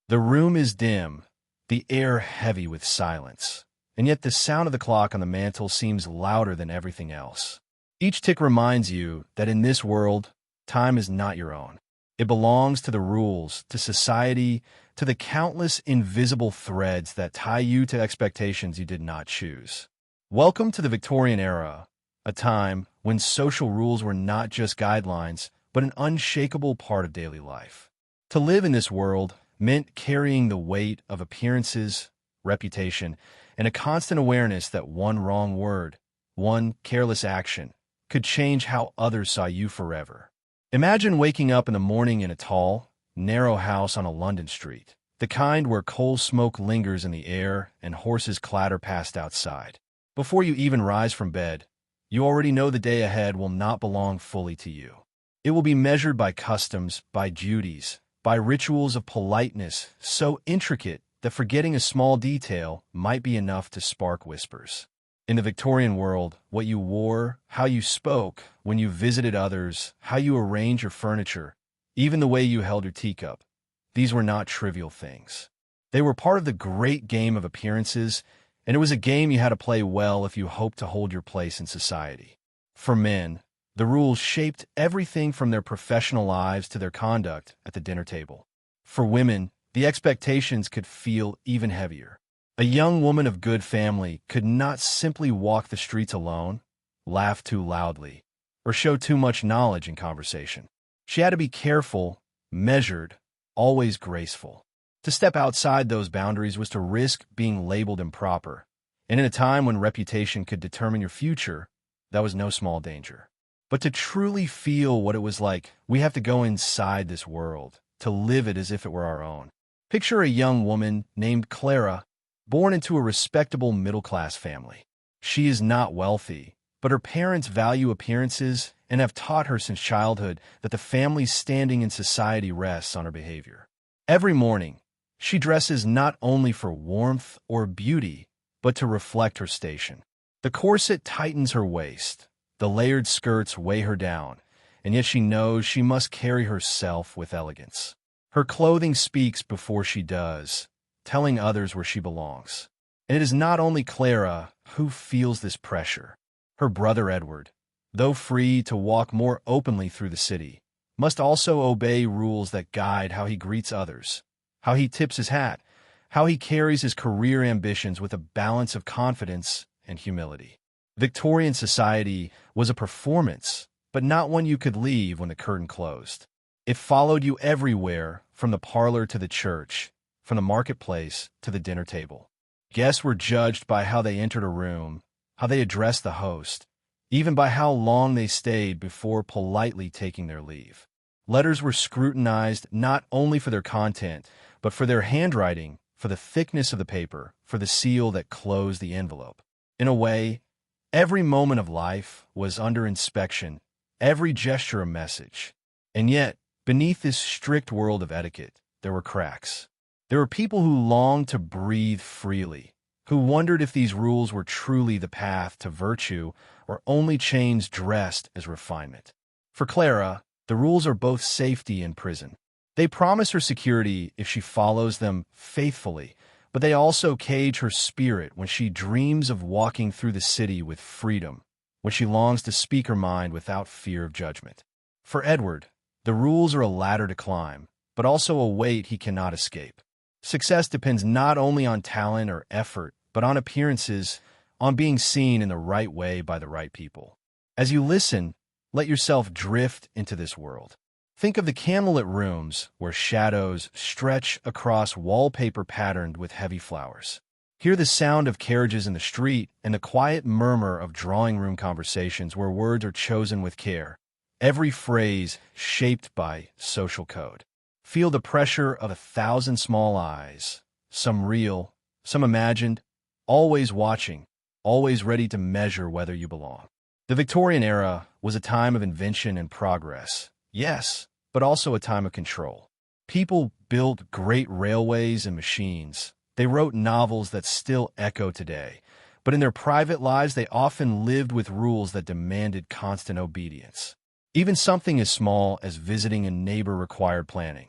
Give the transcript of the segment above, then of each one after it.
The room is dim, the air heavy with silence, and yet the sound of the clock on the mantel seems louder than everything else. Each tick reminds you that in this world, time is not your own. It belongs to the rules, to society, to the countless invisible threads that tie you to expectations you did not choose. Welcome to the Victorian Era, a time when social rules were not just guidelines, but an unshakable part of daily life. To live in this world meant carrying the weight of appearances, reputation, and a constant awareness that one wrong word, one careless action, could change how others saw you forever. Imagine waking up in the morning in a tall, narrow house on a London street, the kind where coal smoke lingers in the air and horses clatter past outside. Before you even rise from bed, you already know the day ahead will not belong fully to you. It will be measured by customs, by duties, by rituals of politeness so intricate that forgetting a small detail might be enough to spark whispers. In the Victorian world, what you wore, how you spoke, when you visited others, how you arranged your furniture, even the way you held your teacup, these were not trivial things. They were part of the great game of appearances, and it was a game you had to play well if you hoped to hold your place in society. For men, the rules shaped everything from their professional lives to their conduct at the dinner table. For women, the expectations could feel even heavier. A young woman of good family could not simply walk the streets alone, laugh too loudly, or show too much knowledge in conversation. She had to be careful, measured, always graceful. To step outside those boundaries was to risk being labeled improper, and in a time when reputation could determine your future, that was no small danger. But to truly feel what it was like, we have to go inside this world, to live it as if it were our own. Picture a young woman named Clara, born into a respectable middle-class family. She is not wealthy, but her parents value appearances and have taught her since childhood that the family's standing in society rests on her behavior. Every morning, she dresses not only for warmth or beauty, but to reflect her station. The corset tightens her waist, the layered skirts weigh her down, and yet she knows she must carry herself with elegance. Her clothing speaks before she does, telling others where she belongs. And it is not only Clara who feels this pressure. Her brother Edward, though free to walk more openly through the city, must also obey rules that guide how he greets others, how he tips his hat, how he carries his career ambitions with a balance of confidence and humility. Victorian society was a performance, but not one you could leave when the curtain closed. It followed you everywhere, from the parlor to the church, from the marketplace to the dinner table. Guests were judged by how they entered a room, how they addressed the host, even by how long they stayed before politely taking their leave. Letters were scrutinized not only for their content, but for their handwriting, for the thickness of the paper, for the seal that closed the envelope. In a way, every moment of life was under inspection, every gesture a message. And yet, beneath this strict world of etiquette, there were cracks. There were people who longed to breathe freely, who wondered if these rules were truly the path to virtue or only chains dressed as refinement. For Clara, the rules are both safety and prison. They promise her security if she follows them faithfully, but they also cage her spirit when she dreams of walking through the city with freedom, when she longs to speak her mind without fear of judgment. For Edward, the rules are a ladder to climb, but also a weight he cannot escape. Success depends not only on talent or effort, but on appearances, on being seen in the right way by the right people. As you listen, let yourself drift into this world. Think of the candlelit rooms where shadows stretch across wallpaper patterned with heavy flowers. Hear the sound of carriages in the street and the quiet murmur of drawing room conversations where words are chosen with care, every phrase shaped by social code. Feel the pressure of 1,000 small eyes, some real, some imagined, always watching, always ready to measure whether you belong. The Victorian era was a time of invention and progress, yes, but also a time of control. People built great railways and machines. They wrote novels that still echo today, but in their private lives they often lived with rules that demanded constant obedience. Even something as small as visiting a neighbor required planning.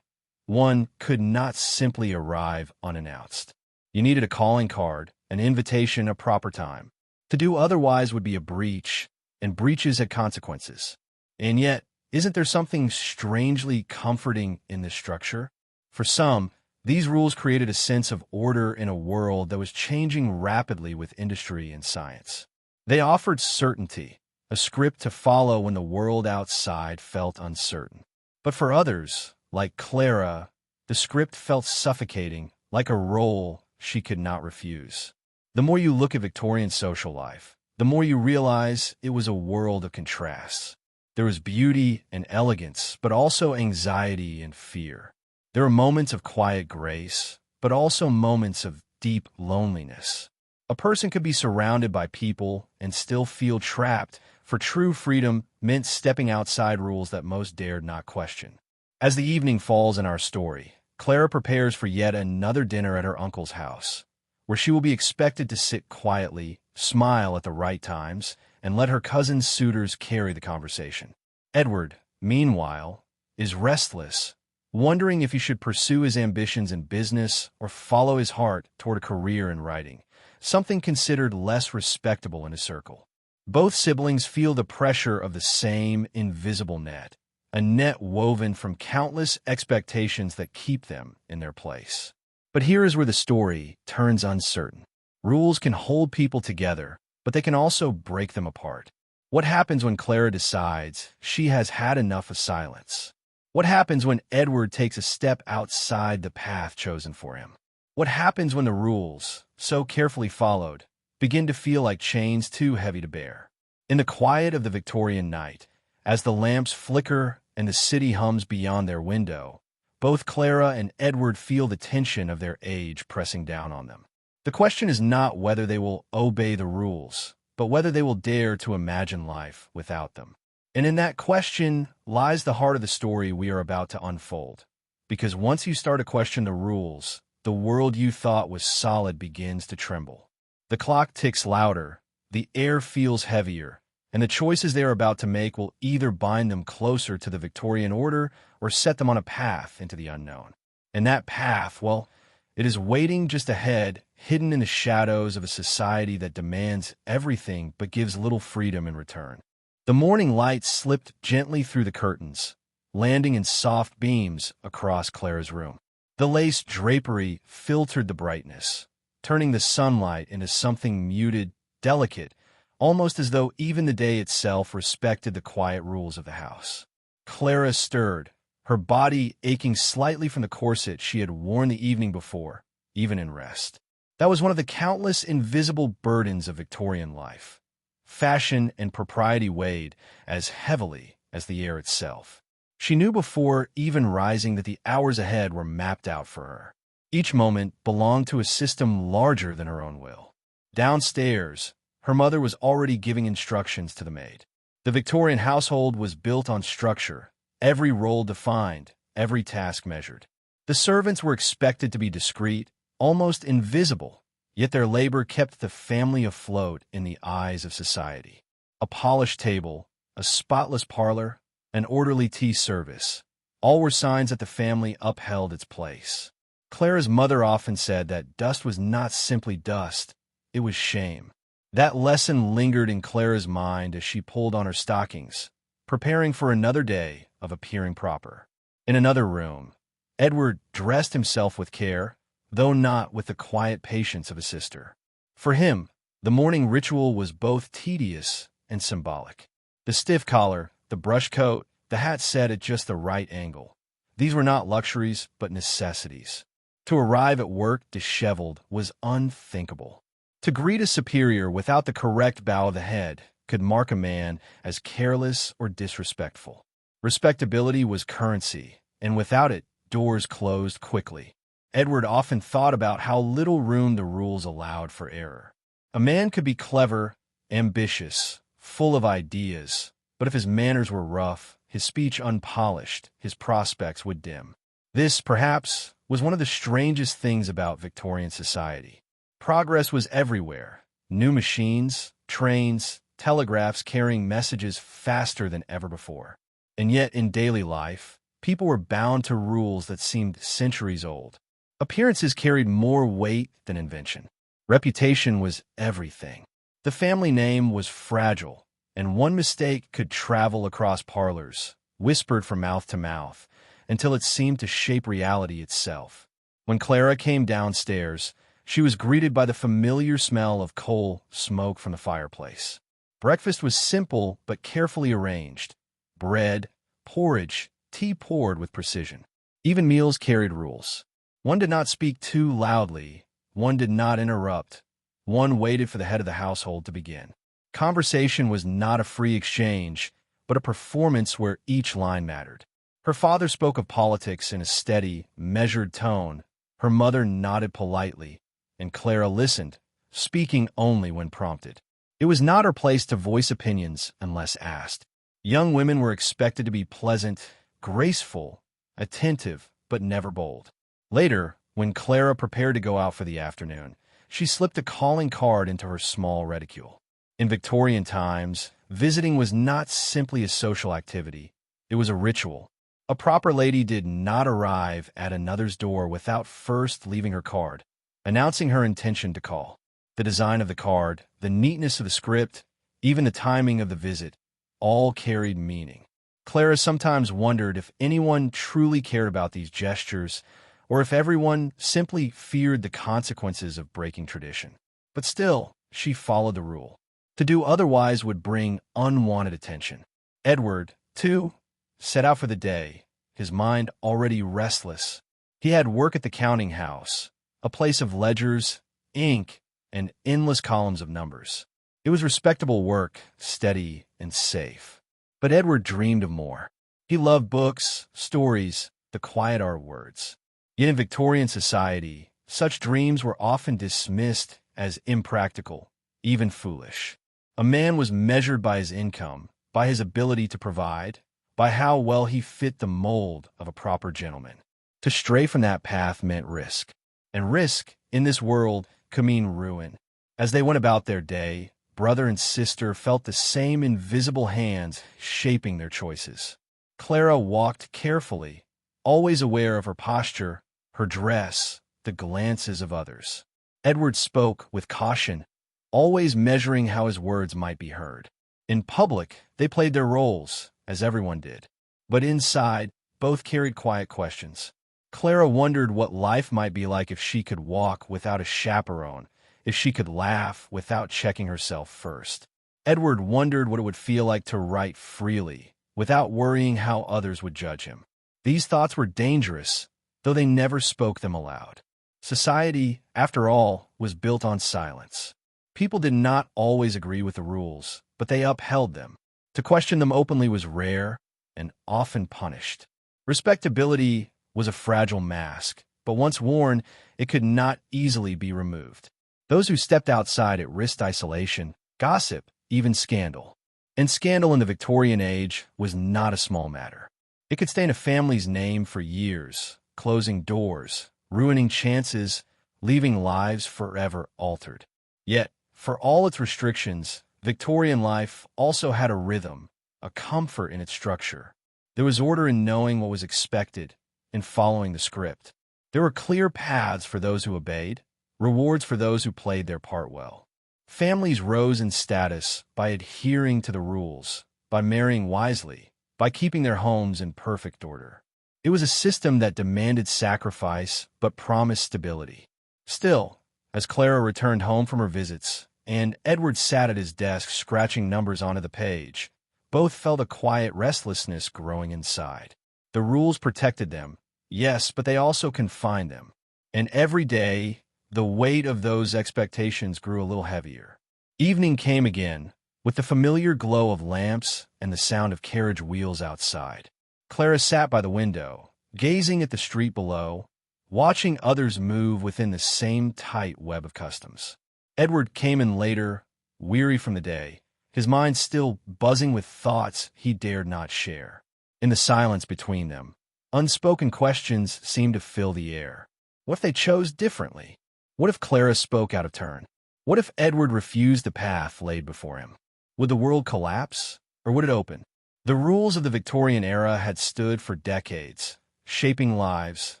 One could not simply arrive unannounced. You needed a calling card, an invitation, a proper time. To do otherwise would be a breach, and breaches had consequences. And yet, isn't there something strangely comforting in this structure? For some, these rules created a sense of order in a world that was changing rapidly with industry and science. They offered certainty, a script to follow when the world outside felt uncertain. But for others, like Clara, the script felt suffocating, like a role she could not refuse. The more you look at Victorian social life, the more you realize it was a world of contrasts. There was beauty and elegance, but also anxiety and fear. There were moments of quiet grace, but also moments of deep loneliness. A person could be surrounded by people and still feel trapped, for true freedom meant stepping outside rules that most dared not question. As the evening falls in our story, Clara prepares for yet another dinner at her uncle's house, where she will be expected to sit quietly, smile at the right times, and let her cousin's suitors carry the conversation. Edward, meanwhile, is restless, wondering if he should pursue his ambitions in business or follow his heart toward a career in writing, something considered less respectable in his circle. Both siblings feel the pressure of the same invisible net, a net woven from countless expectations that keep them in their place. But here is where the story turns uncertain. Rules can hold people together, but they can also break them apart. What happens when Clara decides she has had enough of silence? What happens when Edward takes a step outside the path chosen for him? What happens when the rules, so carefully followed, begin to feel like chains too heavy to bear? In the quiet of the Victorian night, as the lamps flicker and the city hums beyond their window, both Clara and Edward feel the tension of their age pressing down on them. The question is not whether they will obey the rules, but whether they will dare to imagine life without them. And in that question lies the heart of the story we are about to unfold. Because once you start to question the rules, the world you thought was solid begins to tremble. The clock ticks louder, the air feels heavier, and the choices they are about to make will either bind them closer to the Victorian order or set them on a path into the unknown. And that path, well, it is waiting just ahead, hidden in the shadows of a society that demands everything but gives little freedom in return. The morning light slipped gently through the curtains, landing in soft beams across Clara's room. The lace drapery filtered the brightness, turning the sunlight into something muted, delicate, almost as though even the day itself respected the quiet rules of the house. Clara stirred, her body aching slightly from the corset she had worn the evening before, even in rest. That was one of the countless invisible burdens of Victorian life. Fashion and propriety weighed as heavily as the air itself. She knew before even rising that the hours ahead were mapped out for her. Each moment belonged to a system larger than her own will. Downstairs, her mother was already giving instructions to the maid. The Victorian household was built on structure, every role defined, every task measured. The servants were expected to be discreet, almost invisible, yet their labor kept the family afloat in the eyes of society. A polished table, a spotless parlor, an orderly tea service, all were signs that the family upheld its place. Clara's mother often said that dust was not simply dust, it was shame. That lesson lingered in Clara's mind as she pulled on her stockings, preparing for another day of appearing proper. In another room, Edward dressed himself with care, though not with the quiet patience of a sister. For him, the morning ritual was both tedious and symbolic. The stiff collar, the brush coat, the hat set at just the right angle. These were not luxuries, but necessities. To arrive at work disheveled was unthinkable. To greet a superior without the correct bow of the head could mark a man as careless or disrespectful. Respectability was currency, and without it, doors closed quickly. Edward often thought about how little room the rules allowed for error. A man could be clever, ambitious, full of ideas, but if his manners were rough, his speech unpolished, his prospects would dim. This, perhaps, was one of the strangest things about Victorian society. Progress was everywhere. New machines, trains, telegraphs carrying messages faster than ever before. And yet, in daily life, people were bound to rules that seemed centuries old. Appearances carried more weight than invention. Reputation was everything. The family name was fragile, and one mistake could travel across parlors, whispered from mouth to mouth, until it seemed to shape reality itself. When Clara came downstairs, she was greeted by the familiar smell of coal smoke from the fireplace. Breakfast was simple but carefully arranged. Bread, porridge, tea poured with precision. Even meals carried rules. One did not speak too loudly. One did not interrupt. One waited for the head of the household to begin. Conversation was not a free exchange, but a performance where each line mattered. Her father spoke of politics in a steady, measured tone. Her mother nodded politely, and Clara listened, speaking only when prompted. It was not her place to voice opinions unless asked. Young women were expected to be pleasant, graceful, attentive, but never bold. Later, when Clara prepared to go out for the afternoon, she slipped a calling card into her small reticule. In Victorian times, visiting was not simply a social activity. It was a ritual. A proper lady did not arrive at another's door without first leaving her card, announcing her intention to call. The design of the card, the neatness of the script, even the timing of the visit, all carried meaning. Clara sometimes wondered if anyone truly cared about these gestures, or if everyone simply feared the consequences of breaking tradition. But still, she followed the rule. To do otherwise would bring unwanted attention. Edward, too, set out for the day, his mind already restless. He had work at the counting house, a place of ledgers, ink, and endless columns of numbers. It was respectable work, steady and safe. But Edward dreamed of more. He loved books, stories, the quiet art words. Yet in Victorian society, such dreams were often dismissed as impractical, even foolish. A man was measured by his income, by his ability to provide, by how well he fit the mold of a proper gentleman. To stray from that path meant risk. And risk, in this world, could mean ruin. As they went about their day, brother and sister felt the same invisible hands shaping their choices. Clara walked carefully, always aware of her posture, her dress, the glances of others. Edward spoke with caution, always measuring how his words might be heard. In public, they played their roles, as everyone did. But inside, both carried quiet questions. Clara wondered what life might be like if she could walk without a chaperone, if she could laugh without checking herself first. Edward wondered what it would feel like to write freely, without worrying how others would judge him. These thoughts were dangerous, though they never spoke them aloud. Society, after all, was built on silence. People did not always agree with the rules, but they upheld them. To question them openly was rare and often punished. Respectability was a fragile mask, but once worn, it could not easily be removed. Those who stepped outside it risked isolation, gossip, even scandal. And scandal in the Victorian age was not a small matter. It could stain a family's name for years, closing doors, ruining chances, leaving lives forever altered. Yet, for all its restrictions, Victorian life also had a rhythm, a comfort in its structure. There was order in knowing what was expected, in following the script. There were clear paths for those who obeyed, rewards for those who played their part well. Families rose in status by adhering to the rules, by marrying wisely, by keeping their homes in perfect order. It was a system that demanded sacrifice but promised stability. Still, as Clara returned home from her visits, and Edward sat at his desk scratching numbers onto the page, both felt a quiet restlessness growing inside. The rules protected them, yes, but they also confined them. And every day, the weight of those expectations grew a little heavier. Evening came again, with the familiar glow of lamps and the sound of carriage wheels outside. Clara sat by the window, gazing at the street below, watching others move within the same tight web of customs. Edward came in later, weary from the day, his mind still buzzing with thoughts he dared not share. In the silence between them, unspoken questions seemed to fill the air. What if they chose differently? What if Clara spoke out of turn? What if Edward refused the path laid before him? Would the world collapse, or would it open? The rules of the Victorian era had stood for decades, shaping lives,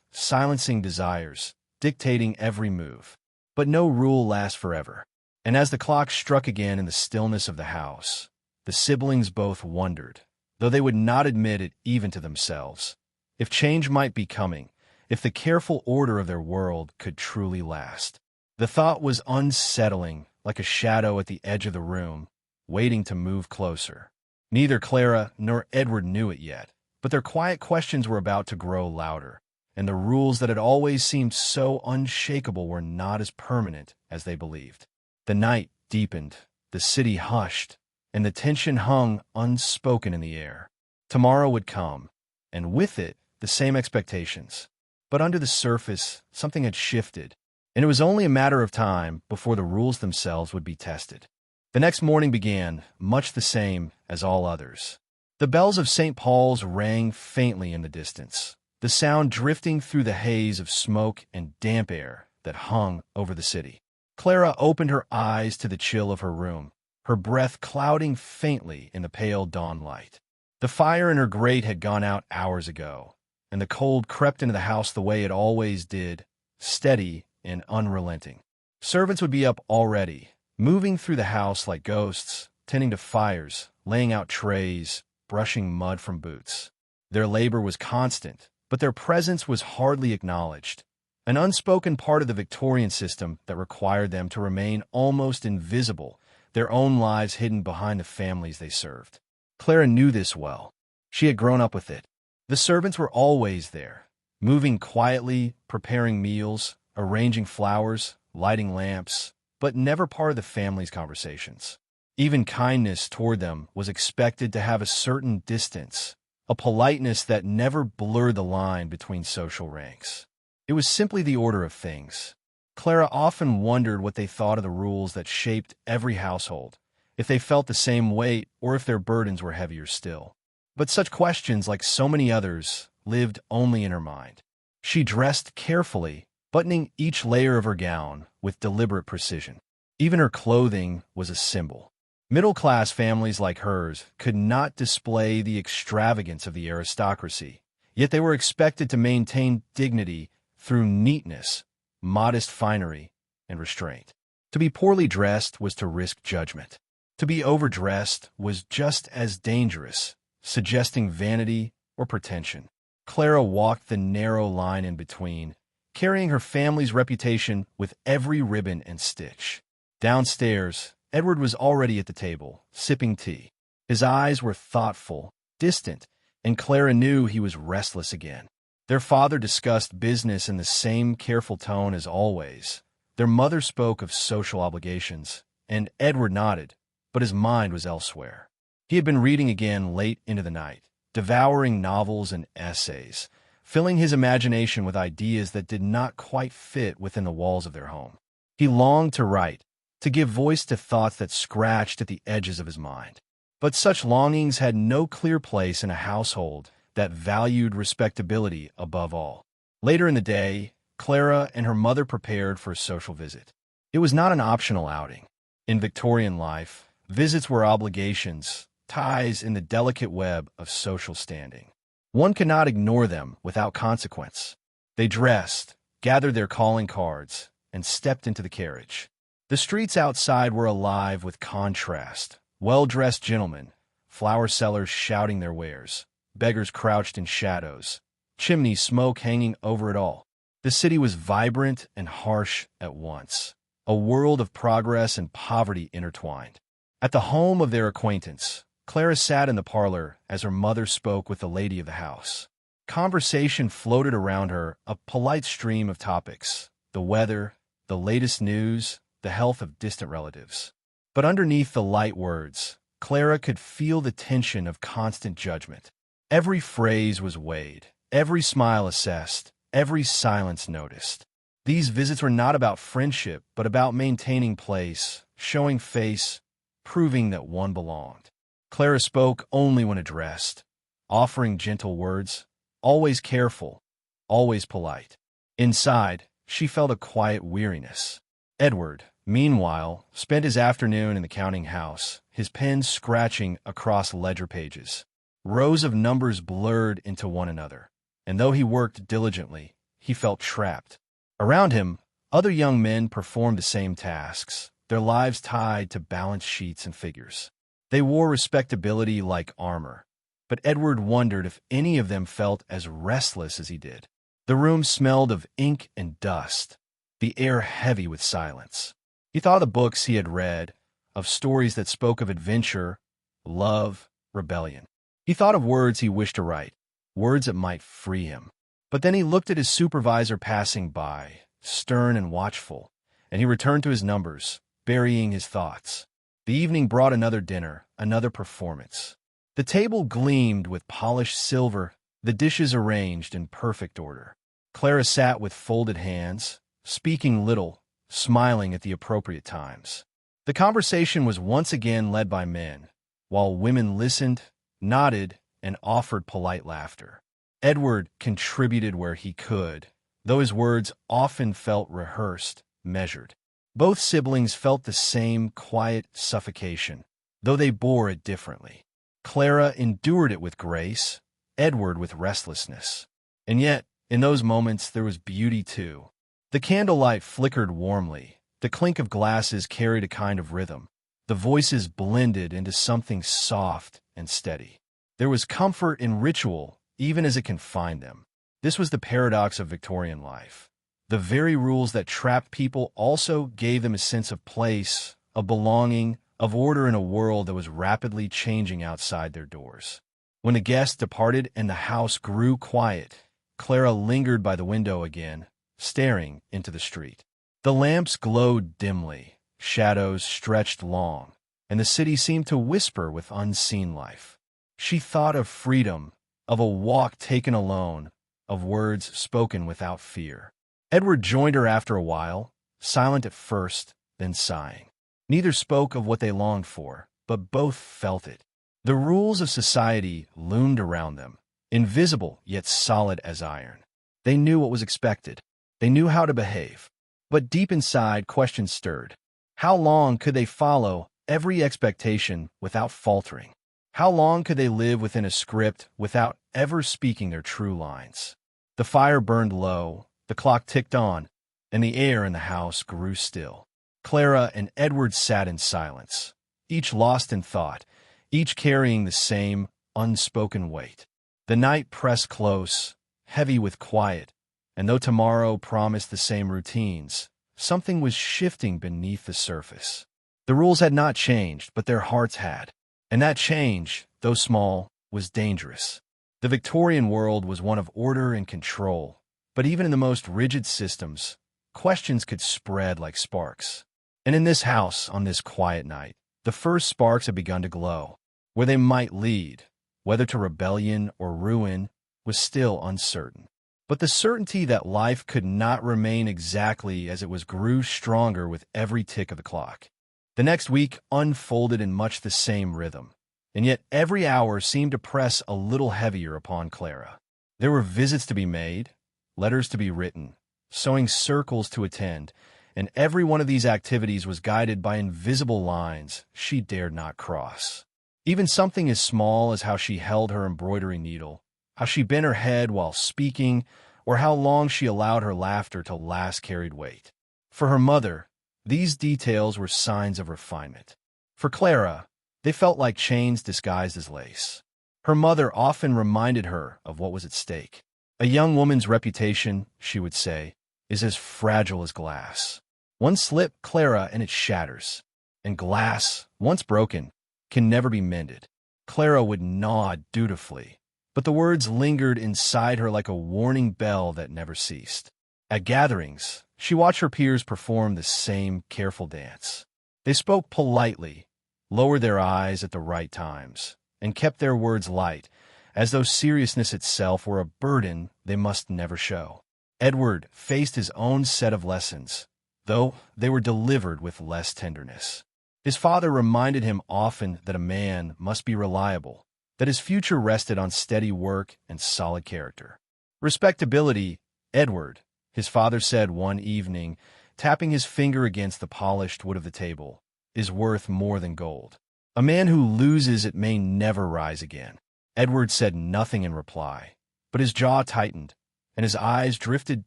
silencing desires, dictating every move. But no rule lasts forever. And as the clock struck again in the stillness of the house, the siblings both wondered, though they would not admit it even to themselves, if change might be coming, if the careful order of their world could truly last. The thought was unsettling, like a shadow at the edge of the room, waiting to move closer. Neither Clara nor Edward knew it yet, but their quiet questions were about to grow louder, and the rules that had always seemed so unshakable were not as permanent as they believed. The night deepened, the city hushed, and the tension hung unspoken in the air. Tomorrow would come, and with it, the same expectations. But under the surface, something had shifted, and it was only a matter of time before the rules themselves would be tested. The next morning began, much the same as all others. The bells of St. Paul's rang faintly in the distance, the sound drifting through the haze of smoke and damp air that hung over the city. Clara opened her eyes to the chill of her room, her breath clouding faintly in the pale dawn light. The fire in her grate had gone out hours ago, and the cold crept into the house the way it always did, steady and unrelenting. Servants would be up already, moving through the house like ghosts, tending to fires, laying out trays, brushing mud from boots. Their labor was constant, but their presence was hardly acknowledged, an unspoken part of the Victorian system that required them to remain almost invisible, their own lives hidden behind the families they served. Clara knew this well. She had grown up with it. The servants were always there, moving quietly, preparing meals, arranging flowers, lighting lamps, but never part of the family's conversations. Even kindness toward them was expected to have a certain distance, a politeness that never blurred the line between social ranks. It was simply the order of things. Clara often wondered what they thought of the rules that shaped every household, if they felt the same weight or if their burdens were heavier still. But such questions, like so many others, lived only in her mind. She dressed carefully, buttoning each layer of her gown with deliberate precision. Even her clothing was a symbol. Middle-class families like hers could not display the extravagance of the aristocracy, yet they were expected to maintain dignity through neatness, modest finery, and restraint. To be poorly dressed was to risk judgment. To be overdressed was just as dangerous, suggesting vanity or pretension. Clara walked the narrow line in between, carrying her family's reputation with every ribbon and stitch. Downstairs, Edward was already at the table, sipping tea. His eyes were thoughtful, distant, and Clara knew he was restless again. Their father discussed business in the same careful tone as always. Their mother spoke of social obligations, and Edward nodded, but his mind was elsewhere. He had been reading again late into the night, devouring novels and essays, filling his imagination with ideas that did not quite fit within the walls of their home. He longed to write, to give voice to thoughts that scratched at the edges of his mind. But such longings had no clear place in a household that valued respectability above all. Later in the day, Clara and her mother prepared for a social visit. It was not an optional outing. In Victorian life, visits were obligations, ties in the delicate web of social standing. One could not ignore them without consequence. They dressed, gathered their calling cards, and stepped into the carriage. The streets outside were alive with contrast. Well-dressed gentlemen, flower sellers shouting their wares, beggars crouched in shadows, chimney smoke hanging over it all. The city was vibrant and harsh at once, a world of progress and poverty intertwined. At the home of their acquaintance, Clara sat in the parlor as her mother spoke with the lady of the house. Conversation floated around her, a polite stream of topics: the weather, the latest news, the health of distant relatives. But underneath the light words, Clara could feel the tension of constant judgment. Every phrase was weighed, every smile assessed, every silence noticed. These visits were not about friendship, but about maintaining place, showing face, proving that one belonged. Clara spoke only when addressed, offering gentle words, always careful, always polite. Inside, she felt a quiet weariness. Edward, meanwhile, spent his afternoon in the counting house, his pen scratching across ledger pages. Rows of numbers blurred into one another, and though he worked diligently, he felt trapped. Around him, other young men performed the same tasks, their lives tied to balance sheets and figures. They wore respectability like armor, but Edward wondered if any of them felt as restless as he did. The room smelled of ink and dust, the air heavy with silence. He thought of the books he had read, of stories that spoke of adventure, love, rebellion. He thought of words he wished to write, words that might free him. But then he looked at his supervisor passing by, stern and watchful, and he returned to his numbers, burying his thoughts. The evening brought another dinner, another performance. The table gleamed with polished silver, the dishes arranged in perfect order. Clara sat with folded hands, speaking little, smiling at the appropriate times. The conversation was once again led by men, while women listened, nodded, and offered polite laughter. Edward contributed where he could, though his words often felt rehearsed, measured. Both siblings felt the same quiet suffocation, though they bore it differently. Clara endured it with grace, Edward with restlessness. And yet, in those moments there was beauty too. The candlelight flickered warmly, the clink of glasses carried a kind of rhythm. The voices blended into something soft and steady. There was comfort in ritual, even as it confined them. This was the paradox of Victorian life. The very rules that trapped people also gave them a sense of place, of belonging, of order in a world that was rapidly changing outside their doors. When the guests departed and the house grew quiet, Clara lingered by the window again, staring into the street. The lamps glowed dimly, shadows stretched long, and the city seemed to whisper with unseen life. She thought of freedom, of a walk taken alone, of words spoken without fear. Edward joined her after a while, silent at first, then sighing. Neither spoke of what they longed for, but both felt it. The rules of society loomed around them, invisible yet solid as iron. They knew what was expected. They knew how to behave. But deep inside, questions stirred. How long could they follow every expectation without faltering? How long could they live within a script without ever speaking their true lines? The fire burned low, the clock ticked on, and the air in the house grew still. Clara and Edward sat in silence, each lost in thought, each carrying the same unspoken weight. The night pressed close, heavy with quiet, and though tomorrow promised the same routines, something was shifting beneath the surface. The rules had not changed, but their hearts had. And that change, though small, was dangerous. The Victorian world was one of order and control, but even in the most rigid systems, questions could spread like sparks. And in this house, on this quiet night, the first sparks had begun to glow. Where they might lead, whether to rebellion or ruin, was still uncertain. But the certainty that life could not remain exactly as it was grew stronger with every tick of the clock. The next week unfolded in much the same rhythm, and yet every hour seemed to press a little heavier upon Clara. There were visits to be made, letters to be written, sewing circles to attend, and every one of these activities was guided by invisible lines she dared not cross. Even something as small as how she held her embroidery needle, how she bent her head while speaking, or how long she allowed her laughter to last carried weight. For her mother, these details were signs of refinement. For Clara, they felt like chains disguised as lace. Her mother often reminded her of what was at stake. A young woman's reputation, she would say, is as fragile as glass. One slip, Clara, and it shatters. And glass, once broken, can never be mended. Clara would nod dutifully, but the words lingered inside her like a warning bell that never ceased. At gatherings, she watched her peers perform the same careful dance. They spoke politely, lowered their eyes at the right times, and kept their words light, as though seriousness itself were a burden they must never show. Edward faced his own set of lessons, though they were delivered with less tenderness. His father reminded him often that a man must be reliable, that his future rested on steady work and solid character. Respectability, Edward, his father said one evening, tapping his finger against the polished wood of the table, is worth more than gold. A man who loses it may never rise again. Edward said nothing in reply, but his jaw tightened, and his eyes drifted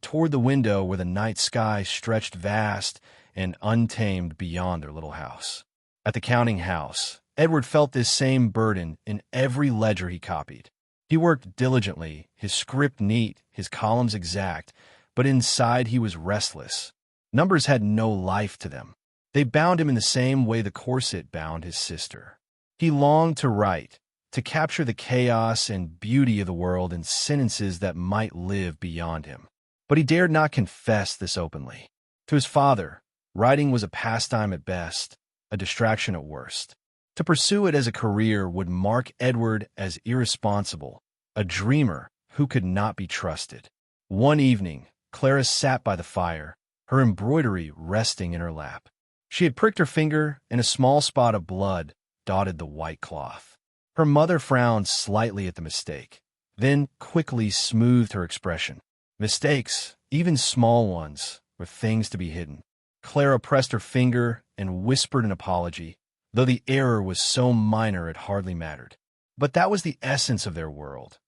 toward the window where the night sky stretched vast and untamed beyond their little house. At the counting house, Edward felt this same burden in every ledger he copied. He worked diligently, his script neat, his columns exact, but inside he was restless. Numbers had no life to them. They bound him in the same way the corset bound his sister. He longed to write, to capture the chaos and beauty of the world in sentences that might live beyond him. But he dared not confess this openly. To his father, writing was a pastime at best, a distraction at worst. To pursue it as a career would mark Edward as irresponsible, a dreamer who could not be trusted. One evening, Clara sat by the fire, her embroidery resting in her lap. She had pricked her finger, and a small spot of blood dotted the white cloth. Her mother frowned slightly at the mistake, then quickly smoothed her expression. Mistakes, even small ones, were things to be hidden. Clara pressed her finger and whispered an apology, though the error was so minor it hardly mattered. But that was the essence of their world.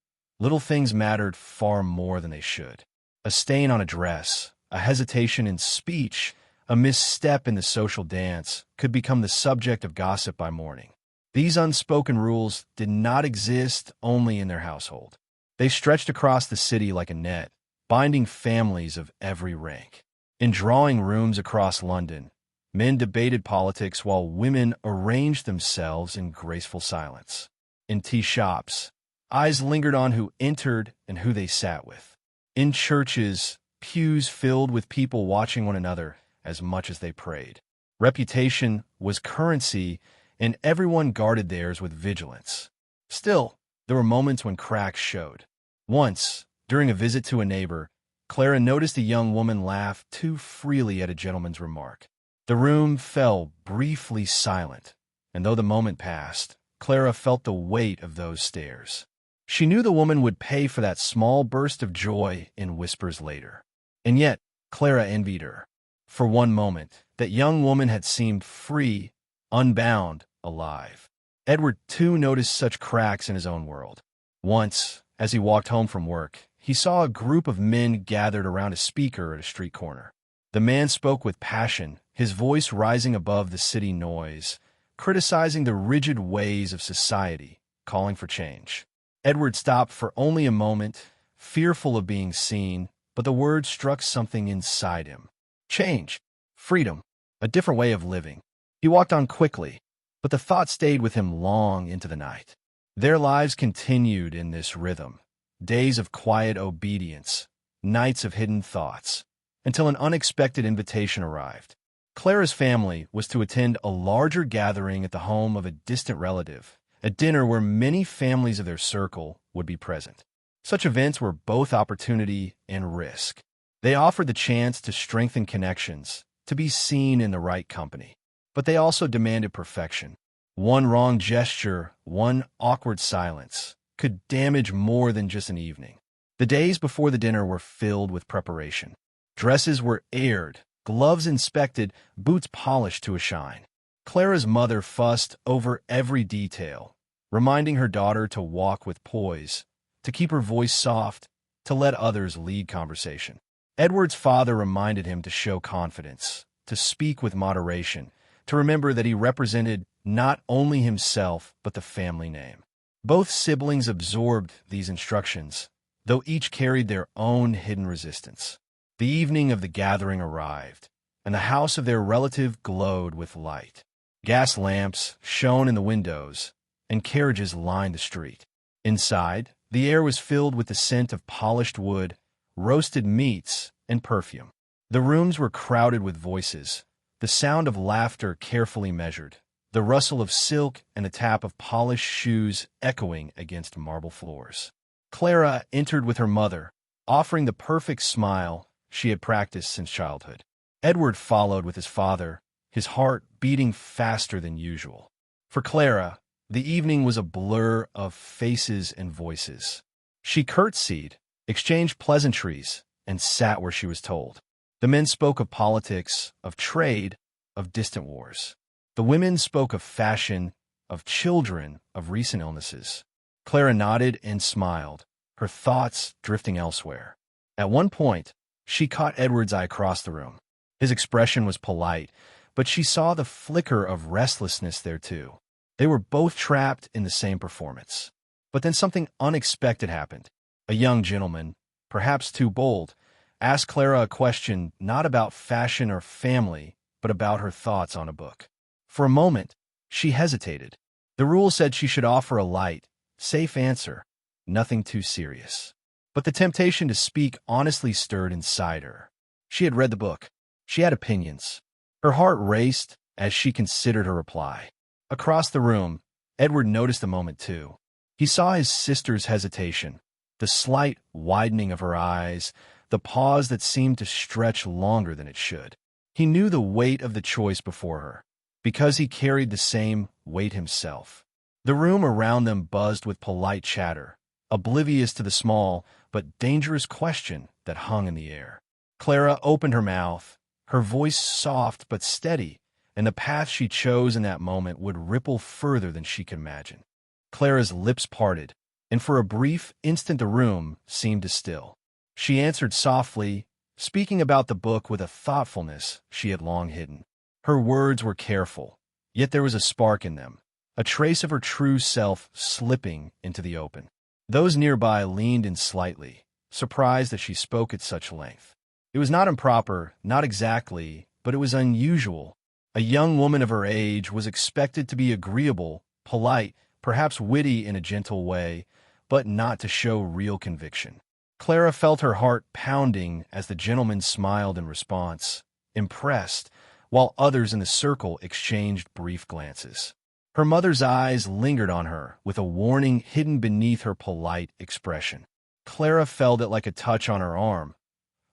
Little things mattered far more than they should. A stain on a dress, a hesitation in speech, a misstep in the social dance could become the subject of gossip by morning. These unspoken rules did not exist only in their household. They stretched across the city like a net, binding families of every rank. In drawing rooms across London, men debated politics while women arranged themselves in graceful silence. In tea shops, eyes lingered on who entered and who they sat with. In churches, pews filled with people watching one another as much as they prayed. Reputation was currency, and everyone guarded theirs with vigilance. Still, there were moments when cracks showed. Once, during a visit to a neighbor, Clara noticed a young woman laugh too freely at a gentleman's remark. The room fell briefly silent, and though the moment passed, Clara felt the weight of those stares. She knew the woman would pay for that small burst of joy in whispers later. And yet, Clara envied her. For one moment, that young woman had seemed free, unbound, alive. Edward, too, noticed such cracks in his own world. Once, as he walked home from work, he saw a group of men gathered around a speaker at a street corner. The man spoke with passion, his voice rising above the city noise, criticizing the rigid ways of society, calling for change. Edward stopped for only a moment, fearful of being seen, but the words struck something inside him. Change, freedom, a different way of living. He walked on quickly, but the thought stayed with him long into the night. Their lives continued in this rhythm, days of quiet obedience, nights of hidden thoughts, until an unexpected invitation arrived. Clara's family was to attend a larger gathering at the home of a distant relative, a dinner where many families of their circle would be present. Such events were both opportunity and risk. They offered the chance to strengthen connections, to be seen in the right company. But they also demanded perfection. One wrong gesture, one awkward silence, could damage more than just an evening. The days before the dinner were filled with preparation. Dresses were aired, gloves inspected, boots polished to a shine. Clara's mother fussed over every detail, reminding her daughter to walk with poise, to keep her voice soft, to let others lead conversation. Edward's father reminded him to show confidence, to speak with moderation, to remember that he represented not only himself but the family name. Both siblings absorbed these instructions, though each carried their own hidden resistance. The evening of the gathering arrived, and the house of their relative glowed with light. Gas lamps shone in the windows, and carriages lined the street. Inside, the air was filled with the scent of polished wood, roasted meats, and perfume. The rooms were crowded with voices, the sound of laughter carefully measured, the rustle of silk and the tap of polished shoes echoing against marble floors. Clara entered with her mother, offering the perfect smile she had practiced since childhood. Edward followed with his father, his heart beating faster than usual. For Clara, the evening was a blur of faces and voices. She curtsied, exchanged pleasantries, and sat where she was told. The men spoke of politics, of trade, of distant wars. The women spoke of fashion, of children, of recent illnesses. Clara nodded and smiled, her thoughts drifting elsewhere. At one point, she caught Edward's eye across the room. His expression was polite, but she saw the flicker of restlessness there too. They were both trapped in the same performance. But then something unexpected happened. A young gentleman, perhaps too bold, asked Clara a question not about fashion or family, but about her thoughts on a book. For a moment, she hesitated. The rule said she should offer a light, safe answer, nothing too serious. But the temptation to speak honestly stirred inside her. She had read the book. She had opinions. Her heart raced as she considered her reply. Across the room, Edward noticed a moment too. He saw his sister's hesitation, the slight widening of her eyes, the pause that seemed to stretch longer than it should. He knew the weight of the choice before her, because he carried the same weight himself. The room around them buzzed with polite chatter, oblivious to the small but dangerous question that hung in the air. Clara opened her mouth, her voice soft but steady, and the path she chose in that moment would ripple further than she could imagine. Clara's lips parted, and for a brief instant the room seemed to still. She answered softly, speaking about the book with a thoughtfulness she had long hidden. Her words were careful, yet there was a spark in them, a trace of her true self slipping into the open. Those nearby leaned in slightly, surprised that she spoke at such length. It was not improper, not exactly, but it was unusual. A young woman of her age was expected to be agreeable, polite, perhaps witty in a gentle way, but not to show real conviction. Clara felt her heart pounding as the gentleman smiled in response, impressed, while others in the circle exchanged brief glances. Her mother's eyes lingered on her, with a warning hidden beneath her polite expression. Clara felt it like a touch on her arm,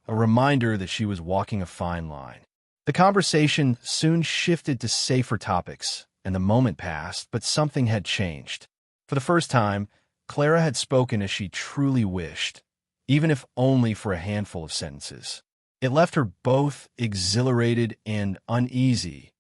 a reminder that she was walking a fine line. The conversation soon shifted to safer topics, and the moment passed, but something had changed. For the first time, Clara had spoken as she truly wished, even if only for a handful of sentences. It left her both exhilarated and uneasy,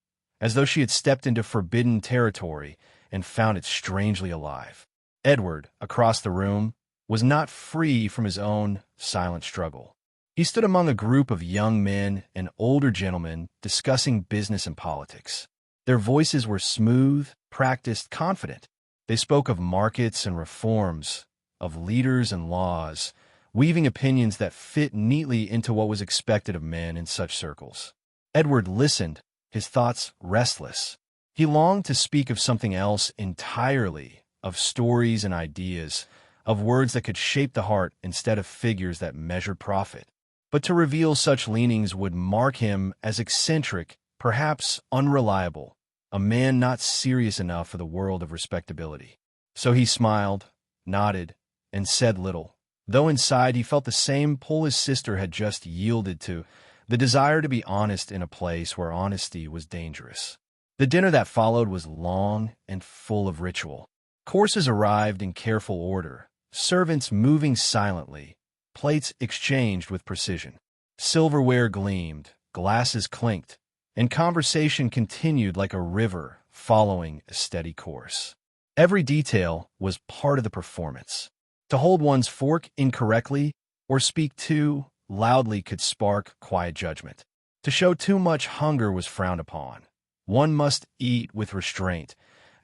as though she had stepped into forbidden territory and found it strangely alive. Edward, across the room, was not free from his own silent struggle. He stood among a group of young men and older gentlemen discussing business and politics. Their voices were smooth, practiced, confident. They spoke of markets and reforms, of leaders and laws, weaving opinions that fit neatly into what was expected of men in such circles. Edward listened, his thoughts restless. He longed to speak of something else entirely, of stories and ideas, of words that could shape the heart instead of figures that measured profit. But to reveal such leanings would mark him as eccentric, perhaps unreliable, a man not serious enough for the world of respectability. So he smiled, nodded, and said little, though inside he felt the same pull his sister had just yielded to, the desire to be honest in a place where honesty was dangerous. The dinner that followed was long and full of ritual. Courses arrived in careful order, servants moving silently, plates exchanged with precision. Silverware gleamed, glasses clinked, and conversation continued like a river following a steady course. Every detail was part of the performance. To hold one's fork incorrectly or speak too loudly could spark quiet judgment. To show too much hunger was frowned upon. One must eat with restraint,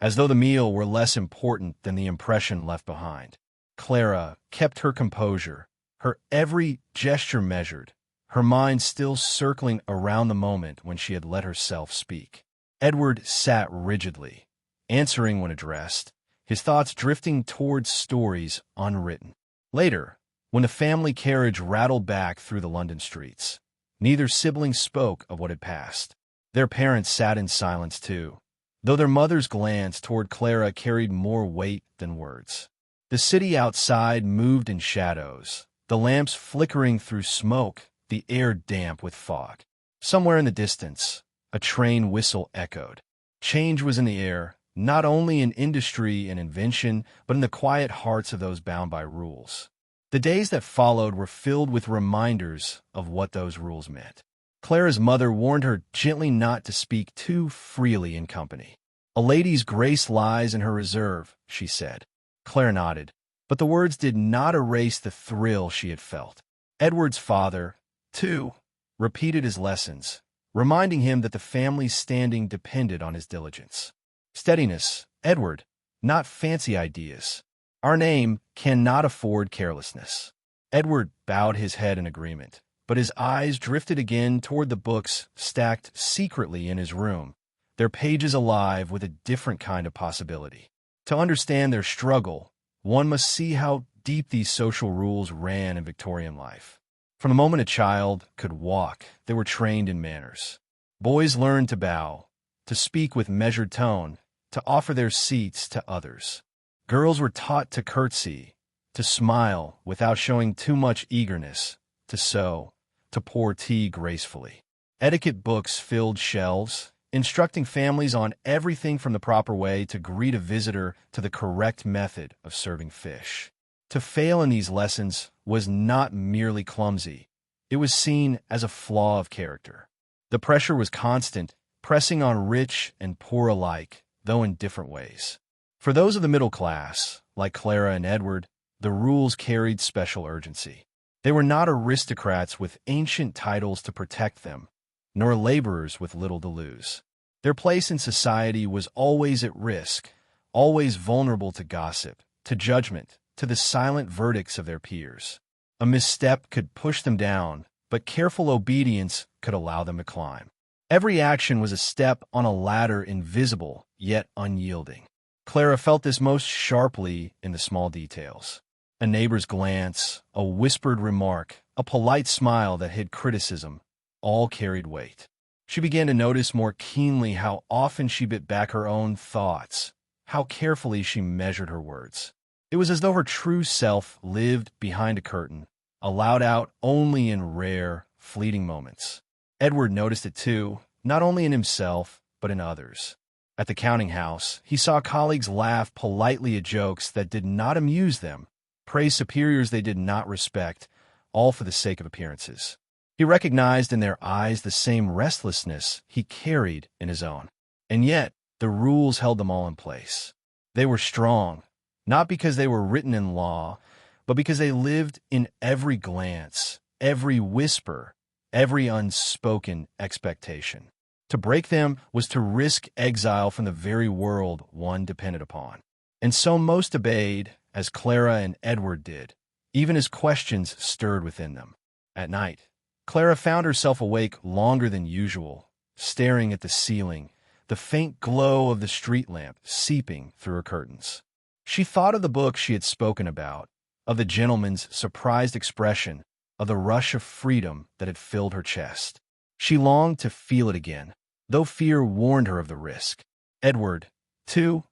as though the meal were less important than the impression left behind. Clara kept her composure, her every gesture measured, her mind still circling around the moment when she had let herself speak. Edward sat rigidly, answering when addressed, his thoughts drifting towards stories unwritten. Later, when the family carriage rattled back through the London streets, neither sibling spoke of what had passed. Their parents sat in silence too, though their mother's glance toward Clara carried more weight than words. The city outside moved in shadows, the lamps flickering through smoke, the air damp with fog. Somewhere in the distance, a train whistle echoed. Change was in the air, not only in industry and invention, but in the quiet hearts of those bound by rules. The days that followed were filled with reminders of what those rules meant. Clara's mother warned her gently not to speak too freely in company. "A lady's grace lies in her reserve," she said. Clara nodded, but the words did not erase the thrill she had felt. Edward's father, too, repeated his lessons, reminding him that the family's standing depended on his diligence. Steadiness, Edward, not fancy ideas. Our name cannot afford carelessness. Edward bowed his head in agreement, but his eyes drifted again toward the books stacked secretly in his room, their pages alive with a different kind of possibility. To understand their struggle, one must see how deep these social rules ran in Victorian life. From the moment a child could walk, they were trained in manners. Boys learned to bow, to speak with measured tone, to offer their seats to others. Girls were taught to curtsy, to smile without showing too much eagerness, to sew, to pour tea gracefully. Etiquette books filled shelves, instructing families on everything from the proper way to greet a visitor to the correct method of serving fish. To fail in these lessons was not merely clumsy. It was seen as a flaw of character. The pressure was constant, pressing on rich and poor alike, though in different ways. For those of the middle class, like Clara and Edward, the rules carried special urgency. They were not aristocrats with ancient titles to protect them, nor laborers with little to lose. Their place in society was always at risk, always vulnerable to gossip, to judgment, to the silent verdicts of their peers. A misstep could push them down, but careful obedience could allow them to climb. Every action was a step on a ladder invisible, yet unyielding. Clara felt this most sharply in the small details. A neighbor's glance, a whispered remark, a polite smile that hid criticism, all carried weight. She began to notice more keenly how often she bit back her own thoughts, how carefully she measured her words. It was as though her true self lived behind a curtain, allowed out only in rare, fleeting moments. Edward noticed it too, not only in himself, but in others. At the counting house, he saw colleagues laugh politely at jokes that did not amuse them, praise superiors they did not respect, all for the sake of appearances. He recognized in their eyes the same restlessness he carried in his own. And yet, the rules held them all in place. They were strong, not because they were written in law, but because they lived in every glance, every whisper, every unspoken expectation. To break them was to risk exile from the very world one depended upon. And so most obeyed, as Clara and Edward did, even as questions stirred within them. At night, Clara found herself awake longer than usual, staring at the ceiling, the faint glow of the street lamp seeping through her curtains. She thought of the book she had spoken about, of the gentleman's surprised expression, of the rush of freedom that had filled her chest. She longed to feel it again, though fear warned her of the risk. Edward, too,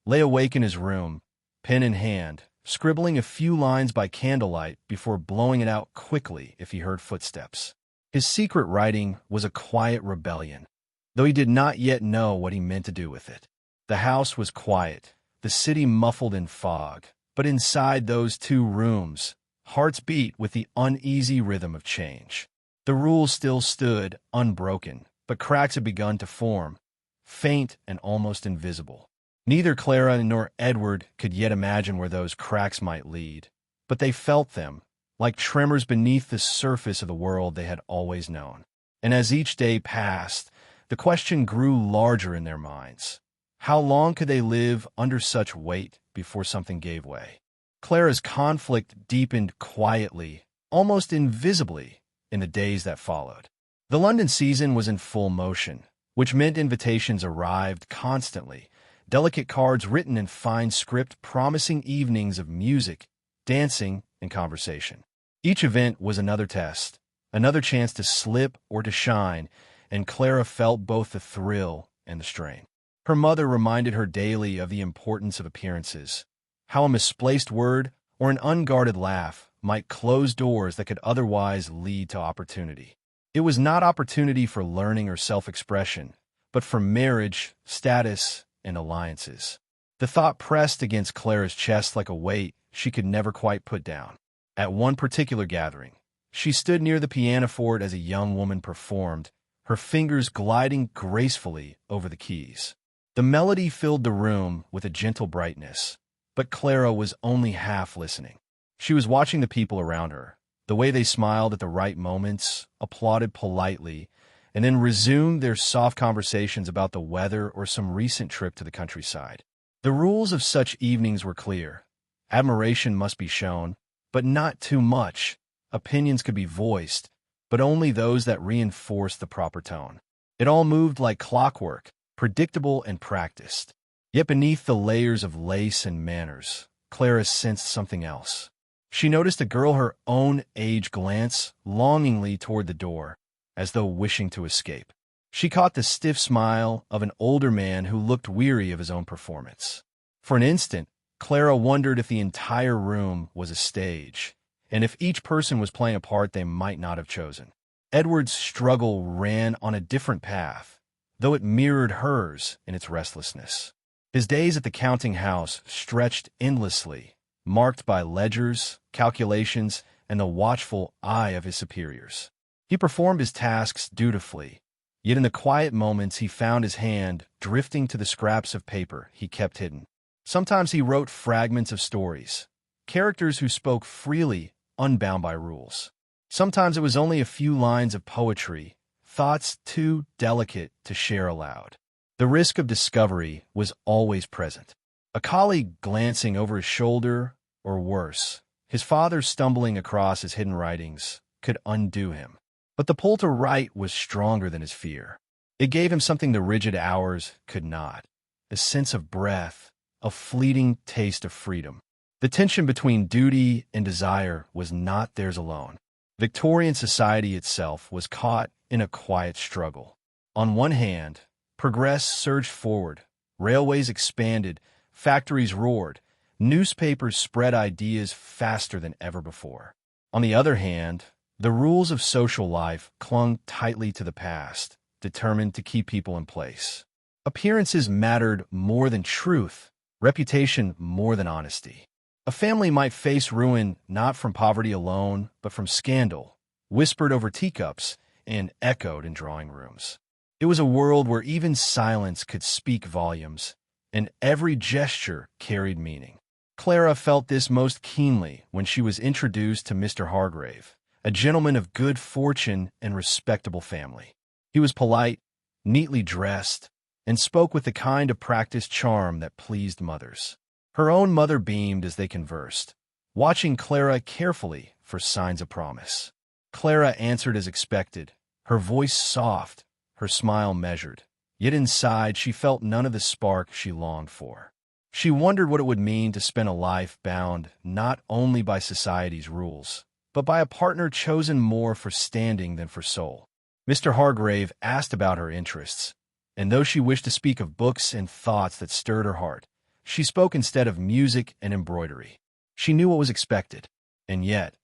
lay awake in his room, pen in hand, scribbling a few lines by candlelight before blowing it out quickly if he heard footsteps. His secret writing was a quiet rebellion, though he did not yet know what he meant to do with it. The house was quiet, the city muffled in fog, but inside those two rooms, hearts beat with the uneasy rhythm of change. The rules still stood, unbroken, but cracks had begun to form, faint and almost invisible. Neither Clara nor Edward could yet imagine where those cracks might lead, but they felt them, like tremors beneath the surface of the world they had always known. And as each day passed, the question grew larger in their minds. How long could they live under such weight before something gave way? Clara's conflict deepened quietly, almost invisibly, in the days that followed. The London season was in full motion, which meant invitations arrived constantly, delicate cards written in fine script promising evenings of music, dancing, and conversation. Each event was another test, another chance to slip or to shine, and Clara felt both the thrill and the strain. Her mother reminded her daily of the importance of appearances, how a misplaced word or an unguarded laugh might close doors that could otherwise lead to opportunity. It was not opportunity for learning or self-expression, but for marriage, status, and alliances. The thought pressed against Clara's chest like a weight she could never quite put down. At one particular gathering, she stood near the pianoforte as a young woman performed, her fingers gliding gracefully over the keys. The melody filled the room with a gentle brightness, But Clara was only half listening. She was watching the people around her, the way they smiled at the right moments, applauded politely, and then resumed their soft conversations about the weather or some recent trip to the countryside. The rules of such evenings were clear. Admiration must be shown, but not too much. Opinions could be voiced, but only those that reinforced the proper tone. It all moved like clockwork, predictable and practiced. Yet beneath the layers of lace and manners, Clara sensed something else. She noticed a girl her own age glance longingly toward the door, as though wishing to escape. She caught the stiff smile of an older man who looked weary of his own performance. For an instant, Clara wondered if the entire room was a stage, and if each person was playing a part they might not have chosen. Edward's struggle ran on a different path, though it mirrored hers in its restlessness. His days at the counting house stretched endlessly, marked by ledgers, calculations, and the watchful eye of his superiors. He performed his tasks dutifully, yet in the quiet moments he found his hand drifting to the scraps of paper he kept hidden. Sometimes he wrote fragments of stories, characters who spoke freely, unbound by rules. Sometimes it was only a few lines of poetry, thoughts too delicate to share aloud. The risk of discovery was always present. A colleague glancing over his shoulder, or worse, his father stumbling across his hidden writings, could undo him. But the pull to write was stronger than his fear. It gave him something the rigid hours could not, a sense of breath, a fleeting taste of freedom. The tension between duty and desire was not theirs alone. Victorian society itself was caught in a quiet struggle. On one hand, progress surged forward, railways expanded, factories roared, newspapers spread ideas faster than ever before. On the other hand, the rules of social life clung tightly to the past, determined to keep people in place. Appearances mattered more than truth, reputation more than honesty. A family might face ruin not from poverty alone, but from scandal, whispered over teacups and echoed in drawing rooms. It was a world where even silence could speak volumes, and every gesture carried meaning. Clara felt this most keenly when she was introduced to Mr. Hargrave, a gentleman of good fortune and respectable family. He was polite, neatly dressed, and spoke with the kind of practiced charm that pleased mothers. Her own mother beamed as they conversed, watching Clara carefully for signs of promise. Clara answered as expected, her voice soft, her smile measured. Yet inside she felt none of the spark she longed for. She wondered what it would mean to spend a life bound not only by society's rules, but by a partner chosen more for standing than for soul. Mr. Hargrave asked about her interests, and though she wished to speak of books and thoughts that stirred her heart, she spoke instead of music and embroidery. She knew what was expected, and yet,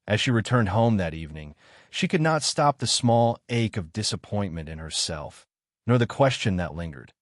as she returned home that evening, she could not stop the small ache of disappointment in herself, nor the question that lingered.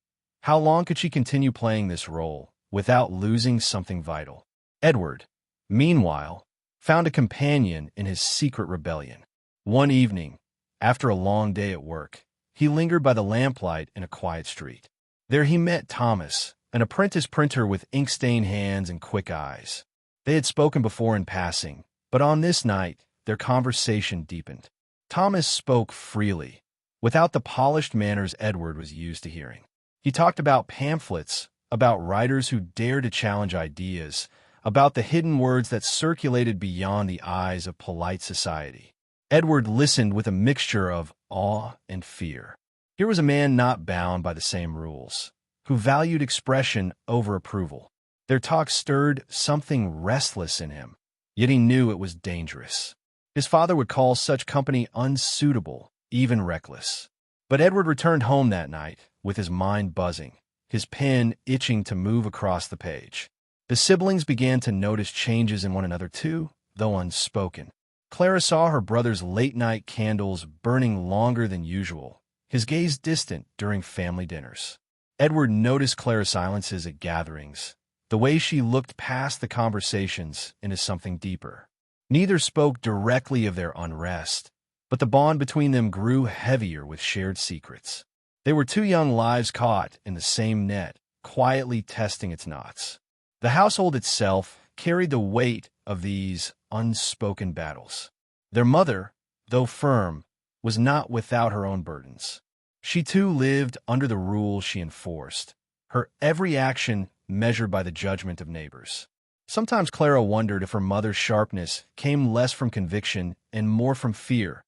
How long could she continue playing this role without losing something vital? Edward, meanwhile, found a companion in his secret rebellion. One evening, after a long day at work, he lingered by the lamplight in a quiet street. There he met Thomas, an apprentice printer with ink-stained hands and quick eyes. They had spoken before in passing, but on this night, their conversation deepened. Thomas spoke freely, without the polished manners Edward was used to hearing. He talked about pamphlets, about writers who dared to challenge ideas, about the hidden words that circulated beyond the eyes of polite society. Edward listened with a mixture of awe and fear. Here was a man not bound by the same rules, who valued expression over approval. Their talk stirred something restless in him, yet he knew it was dangerous. His father would call such company unsuitable, even reckless. But Edward returned home that night, with his mind buzzing, his pen itching to move across the page. The siblings began to notice changes in one another too, though unspoken. Clara saw her brother's late-night candles burning longer than usual, his gaze distant during family dinners. Edward noticed Clara's silences at gatherings, the way she looked past the conversations into something deeper. Neither spoke directly of their unrest, but the bond between them grew heavier with shared secrets. They were two young lives caught in the same net, quietly testing its knots. The household itself carried the weight of these unspoken battles. Their mother, though firm, was not without her own burdens. She too lived under the rules she enforced, her every action measured by the judgment of neighbors. Sometimes Clara wondered if her mother's sharpness came less from conviction and more from fear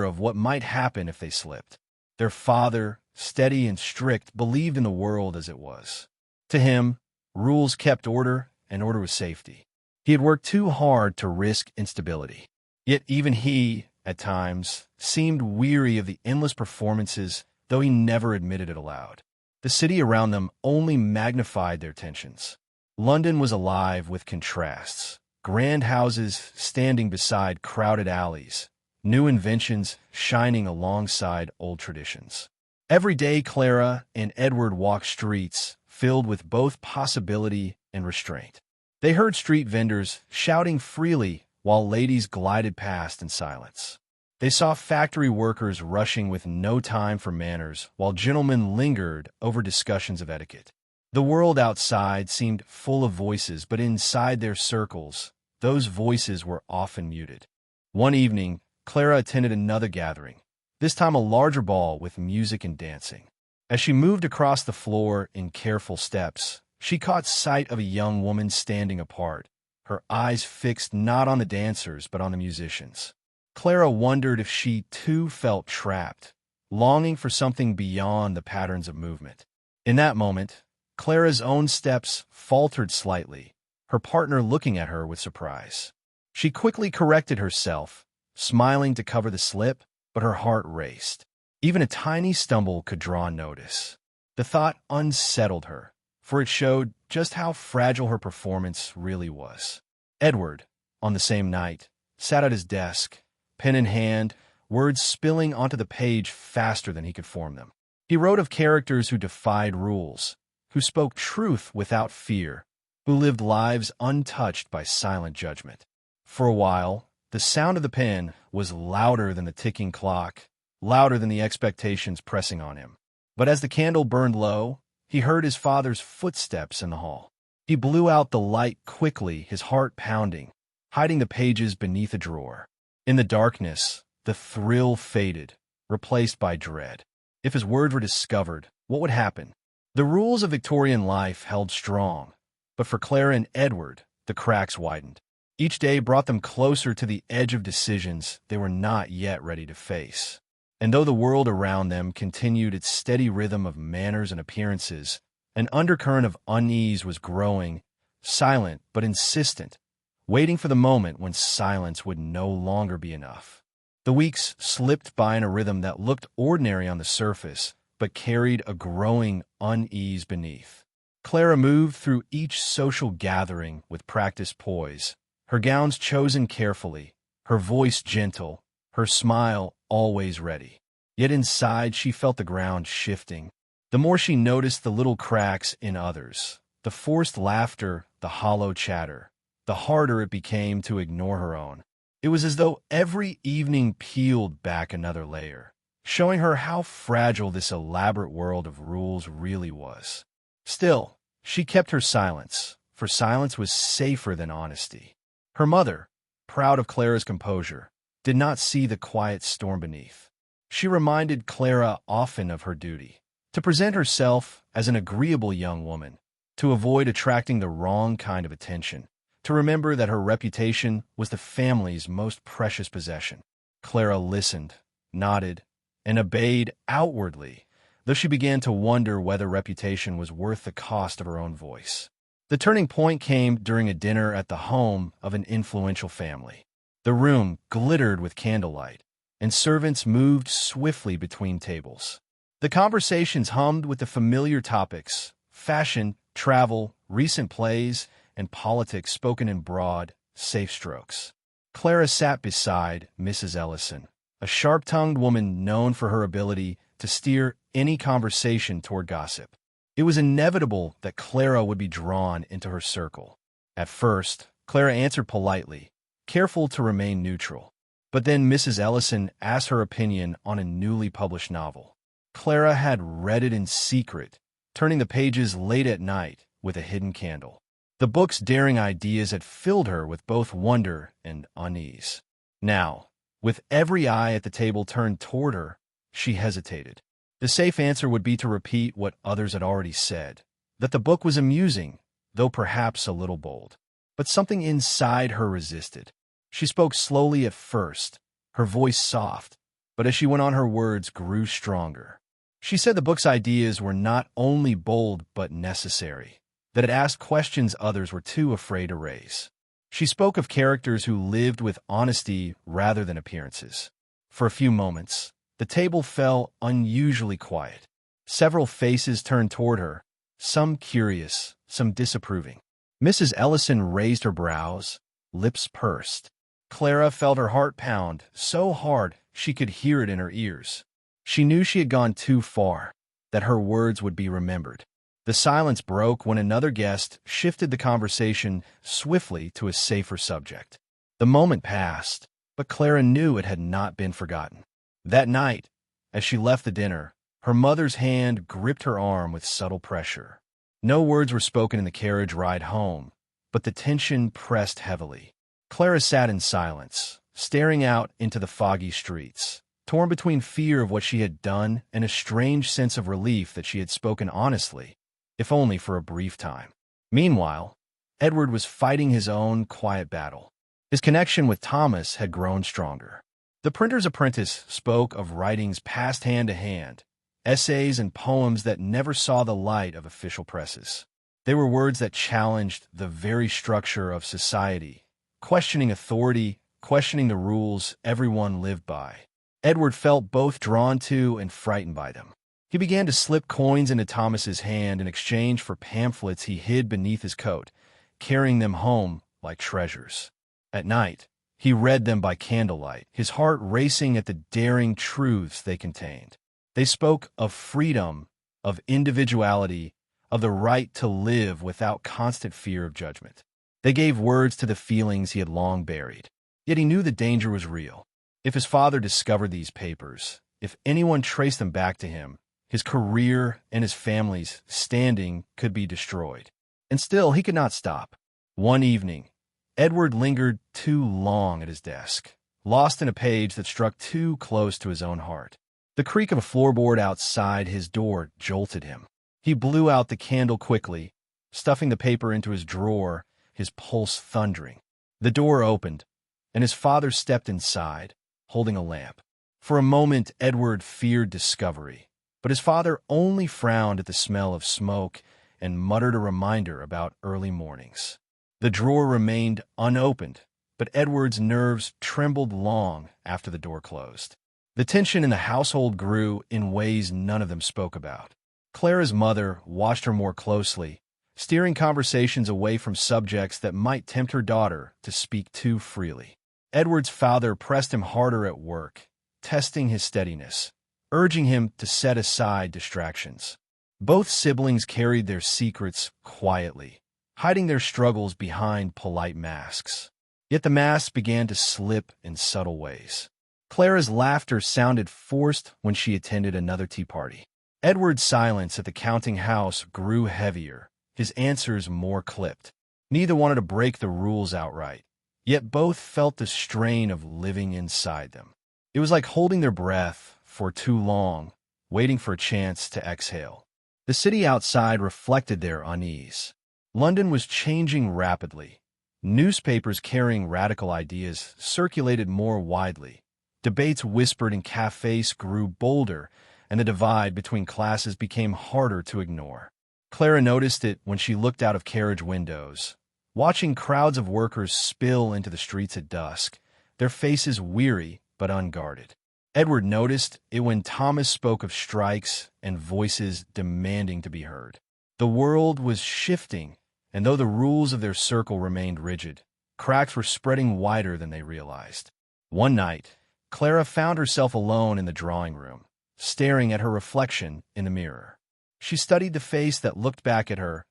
of what might happen if they slipped. Their father, steady and strict, believed in the world as it was. To him, rules kept order, and order was safety. He had worked too hard to risk instability. Yet even he, at times, seemed weary of the endless performances, though he never admitted it aloud. The city around them only magnified their tensions. London was alive with contrasts. Grand houses standing beside crowded alleys, new inventions shining alongside old traditions. Every day Clara and Edward walked streets filled with both possibility and restraint. They heard street vendors shouting freely while ladies glided past in silence. They saw factory workers rushing with no time for manners, while gentlemen lingered over discussions of etiquette. The world outside seemed full of voices, but inside their circles, those voices were often muted. One evening, Clara attended another gathering, this time a larger ball with music and dancing. As she moved across the floor in careful steps, she caught sight of a young woman standing apart, her eyes fixed not on the dancers but on the musicians. Clara wondered if she too felt trapped, longing for something beyond the patterns of movement. In that moment, Clara's own steps faltered slightly, her partner looking at her with surprise. She quickly corrected herself, smiling to cover the slip, but her heart raced. Even a tiny stumble could draw notice. The thought unsettled her, for it showed just how fragile her performance really was. Edward, on the same night, sat at his desk, pen in hand, words spilling onto the page faster than he could form them. He wrote of characters who defied rules, who spoke truth without fear, who lived lives untouched by silent judgment. For a while, the sound of the pen was louder than the ticking clock, louder than the expectations pressing on him. But as the candle burned low, he heard his father's footsteps in the hall. He blew out the light quickly, his heart pounding, hiding the pages beneath a drawer. In the darkness, the thrill faded, replaced by dread. If his words were discovered, what would happen? The rules of Victorian life held strong, but for Clara and Edward, the cracks widened. Each day brought them closer to the edge of decisions they were not yet ready to face. And though the world around them continued its steady rhythm of manners and appearances, an undercurrent of unease was growing, silent but insistent, waiting for the moment when silence would no longer be enough. The weeks slipped by in a rhythm that looked ordinary on the surface, but carried a growing unease beneath. Clara moved through each social gathering with practiced poise, her gowns chosen carefully, her voice gentle, her smile always ready. Yet inside she felt the ground shifting. The more she noticed the little cracks in others, the forced laughter, the hollow chatter, the harder it became to ignore her own. It was as though every evening peeled back another layer, showing her how fragile this elaborate world of rules really was. Still, she kept her silence, for silence was safer than honesty. Her mother, proud of Clara's composure, did not see the quiet storm beneath. She reminded Clara often of her duty, to present herself as an agreeable young woman, to avoid attracting the wrong kind of attention, to remember that her reputation was the family's most precious possession. Clara listened, nodded, and obeyed outwardly, though she began to wonder whether reputation was worth the cost of her own voice. The turning point came during a dinner at the home of an influential family. The room glittered with candlelight, and servants moved swiftly between tables. The conversations hummed with the familiar topics: fashion, travel, recent plays, and politics spoken in broad, safe strokes. Clara sat beside Mrs. Ellison, a sharp-tongued woman known for her ability to steer any conversation toward gossip. It was inevitable that Clara would be drawn into her circle. At first, Clara answered politely, careful to remain neutral. But then Mrs. Ellison asked her opinion on a newly published novel. Clara had read it in secret, turning the pages late at night with a hidden candle. The book's daring ideas had filled her with both wonder and unease. Now, with every eye at the table turned toward her, she hesitated. The safe answer would be to repeat what others had already said, that the book was amusing, though perhaps a little bold. But something inside her resisted. She spoke slowly at first, her voice soft, but as she went on her words grew stronger. She said the book's ideas were not only bold but necessary, that it asked questions others were too afraid to raise. She spoke of characters who lived with honesty rather than appearances. For a few moments, the table fell unusually quiet. Several faces turned toward her, some curious, some disapproving. Mrs. Ellison raised her brows, lips pursed. Clara felt her heart pound so hard she could hear it in her ears. She knew she had gone too far, that her words would be remembered. The silence broke when another guest shifted the conversation swiftly to a safer subject. The moment passed, but Clara knew it had not been forgotten. That night, as she left the dinner, her mother's hand gripped her arm with subtle pressure. No words were spoken in the carriage ride home, but the tension pressed heavily. Clara sat in silence, staring out into the foggy streets, torn between fear of what she had done and a strange sense of relief that she had spoken honestly, if only for a brief time. Meanwhile, Edward was fighting his own quiet battle. His connection with Thomas had grown stronger. The printer's apprentice spoke of writings passed hand to hand, essays and poems that never saw the light of official presses. They were words that challenged the very structure of society, questioning authority, questioning the rules everyone lived by. Edward felt both drawn to and frightened by them. He began to slip coins into Thomas's hand in exchange for pamphlets he hid beneath his coat, carrying them home like treasures. At night, he read them by candlelight, his heart racing at the daring truths they contained. They spoke of freedom, of individuality, of the right to live without constant fear of judgment. They gave words to the feelings he had long buried. Yet he knew the danger was real. If his father discovered these papers, if anyone traced them back to him, his career and his family's standing could be destroyed. And still, he could not stop. One evening, Edward lingered too long at his desk, lost in a page that struck too close to his own heart. The creak of a floorboard outside his door jolted him. He blew out the candle quickly, stuffing the paper into his drawer, his pulse thundering. The door opened, and his father stepped inside, holding a lamp. For a moment, Edward feared discovery, but his father only frowned at the smell of smoke and muttered a reminder about early mornings. The drawer remained unopened, but Edward's nerves trembled long after the door closed. The tension in the household grew in ways none of them spoke about. Clara's mother watched her more closely, steering conversations away from subjects that might tempt her daughter to speak too freely. Edward's father pressed him harder at work, testing his steadiness, urging him to set aside distractions. Both siblings carried their secrets quietly, hiding their struggles behind polite masks. Yet the masks began to slip in subtle ways. Clara's laughter sounded forced when she attended another tea party. Edward's silence at the counting house grew heavier, his answers more clipped. Neither wanted to break the rules outright, yet both felt the strain of living inside them. It was like holding their breath for too long, waiting for a chance to exhale. The city outside reflected their unease. London was changing rapidly. Newspapers carrying radical ideas circulated more widely. Debates whispered in cafes grew bolder, and the divide between classes became harder to ignore. Clara noticed it when she looked out of carriage windows, watching crowds of workers spill into the streets at dusk, their faces weary but unguarded. Edward noticed it when Thomas spoke of strikes and voices demanding to be heard. The world was shifting, and though the rules of their circle remained rigid, cracks were spreading wider than they realized. One night, Clara found herself alone in the drawing room, staring at her reflection in the mirror. She studied the face that looked back at her,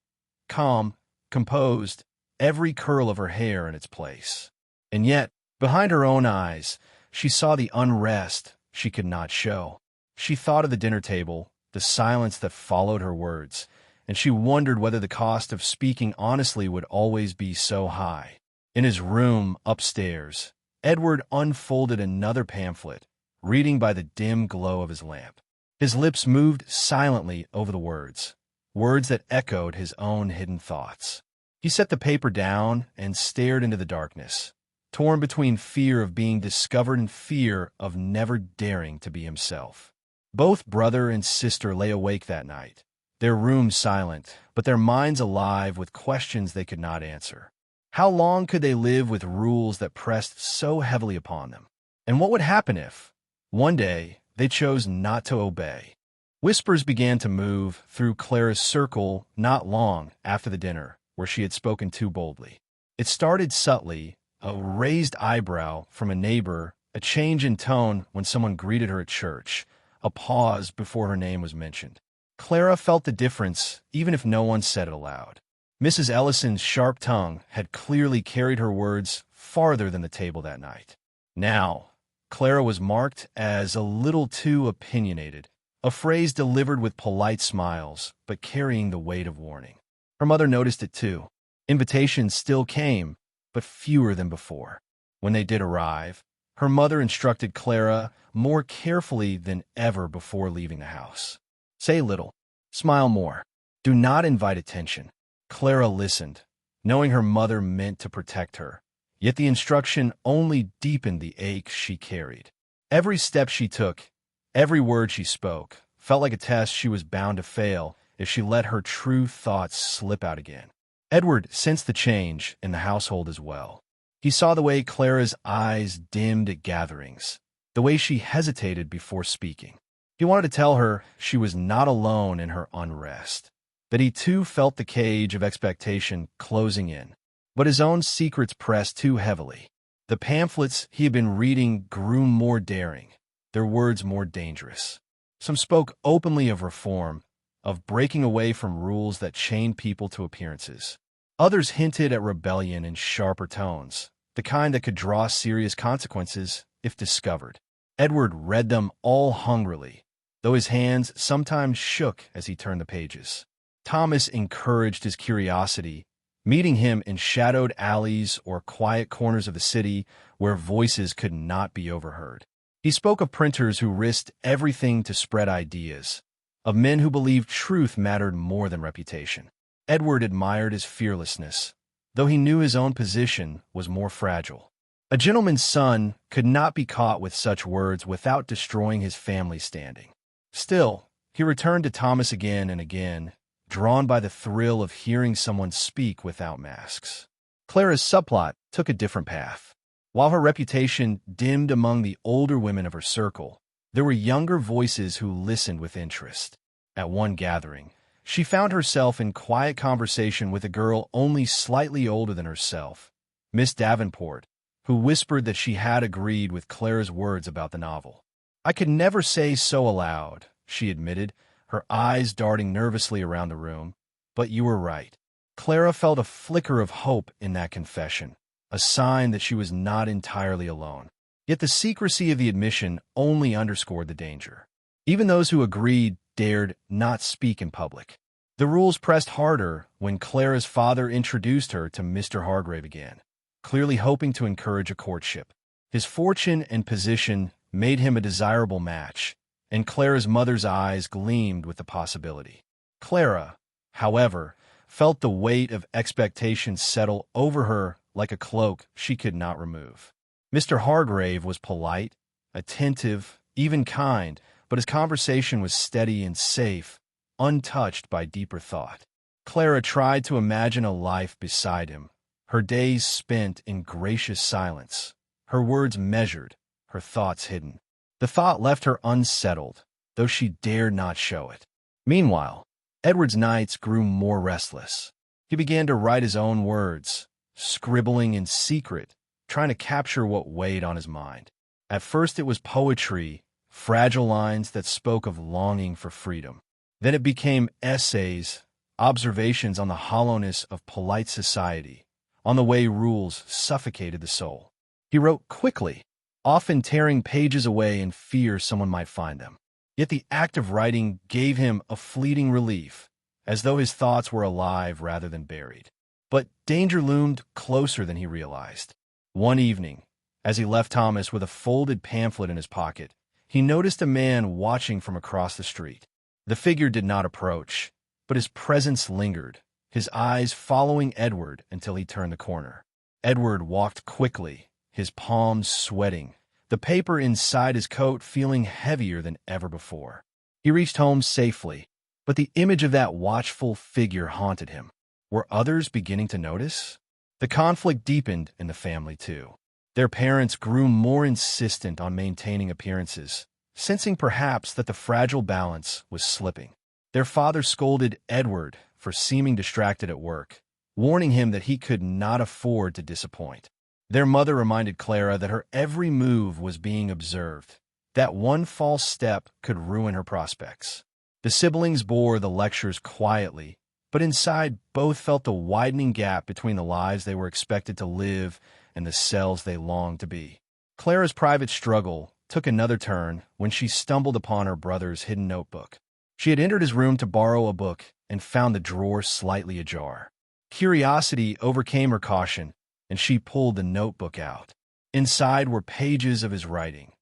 calm, composed, every curl of her hair in its place. And yet, behind her own eyes, she saw the unrest she could not show. She thought of the dinner table, the silence that followed her words, and she wondered whether the cost of speaking honestly would always be so high. In his room upstairs, Edward unfolded another pamphlet, reading by the dim glow of his lamp. His lips moved silently over the words that echoed his own hidden thoughts. He set the paper down and stared into the darkness, torn between fear of being discovered and fear of never daring to be himself. Both brother and sister lay awake that night, their rooms silent, but their minds alive with questions they could not answer. How long could they live with rules that pressed so heavily upon them? And what would happen if, one day, they chose not to obey? Whispers began to move through Clara's circle not long after the dinner, where she had spoken too boldly. It started subtly, a raised eyebrow from a neighbor, a change in tone when someone greeted her at church, a pause before her name was mentioned. Clara felt the difference, even if no one said it aloud. Mrs. Ellison's sharp tongue had clearly carried her words farther than the table that night. Now, Clara was marked as a little too opinionated, a phrase delivered with polite smiles, but carrying the weight of warning. Her mother noticed it too. Invitations still came, but fewer than before. When they did arrive, her mother instructed Clara more carefully than ever before leaving the house. Say little, smile more, do not invite attention. Clara listened, knowing her mother meant to protect her, yet the instruction only deepened the ache she carried. Every step she took, every word she spoke, felt like a test she was bound to fail if she let her true thoughts slip out again. Edward sensed the change in the household as well. He saw the way Clara's eyes dimmed at gatherings, the way she hesitated before speaking. He wanted to tell her she was not alone in her unrest, that he too felt the cage of expectation closing in. But his own secrets pressed too heavily. The pamphlets he had been reading grew more daring, their words more dangerous. Some spoke openly of reform, of breaking away from rules that chained people to appearances. Others hinted at rebellion in sharper tones, the kind that could draw serious consequences if discovered. Edward read them all hungrily, though his hands sometimes shook as he turned the pages. Thomas encouraged his curiosity, meeting him in shadowed alleys or quiet corners of the city where voices could not be overheard. He spoke of printers who risked everything to spread ideas, of men who believed truth mattered more than reputation. Edward admired his fearlessness, though he knew his own position was more fragile. A gentleman's son could not be caught with such words without destroying his family standing. Still, he returned to Thomas again and again, drawn by the thrill of hearing someone speak without masks. Clara's subplot took a different path. While her reputation dimmed among the older women of her circle, there were younger voices who listened with interest. At one gathering, she found herself in quiet conversation with a girl only slightly older than herself, Miss Davenport, who whispered that she had agreed with Clara's words about the novel. "I could never say so aloud," she admitted, her eyes darting nervously around the room. "But you were right." Clara felt a flicker of hope in that confession, a sign that she was not entirely alone. Yet the secrecy of the admission only underscored the danger. Even those who agreed dared not speak in public. The rules pressed harder when Clara's father introduced her to Mr. Hargrave again, clearly hoping to encourage a courtship. His fortune and position made him a desirable match, and Clara's mother's eyes gleamed with the possibility. Clara, however, felt the weight of expectation settle over her like a cloak she could not remove. Mr. Hargrave was polite, attentive, even kind, but his conversation was steady and safe, untouched by deeper thought. Clara tried to imagine a life beside him, her days spent in gracious silence, her words measured, her thoughts hidden. The thought left her unsettled, though she dared not show it. Meanwhile, Edward's nights grew more restless. He began to write his own words, scribbling in secret, trying to capture what weighed on his mind. At first it was poetry, fragile lines that spoke of longing for freedom. Then it became essays, observations on the hollowness of polite society, on the way rules suffocated the soul. He wrote quickly, often tearing pages away in fear someone might find them. Yet the act of writing gave him a fleeting relief, as though his thoughts were alive rather than buried. But danger loomed closer than he realized. One evening, as he left Thomas with a folded pamphlet in his pocket, he noticed a man watching from across the street. The figure did not approach, but his presence lingered, his eyes following Edward until he turned the corner. Edward walked quickly, his palms sweating, the paper inside his coat feeling heavier than ever before. He reached home safely, but the image of that watchful figure haunted him. Were others beginning to notice? The conflict deepened in the family, too. Their parents grew more insistent on maintaining appearances, sensing perhaps that the fragile balance was slipping. Their father scolded Edward for seeming distracted at work, warning him that he could not afford to disappoint. Their mother reminded Clara that her every move was being observed, that one false step could ruin her prospects. The siblings bore the lectures quietly, but inside both felt the widening gap between the lives they were expected to live and the selves they longed to be. Clara's private struggle took another turn when she stumbled upon her brother's hidden notebook. She had entered his room to borrow a book and found the drawer slightly ajar. Curiosity overcame her caution, and she pulled the notebook out. Inside were pages of his writing,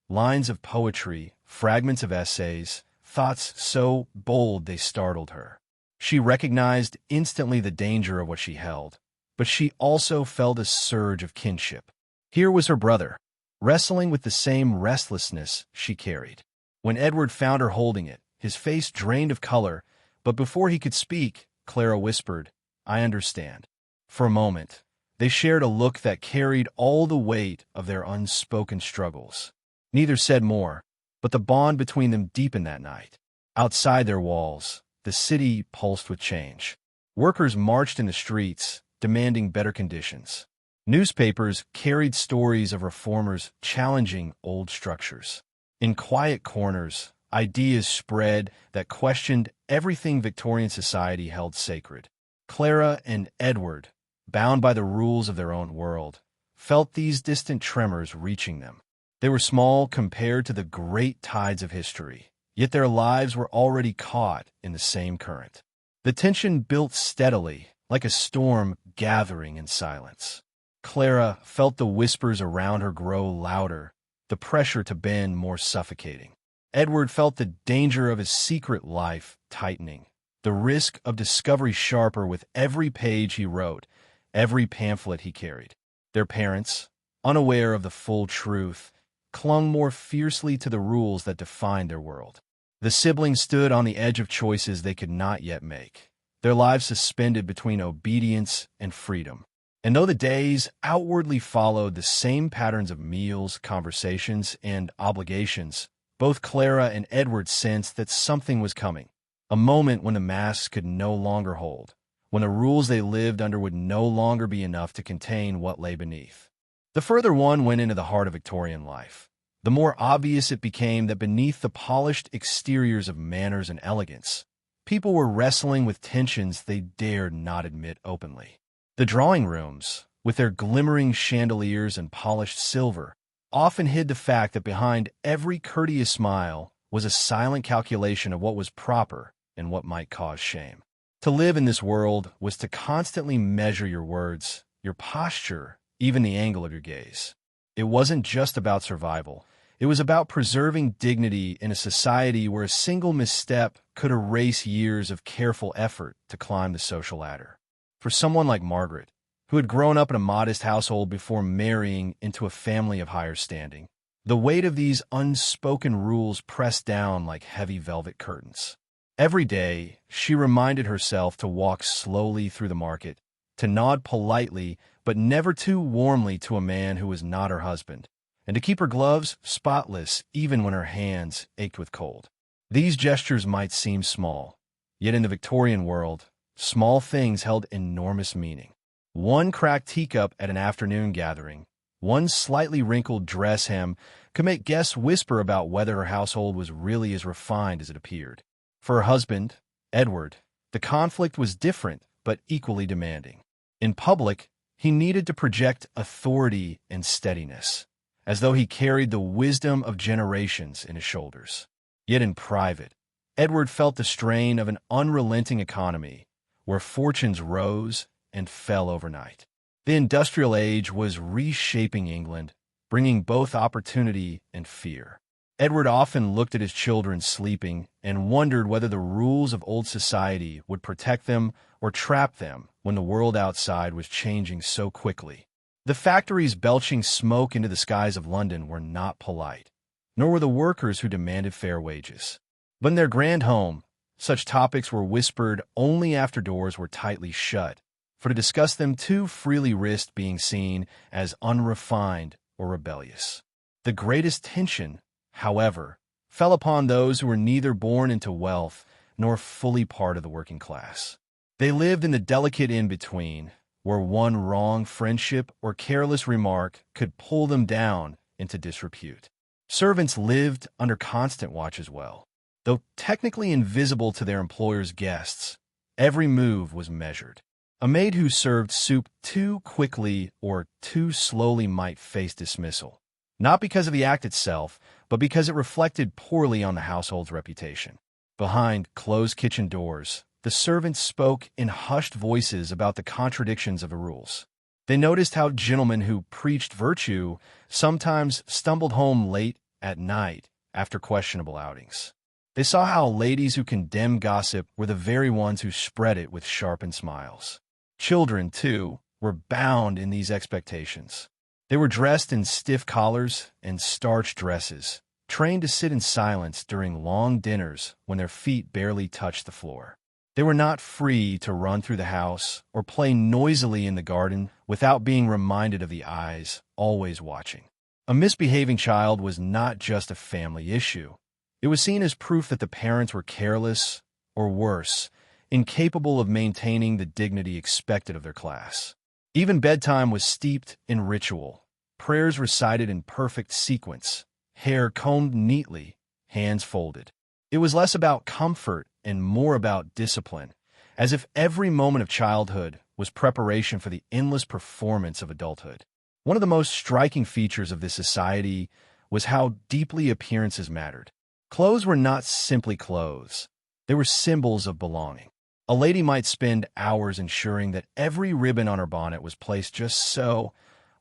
lines of poetry, fragments of essays, thoughts so bold they startled her. She recognized instantly the danger of what she held, but she also felt a surge of kinship. Here was her brother, wrestling with the same restlessness she carried. When Edward found her holding it, his face drained of color, but before he could speak, Clara whispered, "I understand." For a moment, they shared a look that carried all the weight of their unspoken struggles. Neither said more, but the bond between them deepened that night. Outside their walls, the city pulsed with change. Workers marched in the streets, demanding better conditions. Newspapers carried stories of reformers challenging old structures. In quiet corners, ideas spread that questioned everything Victorian society held sacred. Clara and Edward, bound by the rules of their own world, felt these distant tremors reaching them. They were small compared to the great tides of history, yet their lives were already caught in the same current. The tension built steadily, like a storm gathering in silence. Clara felt the whispers around her grow louder, the pressure to bend more suffocating. Edward felt the danger of his secret life tightening, the risk of discovery sharper with every page he wrote, every pamphlet he carried. Their parents, unaware of the full truth, clung more fiercely to the rules that defined their world. The siblings stood on the edge of choices they could not yet make, their lives suspended between obedience and freedom. And though the days outwardly followed the same patterns of meals, conversations, and obligations, both Clara and Edward sensed that something was coming, a moment when the masks could no longer hold, when the rules they lived under would no longer be enough to contain what lay beneath. The further one went into the heart of Victorian life, the more obvious it became that beneath the polished exteriors of manners and elegance, people were wrestling with tensions they dared not admit openly. The drawing rooms, with their glimmering chandeliers and polished silver, often hid the fact that behind every courteous smile was a silent calculation of what was proper and what might cause shame. To live in this world was to constantly measure your words, your posture, even the angle of your gaze. It wasn't just about survival. It was about preserving dignity in a society where a single misstep could erase years of careful effort to climb the social ladder. For someone like Margaret, who had grown up in a modest household before marrying into a family of higher standing, the weight of these unspoken rules pressed down like heavy velvet curtains. Every day, she reminded herself to walk slowly through the market, to nod politely but never too warmly to a man who was not her husband, and to keep her gloves spotless even when her hands ached with cold. These gestures might seem small, yet in the Victorian world, small things held enormous meaning. One cracked teacup at an afternoon gathering, one slightly wrinkled dress hem could make guests whisper about whether her household was really as refined as it appeared. For her husband, Edward, the conflict was different but equally demanding. In public, he needed to project authority and steadiness, as though he carried the wisdom of generations in his shoulders. Yet in private, Edward felt the strain of an unrelenting economy, where fortunes rose and fell overnight. The industrial age was reshaping England, bringing both opportunity and fear. Edward often looked at his children sleeping and wondered whether the rules of old society would protect them or trap them when the world outside was changing so quickly. The factories belching smoke into the skies of London were not polite, nor were the workers who demanded fair wages. But in their grand home, such topics were whispered only after doors were tightly shut, for to discuss them too freely risked being seen as unrefined or rebellious. The greatest tension, however, fell upon those who were neither born into wealth nor fully part of the working class. They lived in the delicate in-between, where one wrong friendship or careless remark could pull them down into disrepute. Servants lived under constant watch as well. Though technically invisible to their employer's guests, every move was measured. A maid who served soup too quickly or too slowly might face dismissal, not because of the act itself, but because it reflected poorly on the household's reputation. Behind closed kitchen doors, the servants spoke in hushed voices about the contradictions of the rules. They noticed how gentlemen who preached virtue sometimes stumbled home late at night after questionable outings. They saw how ladies who condemned gossip were the very ones who spread it with sharpened smiles. Children, too, were bound in these expectations. They were dressed in stiff collars and starched dresses, trained to sit in silence during long dinners when their feet barely touched the floor. They were not free to run through the house or play noisily in the garden without being reminded of the eyes always watching. A misbehaving child was not just a family issue. It was seen as proof that the parents were careless, or worse, incapable of maintaining the dignity expected of their class. Even bedtime was steeped in ritual, prayers recited in perfect sequence, hair combed neatly, hands folded. It was less about comfort and more about discipline, as if every moment of childhood was preparation for the endless performance of adulthood. One of the most striking features of this society was how deeply appearances mattered. Clothes were not simply clothes. They were symbols of belonging. A lady might spend hours ensuring that every ribbon on her bonnet was placed just so,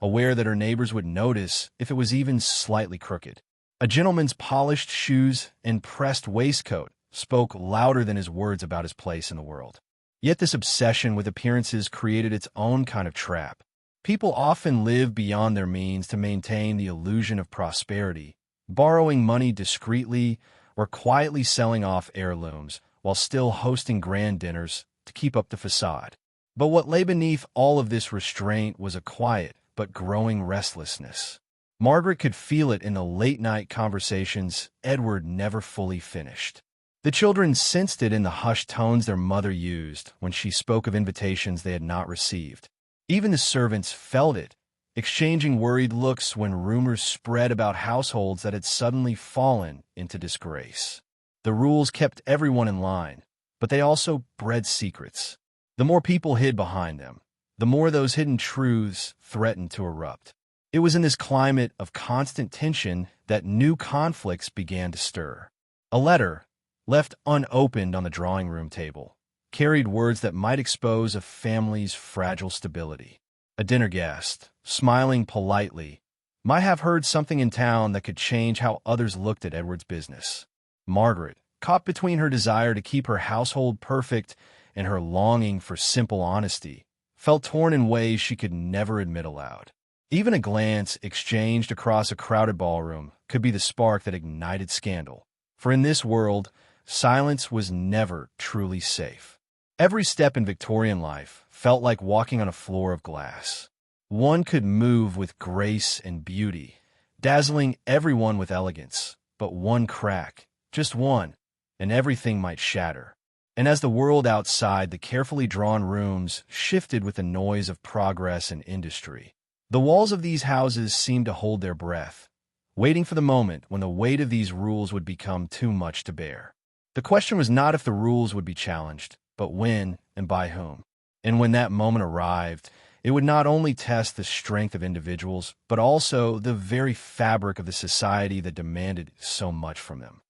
aware that her neighbors would notice if it was even slightly crooked. A gentleman's polished shoes and pressed waistcoat spoke louder than his words about his place in the world. Yet this obsession with appearances created its own kind of trap. People often live beyond their means to maintain the illusion of prosperity, borrowing money discreetly or quietly selling off heirlooms while still hosting grand dinners to keep up the facade. But what lay beneath all of this restraint was a quiet but growing restlessness. Margaret could feel it in the late-night conversations Edward never fully finished. The children sensed it in the hushed tones their mother used when she spoke of invitations they had not received. Even the servants felt it, exchanging worried looks when rumors spread about households that had suddenly fallen into disgrace. The rules kept everyone in line, but they also bred secrets. The more people hid behind them, the more those hidden truths threatened to erupt. It was in this climate of constant tension that new conflicts began to stir. A letter, left unopened on the drawing room table, carried words that might expose a family's fragile stability. A dinner guest, smiling politely, might have heard something in town that could change how others looked at Edward's business. Margaret, caught between her desire to keep her household perfect and her longing for simple honesty, felt torn in ways she could never admit aloud. Even a glance exchanged across a crowded ballroom could be the spark that ignited scandal, for in this world, silence was never truly safe. Every step in Victorian life felt like walking on a floor of glass. One could move with grace and beauty, dazzling everyone with elegance, but one crack, just one, and everything might shatter. And as the world outside the carefully drawn rooms shifted with the noise of progress and industry, the walls of these houses seemed to hold their breath, waiting for the moment when the weight of these rules would become too much to bear. The question was not if the rules would be challenged, but when and by whom. And when that moment arrived, it would not only test the strength of individuals, but also the very fabric of the society that demanded so much from them.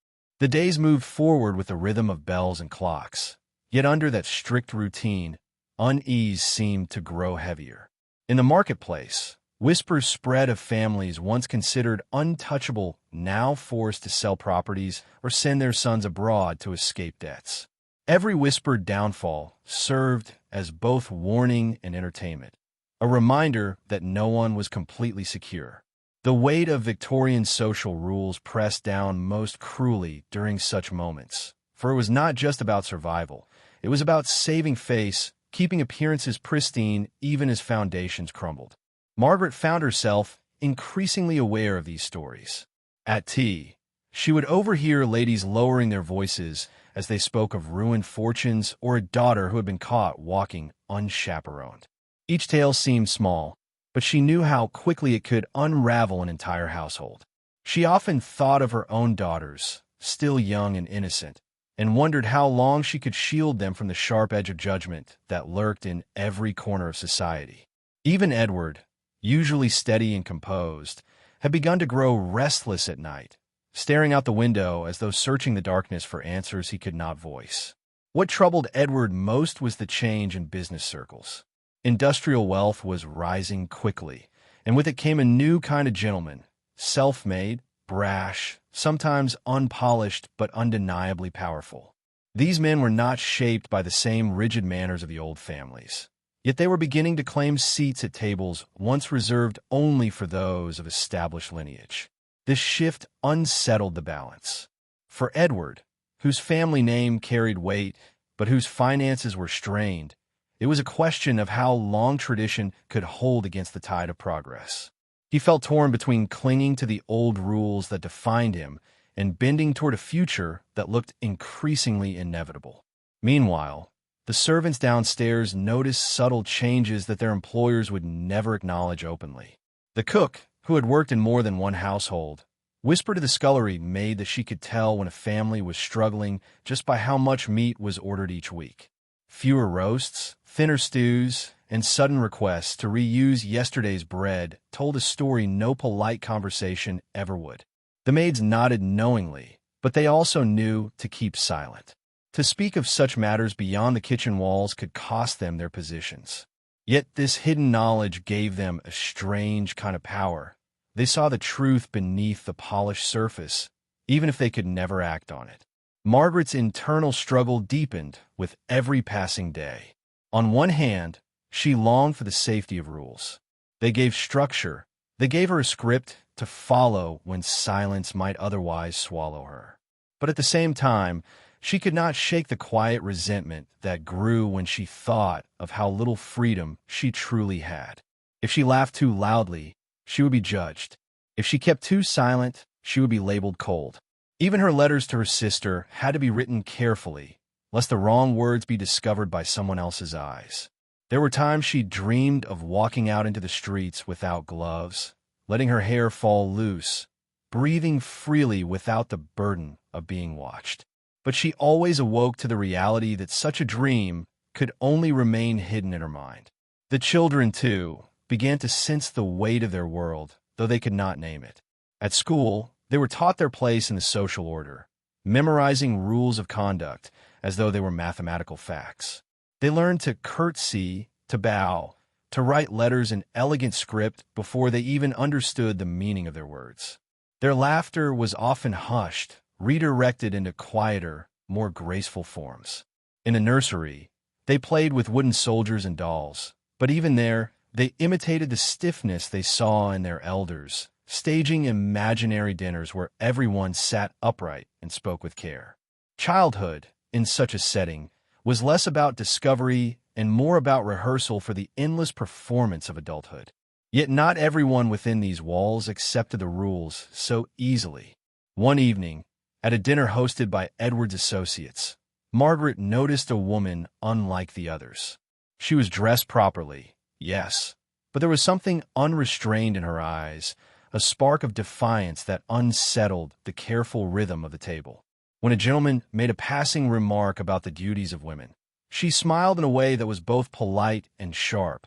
The days moved forward with the rhythm of bells and clocks, yet under that strict routine, unease seemed to grow heavier. In the marketplace, whispers spread of families once considered untouchable now forced to sell properties or send their sons abroad to escape debts. Every whispered downfall served as both warning and entertainment, a reminder that no one was completely secure. The weight of Victorian social rules pressed down most cruelly during such moments, for it was not just about survival. It was about saving face, keeping appearances pristine even as foundations crumbled. Margaret found herself increasingly aware of these stories. At tea, she would overhear ladies lowering their voices as they spoke of ruined fortunes or a daughter who had been caught walking unchaperoned. Each tale seemed small, but she knew how quickly it could unravel an entire household. She often thought of her own daughters, still young and innocent, and wondered how long she could shield them from the sharp edge of judgment that lurked in every corner of society. Even Edward, usually steady and composed, had begun to grow restless at night, staring out the window as though searching the darkness for answers he could not voice. What troubled Edward most was the change in business circles. Industrial wealth was rising quickly, and with it came a new kind of gentleman, self-made, brash, sometimes unpolished but undeniably powerful. These men were not shaped by the same rigid manners of the old families, yet they were beginning to claim seats at tables once reserved only for those of established lineage. This shift unsettled the balance. For Edward, whose family name carried weight but whose finances were strained, it was a question of how long tradition could hold against the tide of progress. He felt torn between clinging to the old rules that defined him and bending toward a future that looked increasingly inevitable. Meanwhile, the servants downstairs noticed subtle changes that their employers would never acknowledge openly. The cook, who had worked in more than one household, whispered to the scullery maid that she could tell when a family was struggling just by how much meat was ordered each week. Fewer roasts, thinner stews, and sudden requests to reuse yesterday's bread told a story no polite conversation ever would. The maids nodded knowingly, but they also knew to keep silent. To speak of such matters beyond the kitchen walls could cost them their positions. Yet this hidden knowledge gave them a strange kind of power. They saw the truth beneath the polished surface, even if they could never act on it. Margaret's internal struggle deepened with every passing day. On one hand, she longed for the safety of rules. They gave structure. They gave her a script to follow when silence might otherwise swallow her. But at the same time, she could not shake the quiet resentment that grew when she thought of how little freedom she truly had. If she laughed too loudly, she would be judged. If she kept too silent, she would be labeled cold. Even her letters to her sister had to be written carefully, lest the wrong words be discovered by someone else's eyes. There were times she dreamed of walking out into the streets without gloves, letting her hair fall loose, breathing freely without the burden of being watched. But she always awoke to the reality that such a dream could only remain hidden in her mind. The children, too, began to sense the weight of their world, though they could not name it. At school, they were taught their place in the social order, memorizing rules of conduct as though they were mathematical facts. They learned to curtsy, to bow, to write letters in elegant script before they even understood the meaning of their words. Their laughter was often hushed, redirected into quieter, more graceful forms. In the nursery, they played with wooden soldiers and dolls, but even there, they imitated the stiffness they saw in their elders, staging imaginary dinners where everyone sat upright and spoke with care. Childhood, in such a setting, was less about discovery and more about rehearsal for the endless performance of adulthood. Yet not everyone within these walls accepted the rules so easily. One evening, at a dinner hosted by Edward's associates, Margaret noticed a woman unlike the others. She was dressed properly, yes, but there was something unrestrained in her eyes, a spark of defiance that unsettled the careful rhythm of the table. When a gentleman made a passing remark about the duties of women, she smiled in a way that was both polite and sharp,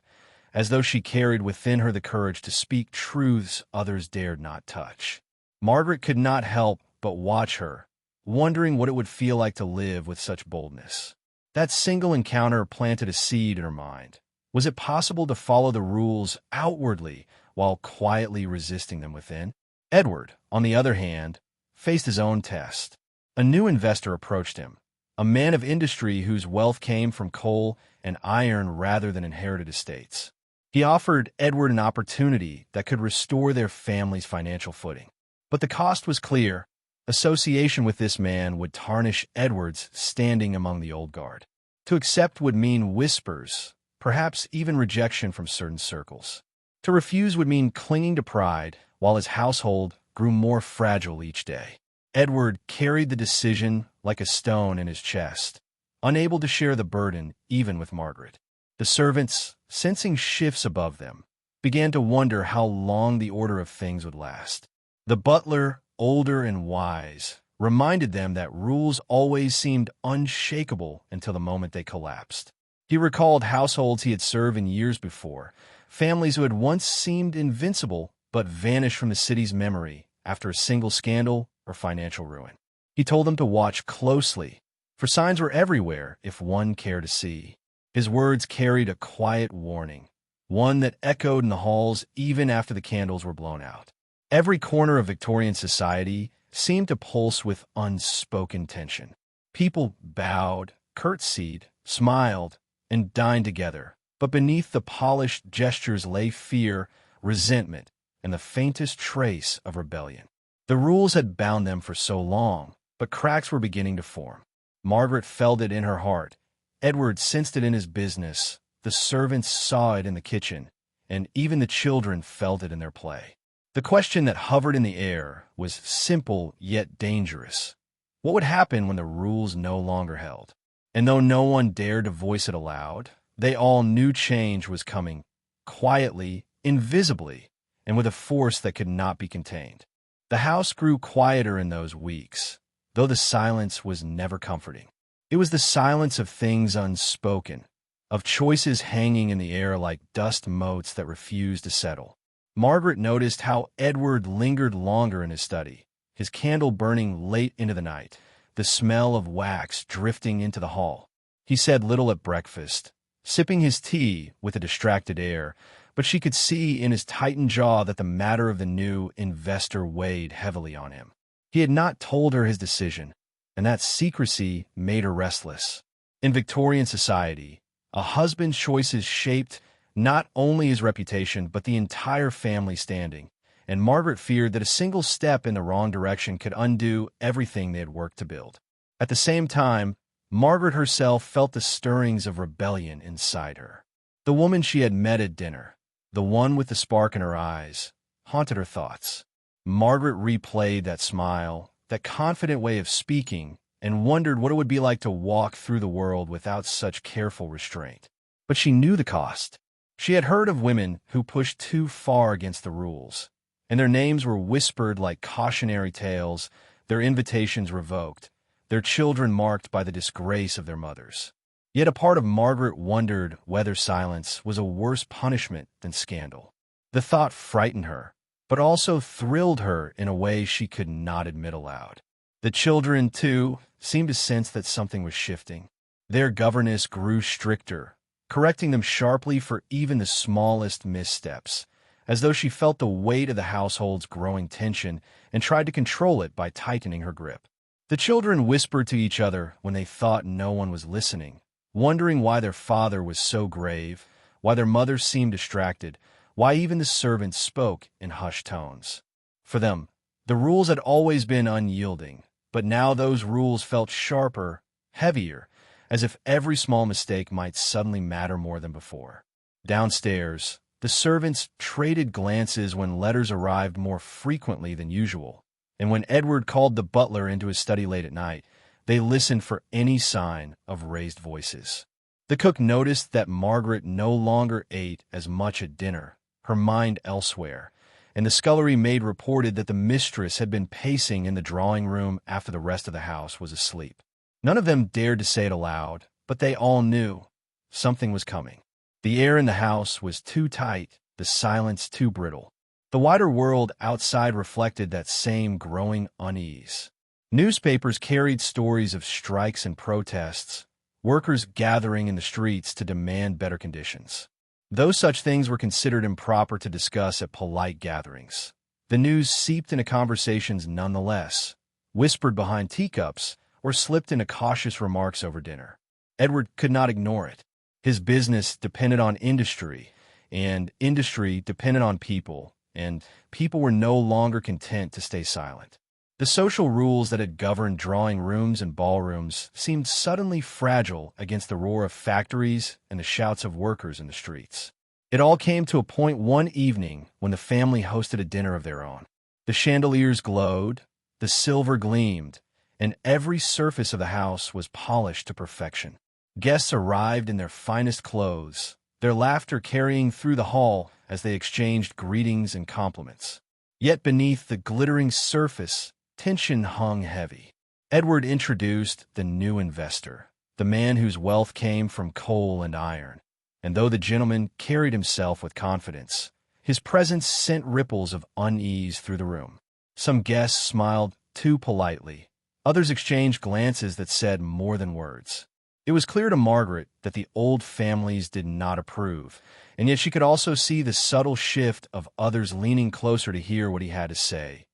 as though she carried within her the courage to speak truths others dared not touch. Margaret could not help but watch her, wondering what it would feel like to live with such boldness. That single encounter planted a seed in her mind. Was it possible to follow the rules outwardly while quietly resisting them within? Edward, on the other hand, faced his own test. A new investor approached him, a man of industry whose wealth came from coal and iron rather than inherited estates. He offered Edward an opportunity that could restore their family's financial footing. But the cost was clear. Association with this man would tarnish Edward's standing among the old guard. To accept would mean whispers, perhaps even rejection from certain circles. To refuse would mean clinging to pride, while his household grew more fragile each day. Edward carried the decision like a stone in his chest, unable to share the burden even with Margaret. The servants, sensing shifts above them, began to wonder how long the order of things would last. The butler, older and wise, reminded them that rules always seemed unshakable until the moment they collapsed. He recalled households he had served in years before, families who had once seemed invincible but vanished from the city's memory after a single scandal or financial ruin. He told them to watch closely, for signs were everywhere if one cared to see. His words carried a quiet warning, one that echoed in the halls even after the candles were blown out. Every corner of Victorian society seemed to pulse with unspoken tension. People bowed, curtsied, smiled, and dined together, but beneath the polished gestures lay fear, resentment, and the faintest trace of rebellion. The rules had bound them for so long, but cracks were beginning to form. Margaret felt it in her heart. Edward sensed it in his business. The servants saw it in the kitchen, and even the children felt it in their play. The question that hovered in the air was simple yet dangerous. What would happen when the rules no longer held? And though no one dared to voice it aloud, they all knew change was coming, quietly, invisibly, and with a force that could not be contained. The house grew quieter in those weeks, though the silence was never comforting. It was the silence of things unspoken, of choices hanging in the air like dust motes that refused to settle. Margaret noticed how Edward lingered longer in his study, his candle burning late into the night, the smell of wax drifting into the hall. He said little at breakfast, sipping his tea with a distracted air, but she could see in his tightened jaw that the matter of the new investor weighed heavily on him. He had not told her his decision, and that secrecy made her restless. In Victorian society, a husband's choices shaped not only his reputation but the entire family standing, and Margaret feared that a single step in the wrong direction could undo everything they had worked to build. At the same time, Margaret herself felt the stirrings of rebellion inside her. The woman she had met at dinner, the one with the spark in her eyes, haunted her thoughts. Margaret replayed that smile, that confident way of speaking, and wondered what it would be like to walk through the world without such careful restraint. But she knew the cost. She had heard of women who pushed too far against the rules, and their names were whispered like cautionary tales, their invitations revoked, their children marked by the disgrace of their mothers. Yet a part of Margaret wondered whether silence was a worse punishment than scandal. The thought frightened her, but also thrilled her in a way she could not admit aloud. The children, too, seemed to sense that something was shifting. Their governess grew stricter, correcting them sharply for even the smallest missteps, as though she felt the weight of the household's growing tension and tried to control it by tightening her grip. The children whispered to each other when they thought no one was listening, wondering why their father was so grave, why their mother seemed distracted, why even the servants spoke in hushed tones. For them, the rules had always been unyielding, but now those rules felt sharper, heavier, as if every small mistake might suddenly matter more than before. Downstairs, the servants traded glances when letters arrived more frequently than usual, and when Edward called the butler into his study late at night, they listened for any sign of raised voices. The cook noticed that Margaret no longer ate as much at dinner, her mind elsewhere, and the scullery maid reported that the mistress had been pacing in the drawing room after the rest of the house was asleep. None of them dared to say it aloud, but they all knew something was coming. The air in the house was too tight, the silence too brittle. The wider world outside reflected that same growing unease. Newspapers carried stories of strikes and protests, workers gathering in the streets to demand better conditions. Though such things were considered improper to discuss at polite gatherings, the news seeped into conversations nonetheless, whispered behind teacups, or slipped into cautious remarks over dinner. Edward could not ignore it. His business depended on industry, and industry depended on people, and people were no longer content to stay silent. The social rules that had governed drawing rooms and ballrooms seemed suddenly fragile against the roar of factories and the shouts of workers in the streets. It all came to a point one evening when the family hosted a dinner of their own. The chandeliers glowed, the silver gleamed, and every surface of the house was polished to perfection. Guests arrived in their finest clothes, their laughter carrying through the hall as they exchanged greetings and compliments. Yet beneath the glittering surface, tension hung heavy. Edward introduced the new investor, the man whose wealth came from coal and iron. And though the gentleman carried himself with confidence, his presence sent ripples of unease through the room. Some guests smiled too politely. Others exchanged glances that said more than words. It was clear to Margaret that the old families did not approve, and yet she could also see the subtle shift of others leaning closer to hear what he had to say,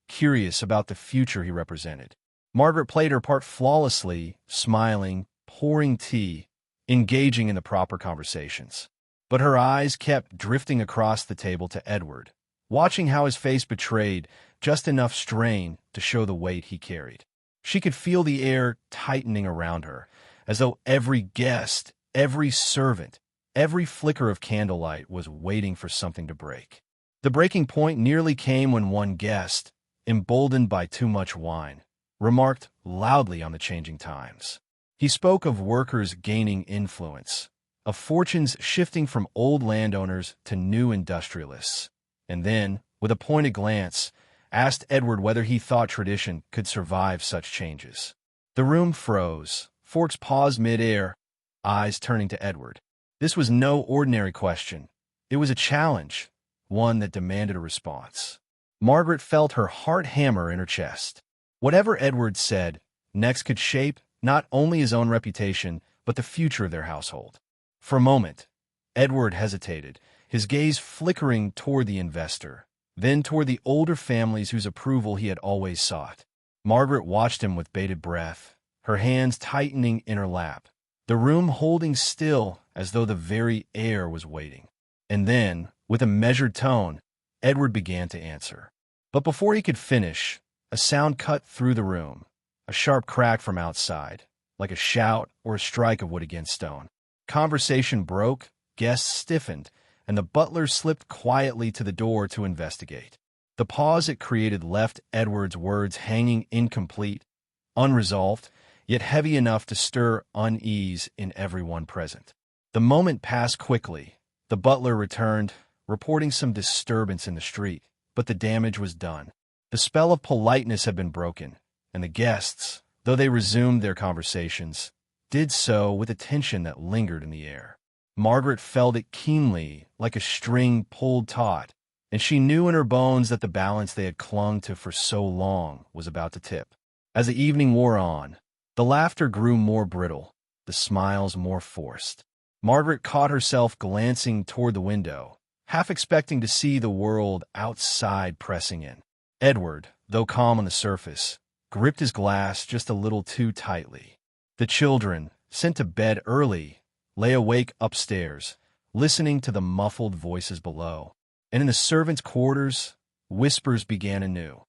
curious about the future he represented. Margaret played her part flawlessly, smiling, pouring tea, engaging in the proper conversations. But her eyes kept drifting across the table to Edward, watching how his face betrayed just enough strain to show the weight he carried. She could feel the air tightening around her, as though every guest, every servant, every flicker of candlelight was waiting for something to break. The breaking point nearly came when one guest, emboldened by too much wine, remarked loudly on the changing times. He spoke of workers gaining influence, of fortunes shifting from old landowners to new industrialists, and then, with a pointed glance, asked Edward whether he thought tradition could survive such changes. The room froze, forks paused mid-air, eyes turning to Edward. This was no ordinary question. It was a challenge, one that demanded a response. Margaret felt her heart hammer in her chest. Whatever Edward said next could shape not only his own reputation, but the future of their household. For a moment, Edward hesitated, his gaze flickering toward the investor, then toward the older families whose approval he had always sought. Margaret watched him with bated breath, her hands tightening in her lap, the room holding still as though the very air was waiting. And then, with a measured tone, Edward began to answer. But before he could finish, a sound cut through the room, a sharp crack from outside, like a shout or a strike of wood against stone. Conversation broke, guests stiffened, and the butler slipped quietly to the door to investigate. The pause it created left Edward's words hanging incomplete, unresolved, yet heavy enough to stir unease in everyone present. The moment passed quickly. The butler returned, reporting some disturbance in the street, but the damage was done. The spell of politeness had been broken, and the guests, though they resumed their conversations, did so with a tension that lingered in the air. Margaret felt it keenly, like a string pulled taut, and she knew in her bones that the balance they had clung to for so long was about to tip. As the evening wore on, the laughter grew more brittle, the smiles more forced. Margaret caught herself glancing toward the window, half expecting to see the world outside pressing in. Edward, though calm on the surface, gripped his glass just a little too tightly. The children, sent to bed early, lay awake upstairs, listening to the muffled voices below. And in the servants' quarters, whispers began anew.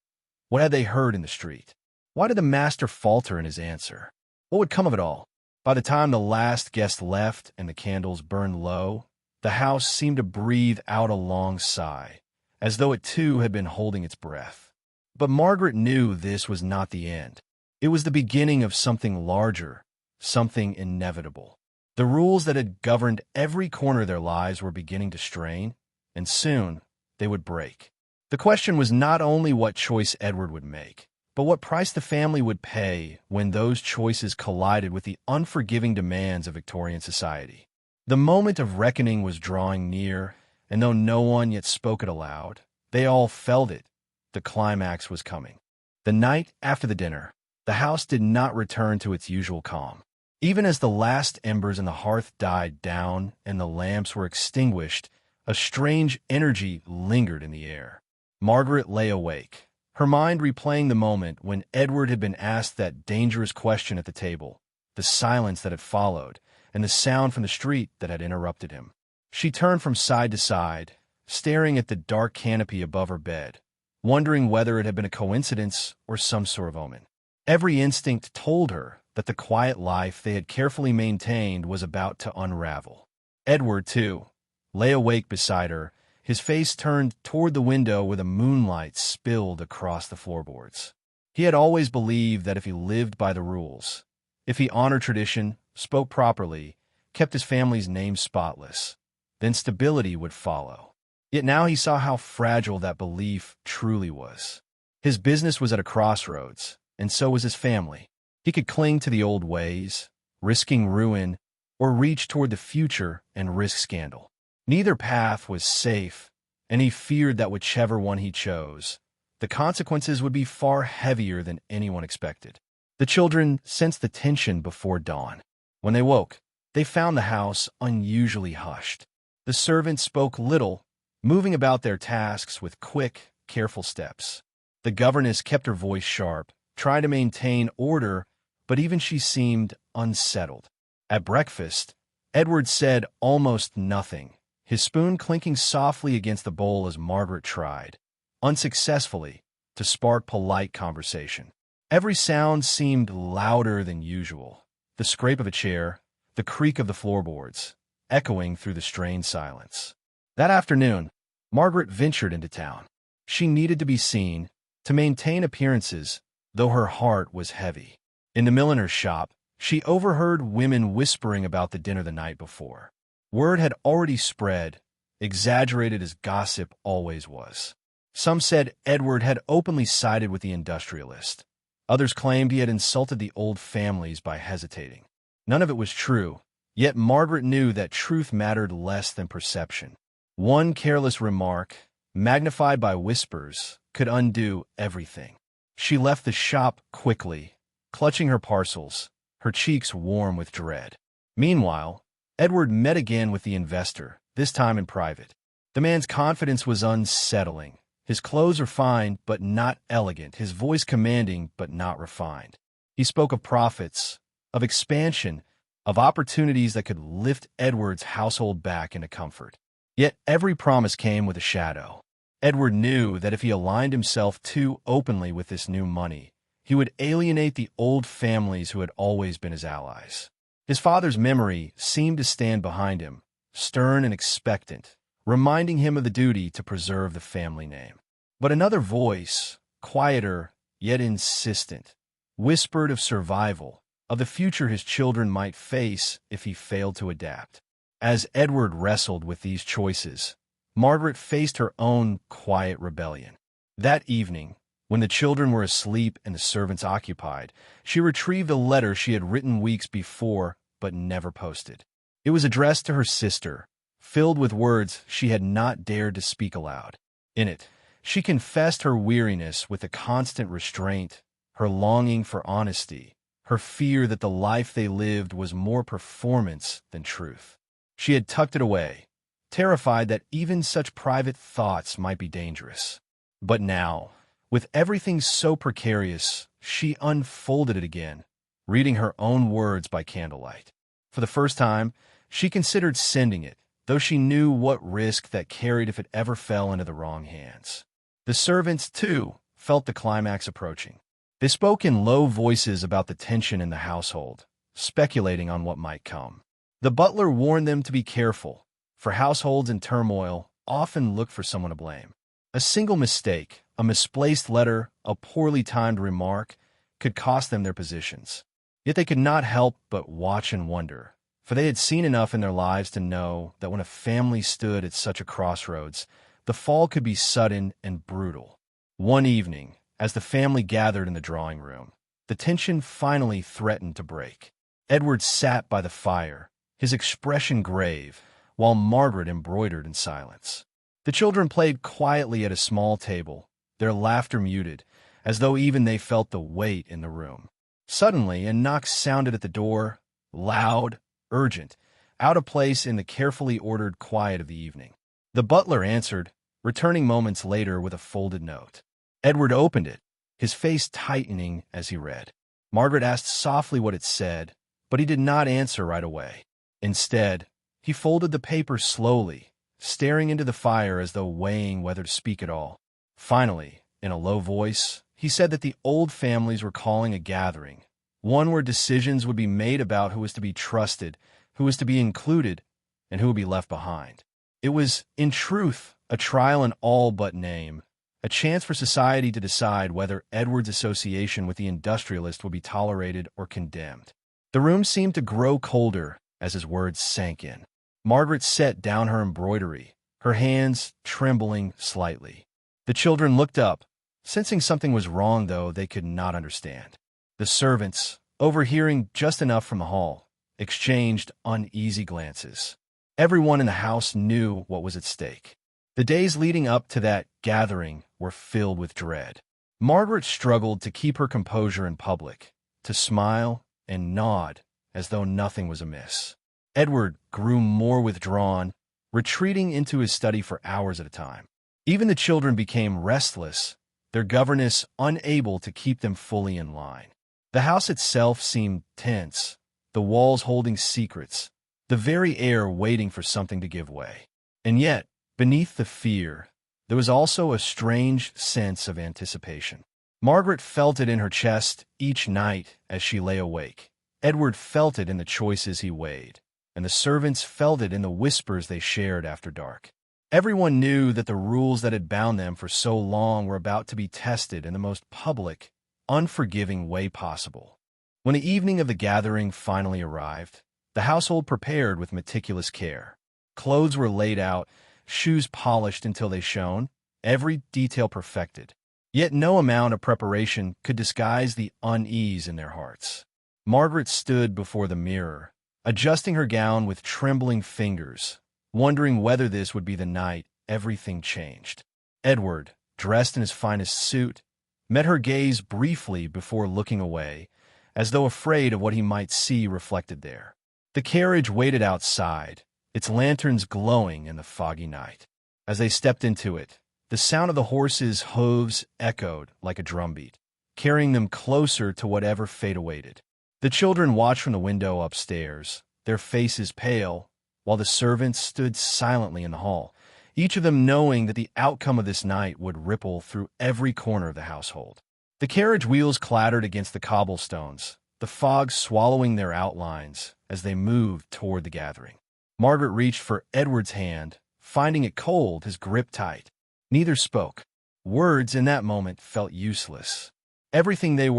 What had they heard in the street? Why did the master falter in his answer? What would come of it all? By the time the last guest left and the candles burned low, the house seemed to breathe out a long sigh, as though it too had been holding its breath. But Margaret knew this was not the end. It was the beginning of something larger, something inevitable. The rules that had governed every corner of their lives were beginning to strain, and soon they would break. The question was not only what choice Edward would make, but what price the family would pay when those choices collided with the unforgiving demands of Victorian society. The moment of reckoning was drawing near, and though no one yet spoke it aloud, they all felt it. The climax was coming. The night after the dinner, The house did not return to its usual calm. Even as the last embers in the hearth died down and the lamps were extinguished, a strange energy lingered in the air. Margaret lay awake, her mind replaying the moment when Edward had been asked that dangerous question at the table, the silence that had followed, and the sound from the street that had interrupted him. She turned from side to side, staring at the dark canopy above her bed, wondering whether it had been a coincidence or some sort of omen. Every instinct told her that the quiet life they had carefully maintained was about to unravel. Edward, too, lay awake beside her, his face turned toward the window where the moonlight spilled across the floorboards. He had always believed that if he lived by the rules, if he honored tradition, spoke properly, kept his family's name spotless, then stability would follow. Yet now he saw how fragile that belief truly was. His business was at a crossroads, and so was his family. He could cling to the old ways, risking ruin, or reach toward the future and risk scandal. Neither path was safe, and he feared that whichever one he chose, the consequences would be far heavier than anyone expected. The children sensed the tension before dawn. When they woke, they found the house unusually hushed. The servants spoke little, moving about their tasks with quick, careful steps. The governess kept her voice sharp, trying to maintain order, but even she seemed unsettled. At breakfast, Edward said almost nothing, his spoon clinking softly against the bowl as Margaret tried, unsuccessfully, to spark polite conversation. Every sound seemed louder than usual, the scrape of a chair, the creak of the floorboards, echoing through the strained silence. That afternoon, Margaret ventured into town. She needed to be seen, to maintain appearances, though her heart was heavy. In the milliner's shop, she overheard women whispering about the dinner the night before. Word had already spread, exaggerated as gossip always was. Some said Edward had openly sided with the industrialist. Others claimed he had insulted the old families by hesitating. None of it was true, yet Margaret knew that truth mattered less than perception. One careless remark, magnified by whispers, could undo everything. She left the shop quickly, clutching her parcels, her cheeks warm with dread. Meanwhile, Edward met again with the investor, this time in private. The man's confidence was unsettling. His clothes were fine, but not elegant, his voice commanding, but not refined. He spoke of profits, of expansion, of opportunities that could lift Edward's household back into comfort. Yet every promise came with a shadow. Edward knew that if he aligned himself too openly with this new money, he would alienate the old families who had always been his allies. His father's memory seemed to stand behind him, stern and expectant, reminding him of the duty to preserve the family name. But another voice, quieter yet insistent, whispered of survival, of the future his children might face if he failed to adapt. As Edward wrestled with these choices, Margaret faced her own quiet rebellion. That evening, when the children were asleep and the servants occupied, she retrieved a letter she had written weeks before but never posted. It was addressed to her sister, filled with words she had not dared to speak aloud. In it, she confessed her weariness with a constant restraint, her longing for honesty, her fear that the life they lived was more performance than truth. She had tucked it away, terrified that even such private thoughts might be dangerous. But now, with everything so precarious, she unfolded it again, reading her own words by candlelight. For the first time, she considered sending it, though she knew what risk that carried if it ever fell into the wrong hands. The servants, too, felt the climax approaching. They spoke in low voices about the tension in the household, speculating on what might come. The butler warned them to be careful, for households in turmoil often look for someone to blame. A single mistake, a misplaced letter, a poorly timed remark, could cost them their positions. Yet they could not help but watch and wonder, for they had seen enough in their lives to know that when a family stood at such a crossroads, the fall could be sudden and brutal. One evening, as the family gathered in the drawing room, the tension finally threatened to break. Edward sat by the fire, his expression grave, while Margaret embroidered in silence. The children played quietly at a small table, their laughter muted, as though even they felt the weight in the room. Suddenly, a knock sounded at the door, loud, urgent, out of place in the carefully ordered quiet of the evening. The butler answered, returning moments later with a folded note. Edward opened it, his face tightening as he read. Margaret asked softly what it said, but he did not answer right away. Instead, he folded the paper slowly, staring into the fire as though weighing whether to speak at all. Finally, in a low voice, he said that the old families were calling a gathering, one where decisions would be made about who was to be trusted, who was to be included, and who would be left behind. It was, in truth, a trial in all but name, a chance for society to decide whether Edward's association with the industrialist would be tolerated or condemned. The room seemed to grow colder as his words sank in. Margaret set down her embroidery, her hands trembling slightly. The children looked up, sensing something was wrong, though they could not understand. The servants, overhearing just enough from the hall, exchanged uneasy glances. Everyone in the house knew what was at stake. The days leading up to that gathering were filled with dread. Margaret struggled to keep her composure in public, to smile and nod as though nothing was amiss. Edward grew more withdrawn, retreating into his study for hours at a time. Even the children became restless, their governess unable to keep them fully in line. The house itself seemed tense, the walls holding secrets, the very air waiting for something to give way. And yet, beneath the fear, there was also a strange sense of anticipation. Margaret felt it in her chest each night as she lay awake. Edward felt it in the choices he weighed, and the servants felt it in the whispers they shared after dark. Everyone knew that the rules that had bound them for so long were about to be tested in the most public, unforgiving way possible. When the evening of the gathering finally arrived, the household prepared with meticulous care. Clothes were laid out, shoes polished until they shone, every detail perfected. Yet no amount of preparation could disguise the unease in their hearts. Margaret stood before the mirror, adjusting her gown with trembling fingers, wondering whether this would be the night everything changed. Edward, dressed in his finest suit, met her gaze briefly before looking away, as though afraid of what he might see reflected there. The carriage waited outside, its lanterns glowing in the foggy night. As they stepped into it, the sound of the horses' hooves echoed like a drumbeat, carrying them closer to whatever fate awaited. The children watched from the window upstairs, their faces pale, while the servants stood silently in the hall, each of them knowing that the outcome of this night would ripple through every corner of the household. The carriage wheels clattered against the cobblestones, the fog swallowing their outlines as they moved toward the gathering. Margaret reached for Edward's hand, finding it cold, his grip tight. Neither spoke. Words in that moment felt useless. Everything they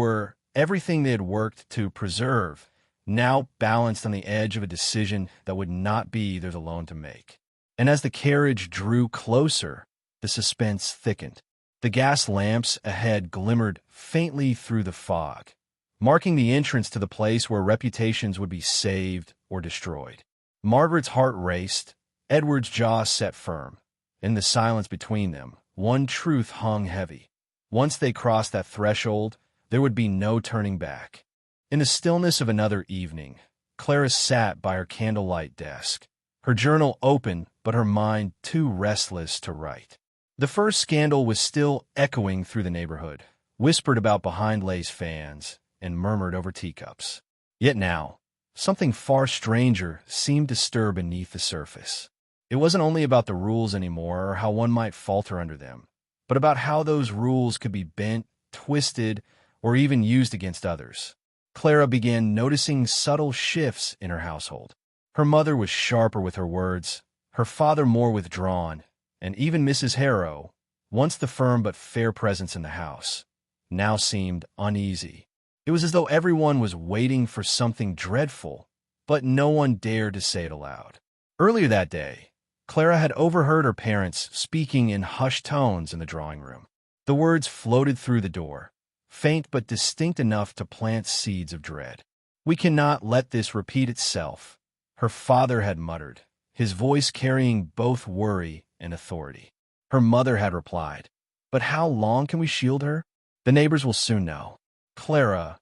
had worked to preserve, now balanced on the edge of a decision that would not be theirs alone to make. And as the carriage drew closer, the suspense thickened. The gas lamps ahead glimmered faintly through the fog, marking the entrance to the place where reputations would be saved or destroyed. Margaret's heart raced, Edward's jaw set firm. In the silence between them, one truth hung heavy. Once they crossed that threshold, there would be no turning back. In the stillness of another evening, Clara sat by her candlelight desk, her journal open but her mind too restless to write. The first scandal was still echoing through the neighborhood, whispered about behind lace fans and murmured over teacups. Yet now, something far stranger seemed to stir beneath the surface. It wasn't only about the rules anymore or how one might falter under them, but about how those rules could be bent, twisted, or even used against others. Clara began noticing subtle shifts in her household. Her mother was sharper with her words, her father more withdrawn, and even Mrs. Harrow, once the firm but fair presence in the house, now seemed uneasy. It was as though everyone was waiting for something dreadful, but no one dared to say it aloud. Earlier that day, Clara had overheard her parents speaking in hushed tones in the drawing room. The words floated through the door, faint but distinct enough to plant seeds of dread. "We cannot let this repeat itself," her father had muttered, his voice carrying both worry and authority. Her mother had replied, "But how long can we shield her? The neighbors will soon know." Clara,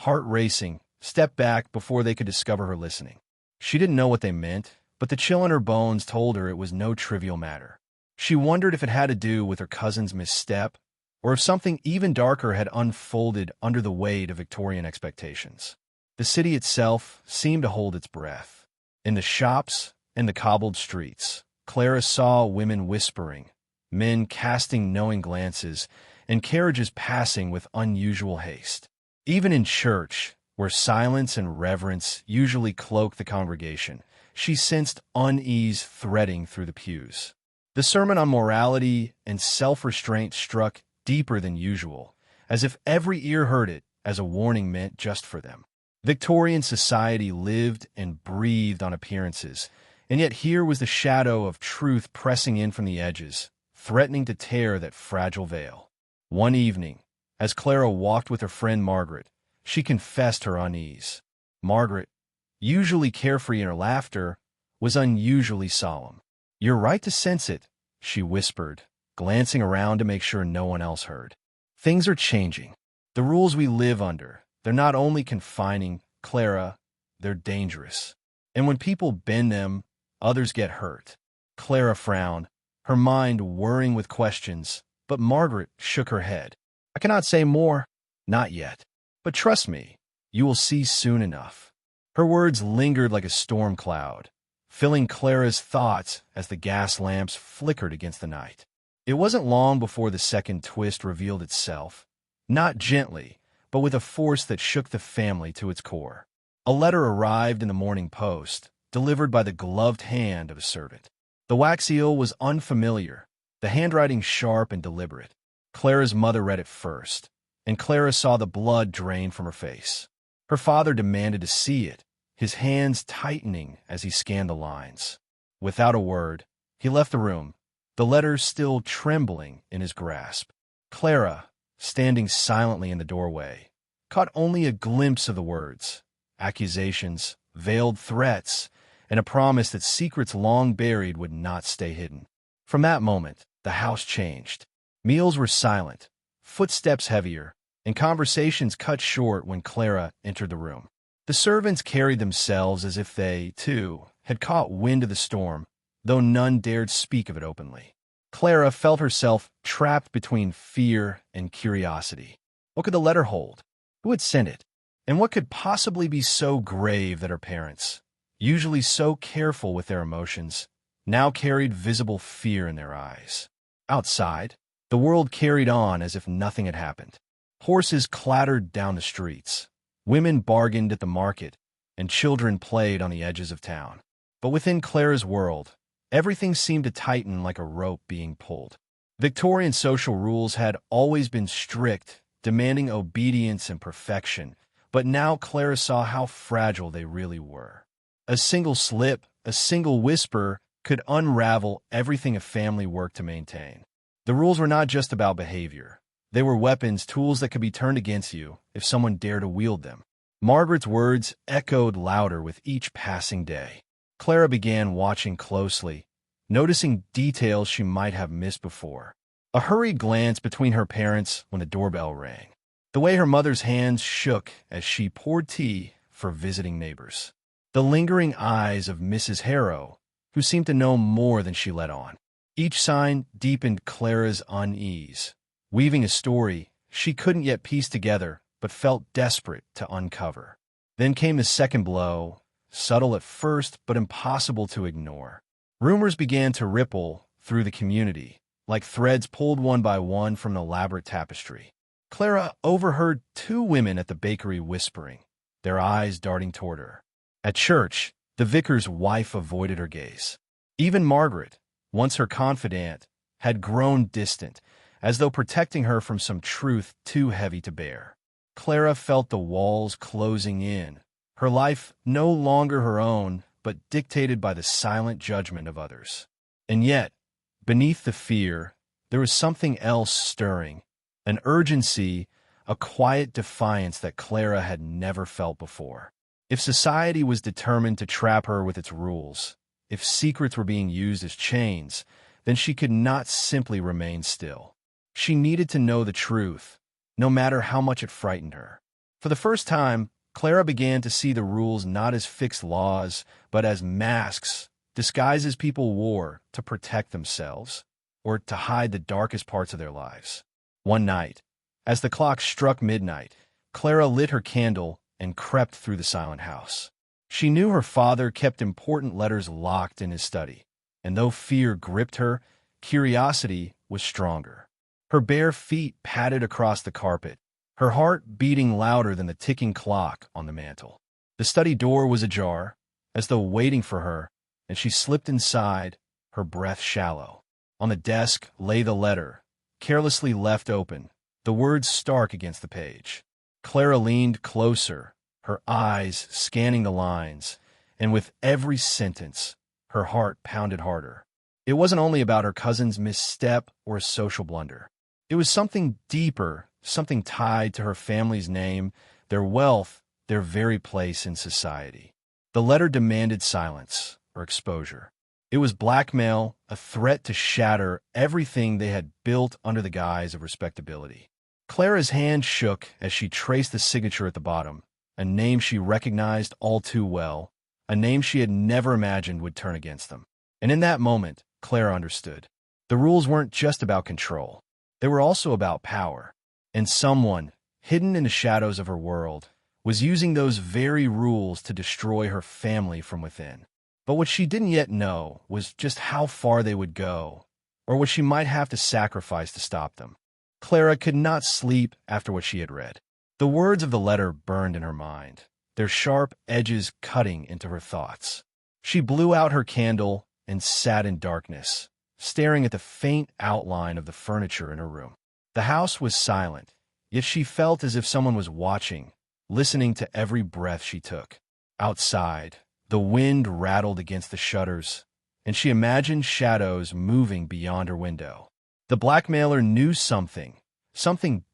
heart racing, stepped back before they could discover her listening. She didn't know what they meant, but the chill in her bones told her it was no trivial matter. She wondered if it had to do with her cousin's misstep, or if something even darker had unfolded under the weight of Victorian expectations. The city itself seemed to hold its breath. In the shops and the cobbled streets, Clara saw women whispering, men casting knowing glances, and carriages passing with unusual haste. Even in church, where silence and reverence usually cloak the congregation, she sensed unease threading through the pews. The sermon on morality and self-restraint struck deeper than usual, as if every ear heard it as a warning meant just for them. Victorian society lived and breathed on appearances, and yet here was the shadow of truth pressing in from the edges, threatening to tear that fragile veil. One evening, as Clara walked with her friend Margaret, she confessed her unease. Margaret, usually carefree in her laughter, was unusually solemn. "You're right to sense it," she whispered, glancing around to make sure no one else heard. "Things are changing. The rules we live under, they're not only confining, Clara, they're dangerous. And when people bend them, others get hurt." Clara frowned, her mind whirring with questions, but Margaret shook her head. "I cannot say more. Not yet. But trust me, you will see soon enough." Her words lingered like a storm cloud, filling Clara's thoughts as the gas lamps flickered against the night. It wasn't long before the second twist revealed itself, not gently, but with a force that shook the family to its core. A letter arrived in the Morning Post, delivered by the gloved hand of a servant. The wax seal was unfamiliar, the handwriting sharp and deliberate. Clara's mother read it first, and Clara saw the blood drain from her face. Her father demanded to see it, his hands tightening as he scanned the lines. Without a word, he left the room, the letter still trembling in his grasp. Clara, standing silently in the doorway, caught only a glimpse of the words, accusations, veiled threats, and a promise that secrets long buried would not stay hidden. From that moment, the house changed. Meals were silent, footsteps heavier, and conversations cut short when Clara entered the room. The servants carried themselves as if they, too, had caught wind of the storm, though none dared speak of it openly. Clara felt herself trapped between fear and curiosity. What could the letter hold? Who had sent it? And what could possibly be so grave that her parents, usually so careful with their emotions, now carried visible fear in their eyes? Outside, the world carried on as if nothing had happened. Horses clattered down the streets, women bargained at the market, and children played on the edges of town. But within Clara's world, everything seemed to tighten like a rope being pulled. Victorian social rules had always been strict, demanding obedience and perfection, but now Clara saw how fragile they really were. A single slip, a single whisper, could unravel everything a family worked to maintain. The rules were not just about behavior. They were weapons, tools that could be turned against you if someone dared to wield them. Margaret's words echoed louder with each passing day. Clara began watching closely, noticing details she might have missed before. A hurried glance between her parents when the doorbell rang. The way her mother's hands shook as she poured tea for visiting neighbors. The lingering eyes of Mrs. Harrow, who seemed to know more than she let on. Each sign deepened Clara's unease, weaving a story she couldn't yet piece together but felt desperate to uncover. Then came the second blow, subtle at first but impossible to ignore. Rumors began to ripple through the community, like threads pulled one by one from an elaborate tapestry. Clara overheard two women at the bakery whispering, their eyes darting toward her. At church, the vicar's wife avoided her gaze. Even Margaret, once her confidant, had grown distant, as though protecting her from some truth too heavy to bear. Clara felt the walls closing in, her life no longer her own, but dictated by the silent judgment of others. And yet, beneath the fear, there was something else stirring, an urgency, a quiet defiance that Clara had never felt before. If society was determined to trap her with its rules, if secrets were being used as chains, then she could not simply remain still. She needed to know the truth, no matter how much it frightened her. For the first time, Clara began to see the rules not as fixed laws, but as masks, disguises people wore to protect themselves or to hide the darkest parts of their lives. One night, as the clock struck midnight, Clara lit her candle and crept through the silent house. She knew her father kept important letters locked in his study, and though fear gripped her, curiosity was stronger. Her bare feet padded across the carpet, her heart beating louder than the ticking clock on the mantel. The study door was ajar, as though waiting for her, and she slipped inside, her breath shallow. On the desk lay the letter, carelessly left open, the words stark against the page. Clara leaned closer, her eyes scanning the lines, and with every sentence, her heart pounded harder. It wasn't only about her cousin's misstep or a social blunder. It was something deeper, something tied to her family's name, their wealth, their very place in society. The letter demanded silence or exposure. It was blackmail, a threat to shatter everything they had built under the guise of respectability. Clara's hand shook as she traced the signature at the bottom, a name she recognized all too well, a name she had never imagined would turn against them. And in that moment, Clara understood. The rules weren't just about control. They were also about power. And someone, hidden in the shadows of her world, was using those very rules to destroy her family from within. But what she didn't yet know was just how far they would go, or what she might have to sacrifice to stop them. Clara could not sleep after what she had read. The words of the letter burned in her mind, their sharp edges cutting into her thoughts. She blew out her candle and sat in darkness, staring at the faint outline of the furniture in her room. The house was silent, yet she felt as if someone was watching, listening to every breath she took. Outside, the wind rattled against the shutters, and she imagined shadows moving beyond her window. The blackmailer knew something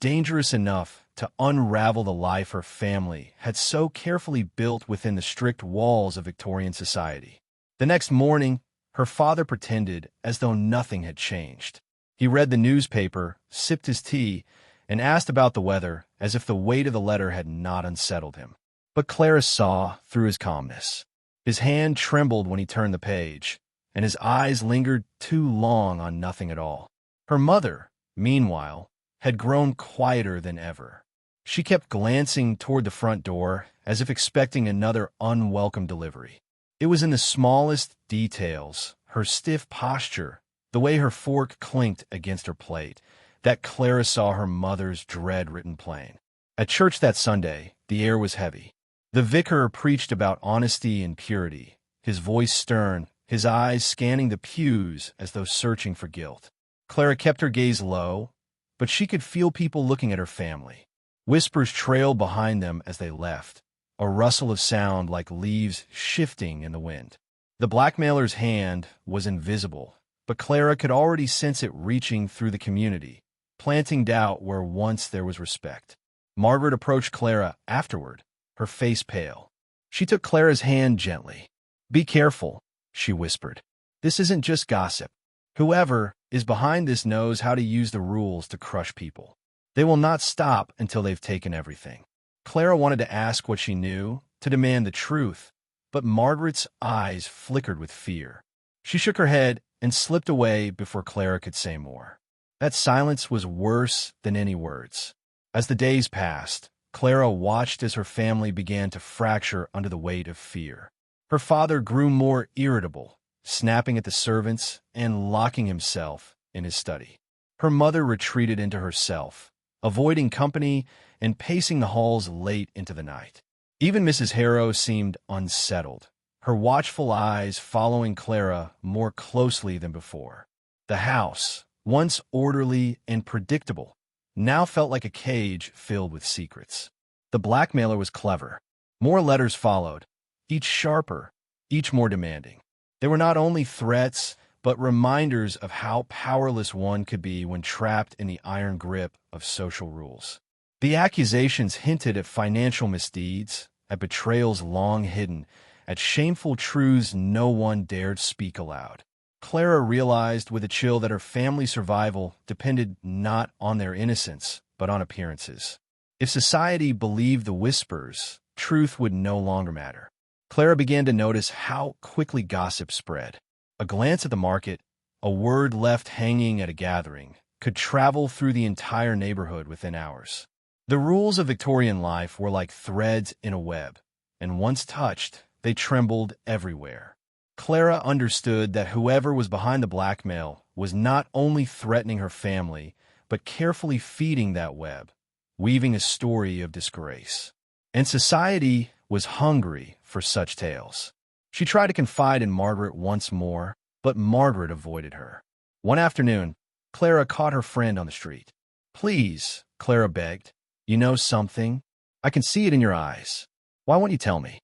dangerous enough to unravel the life her family had so carefully built within the strict walls of Victorian society. The next morning, her father pretended as though nothing had changed. He read the newspaper, sipped his tea, and asked about the weather as if the weight of the letter had not unsettled him. But Clara saw through his calmness. His hand trembled when he turned the page, and his eyes lingered too long on nothing at all. Her mother, meanwhile, had grown quieter than ever. She kept glancing toward the front door as if expecting another unwelcome delivery. It was in the smallest details, her stiff posture, the way her fork clinked against her plate, that Clara saw her mother's dread written plain. At church that Sunday, the air was heavy. The vicar preached about honesty and purity, his voice stern, his eyes scanning the pews as though searching for guilt. Clara kept her gaze low, but she could feel people looking at her family. Whispers trailed behind them as they left, a rustle of sound like leaves shifting in the wind. The blackmailer's hand was invisible, but Clara could already sense it reaching through the community, planting doubt where once there was respect. Margaret approached Clara afterward, her face pale. She took Clara's hand gently. "Be careful," she whispered. "This isn't just gossip. Whoever is behind this knows how to use the rules to crush people. They will not stop until they've taken everything." Clara wanted to ask what she knew, to demand the truth, but Margaret's eyes flickered with fear. She shook her head and slipped away before Clara could say more. That silence was worse than any words. As the days passed, Clara watched as her family began to fracture under the weight of fear. Her father grew more irritable, snapping at the servants and locking himself in his study. Her mother retreated into herself, avoiding company and pacing the halls late into the night. Even Mrs. Harrow seemed unsettled, her watchful eyes following Clara more closely than before. The house, once orderly and predictable, now felt like a cage filled with secrets. The blackmailer was clever. More letters followed, each sharper, each more demanding. They were not only threats, but reminders of how powerless one could be when trapped in the iron grip of social rules. The accusations hinted at financial misdeeds, at betrayals long hidden, at shameful truths no one dared speak aloud. Clara realized with a chill that her family's survival depended not on their innocence, but on appearances. If society believed the whispers, truth would no longer matter. Clara began to notice how quickly gossip spread. A glance at the market, a word left hanging at a gathering, could travel through the entire neighborhood within hours. The rules of Victorian life were like threads in a web, and once touched, they trembled everywhere. Clara understood that whoever was behind the blackmail was not only threatening her family, but carefully feeding that web, weaving a story of disgrace. And society was hungry for such tales. She tried to confide in Margaret once more, but Margaret avoided her. One afternoon, Clara caught her friend on the street. "Please," Clara begged, "you know something? I can see it in your eyes. Why won't you tell me?"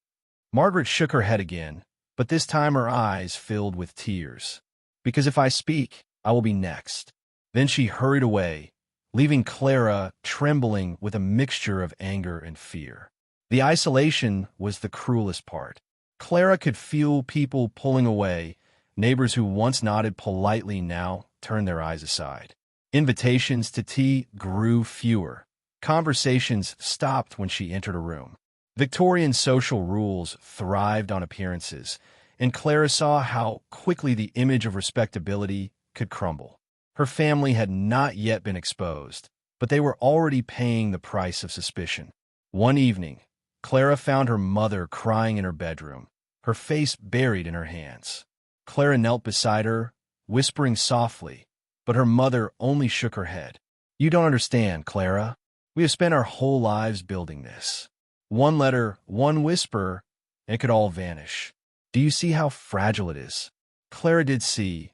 Margaret shook her head again, but this time her eyes filled with tears. "Because if I speak, I will be next." Then she hurried away, leaving Clara trembling with a mixture of anger and fear. The isolation was the cruelest part. Clara could feel people pulling away. Neighbors who once nodded politely now turned their eyes aside. Invitations to tea grew fewer. Conversations stopped when she entered a room. Victorian social rules thrived on appearances, and Clara saw how quickly the image of respectability could crumble. Her family had not yet been exposed, but they were already paying the price of suspicion. One evening, Clara found her mother crying in her bedroom, her face buried in her hands. Clara knelt beside her, whispering softly, but her mother only shook her head. "You don't understand, Clara. We have spent our whole lives building this. One letter, one whisper, and it could all vanish. Do you see how fragile it is?" Clara did see,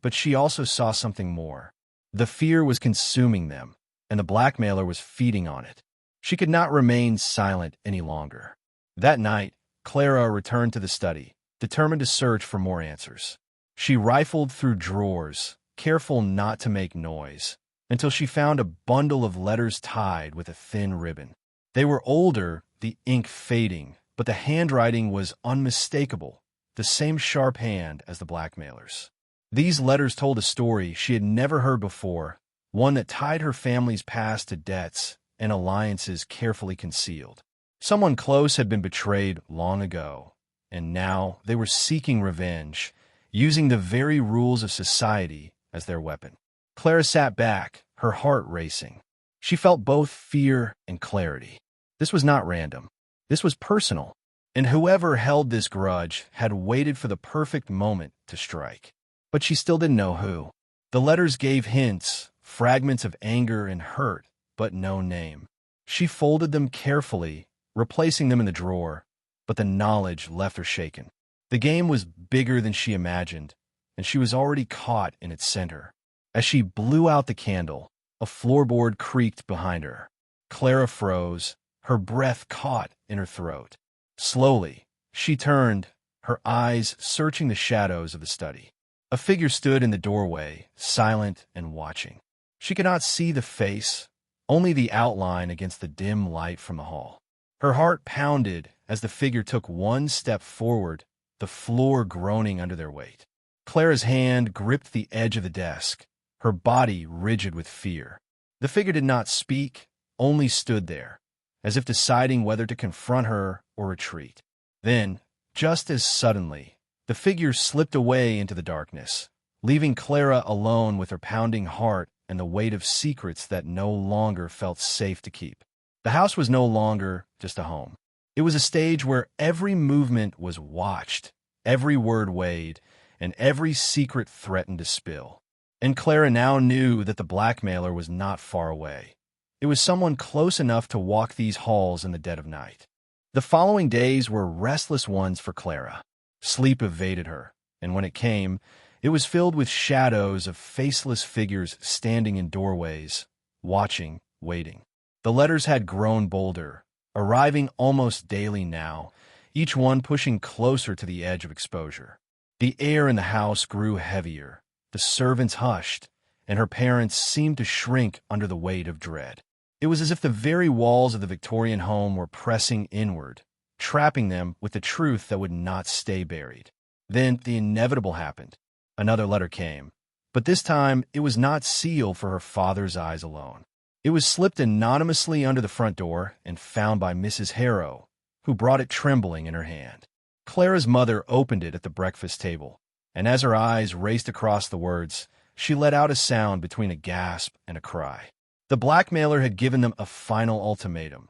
but she also saw something more. The fear was consuming them, and the blackmailer was feeding on it. She could not remain silent any longer. That night, Clara returned to the study, determined to search for more answers. She rifled through drawers, careful not to make noise, until she found a bundle of letters tied with a thin ribbon. They were older, the ink fading, but the handwriting was unmistakable, the same sharp hand as the blackmailer's. These letters told a story she had never heard before, one that tied her family's past to debts and alliances carefully concealed. Someone close had been betrayed long ago, and now they were seeking revenge, using the very rules of society as their weapon. Clara sat back, her heart racing. She felt both fear and clarity. This was not random. This was personal, and whoever held this grudge had waited for the perfect moment to strike. But she still didn't know who. The letters gave hints, fragments of anger and hurt, but no name. She folded them carefully, replacing them in the drawer, but the knowledge left her shaken. The game was bigger than she imagined, and she was already caught in its center. As she blew out the candle, a floorboard creaked behind her. Clara froze, her breath caught in her throat. Slowly, she turned, her eyes searching the shadows of the study. A figure stood in the doorway, silent and watching. She could not see the face, only the outline against the dim light from the hall. Her heart pounded as the figure took one step forward, the floor groaning under their weight. Clara's hand gripped the edge of the desk, her body rigid with fear. The figure did not speak, only stood there, as if deciding whether to confront her or retreat. Then, just as suddenly, the figure slipped away into the darkness, leaving Clara alone with her pounding heart and the weight of secrets that no longer felt safe to keep. The house was no longer just a home. It was a stage where every movement was watched, every word weighed, and every secret threatened to spill. And Clara now knew that the blackmailer was not far away. It was someone close enough to walk these halls in the dead of night. The following days were restless ones for Clara. Sleep evaded her, and when it came, it was filled with shadows of faceless figures standing in doorways, watching, waiting. The letters had grown bolder, arriving almost daily now, each one pushing closer to the edge of exposure. The air in the house grew heavier, the servants hushed, and her parents seemed to shrink under the weight of dread. It was as if the very walls of the Victorian home were pressing inward, trapping them with the truth that would not stay buried. Then the inevitable happened. Another letter came, but this time it was not sealed for her father's eyes alone. It was slipped anonymously under the front door and found by Mrs. Harrow, who brought it trembling in her hand. Clara's mother opened it at the breakfast table, and as her eyes raced across the words, she let out a sound between a gasp and a cry. The blackmailer had given them a final ultimatum: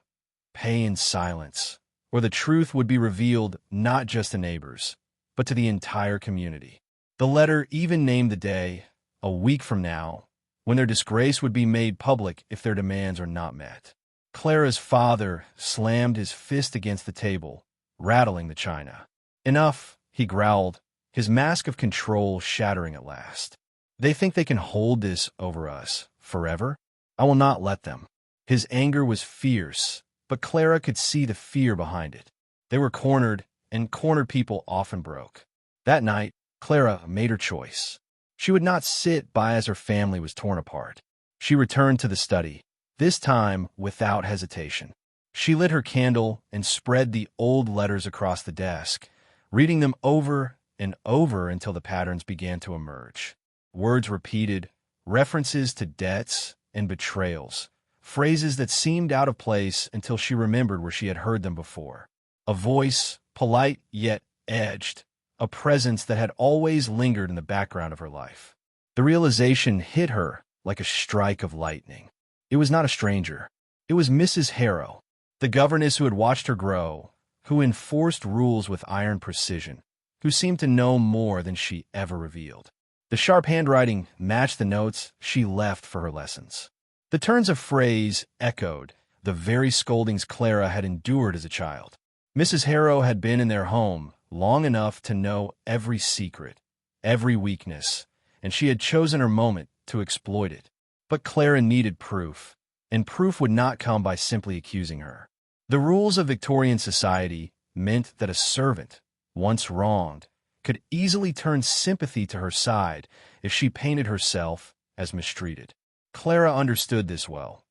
pay in silence, or the truth would be revealed not just to neighbors, but to the entire community. The letter even named the day, a week from now, when their disgrace would be made public if their demands are not met. Clara's father slammed his fist against the table, rattling the china. "Enough," he growled, his mask of control shattering at last. "They think they can hold this over us forever? I will not let them." His anger was fierce, but Clara could see the fear behind it. They were cornered, and cornered people often broke. That night, Clara made her choice. She would not sit by as her family was torn apart. She returned to the study, this time without hesitation. She lit her candle and spread the old letters across the desk, reading them over and over until the patterns began to emerge. Words repeated, references to debts and betrayals, phrases that seemed out of place until she remembered where she had heard them before. A voice, polite yet edged, a presence that had always lingered in the background of her life. The realization hit her like a strike of lightning. It was not a stranger. It was Mrs. Harrow, the governess who had watched her grow, who enforced rules with iron precision, who seemed to know more than she ever revealed. The sharp handwriting matched the notes she left for her lessons. The turns of phrase echoed the very scoldings Clara had endured as a child. Mrs. Harrow had been in their home long enough to know every secret, every weakness, and she had chosen her moment to exploit it. But Clara needed proof, and proof would not come by simply accusing her. The rules of Victorian society meant that a servant, once wronged, could easily turn sympathy to her side if she painted herself as mistreated. Clara understood this well.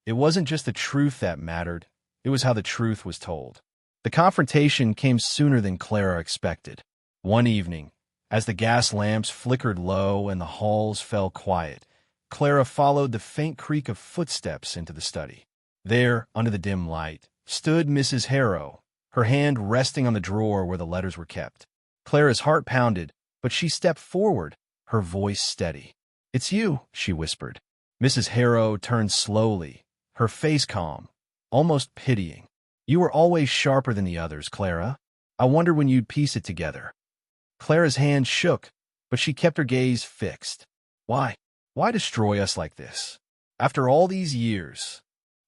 It wasn't just the truth that mattered, it was how the truth was told. The confrontation came sooner than Clara expected. One evening, as the gas lamps flickered low and the halls fell quiet, Clara followed the faint creak of footsteps into the study. There, under the dim light, stood Mrs. Harrow, her hand resting on the drawer where the letters were kept. Clara's heart pounded, but she stepped forward, her voice steady. "It's you," she whispered. Mrs. Harrow turned slowly, her face calm, almost pitying. "You were always sharper than the others, Clara. I wondered when you'd piece it together." Clara's hand shook, but she kept her gaze fixed. Why? Why destroy us like this? After all these years?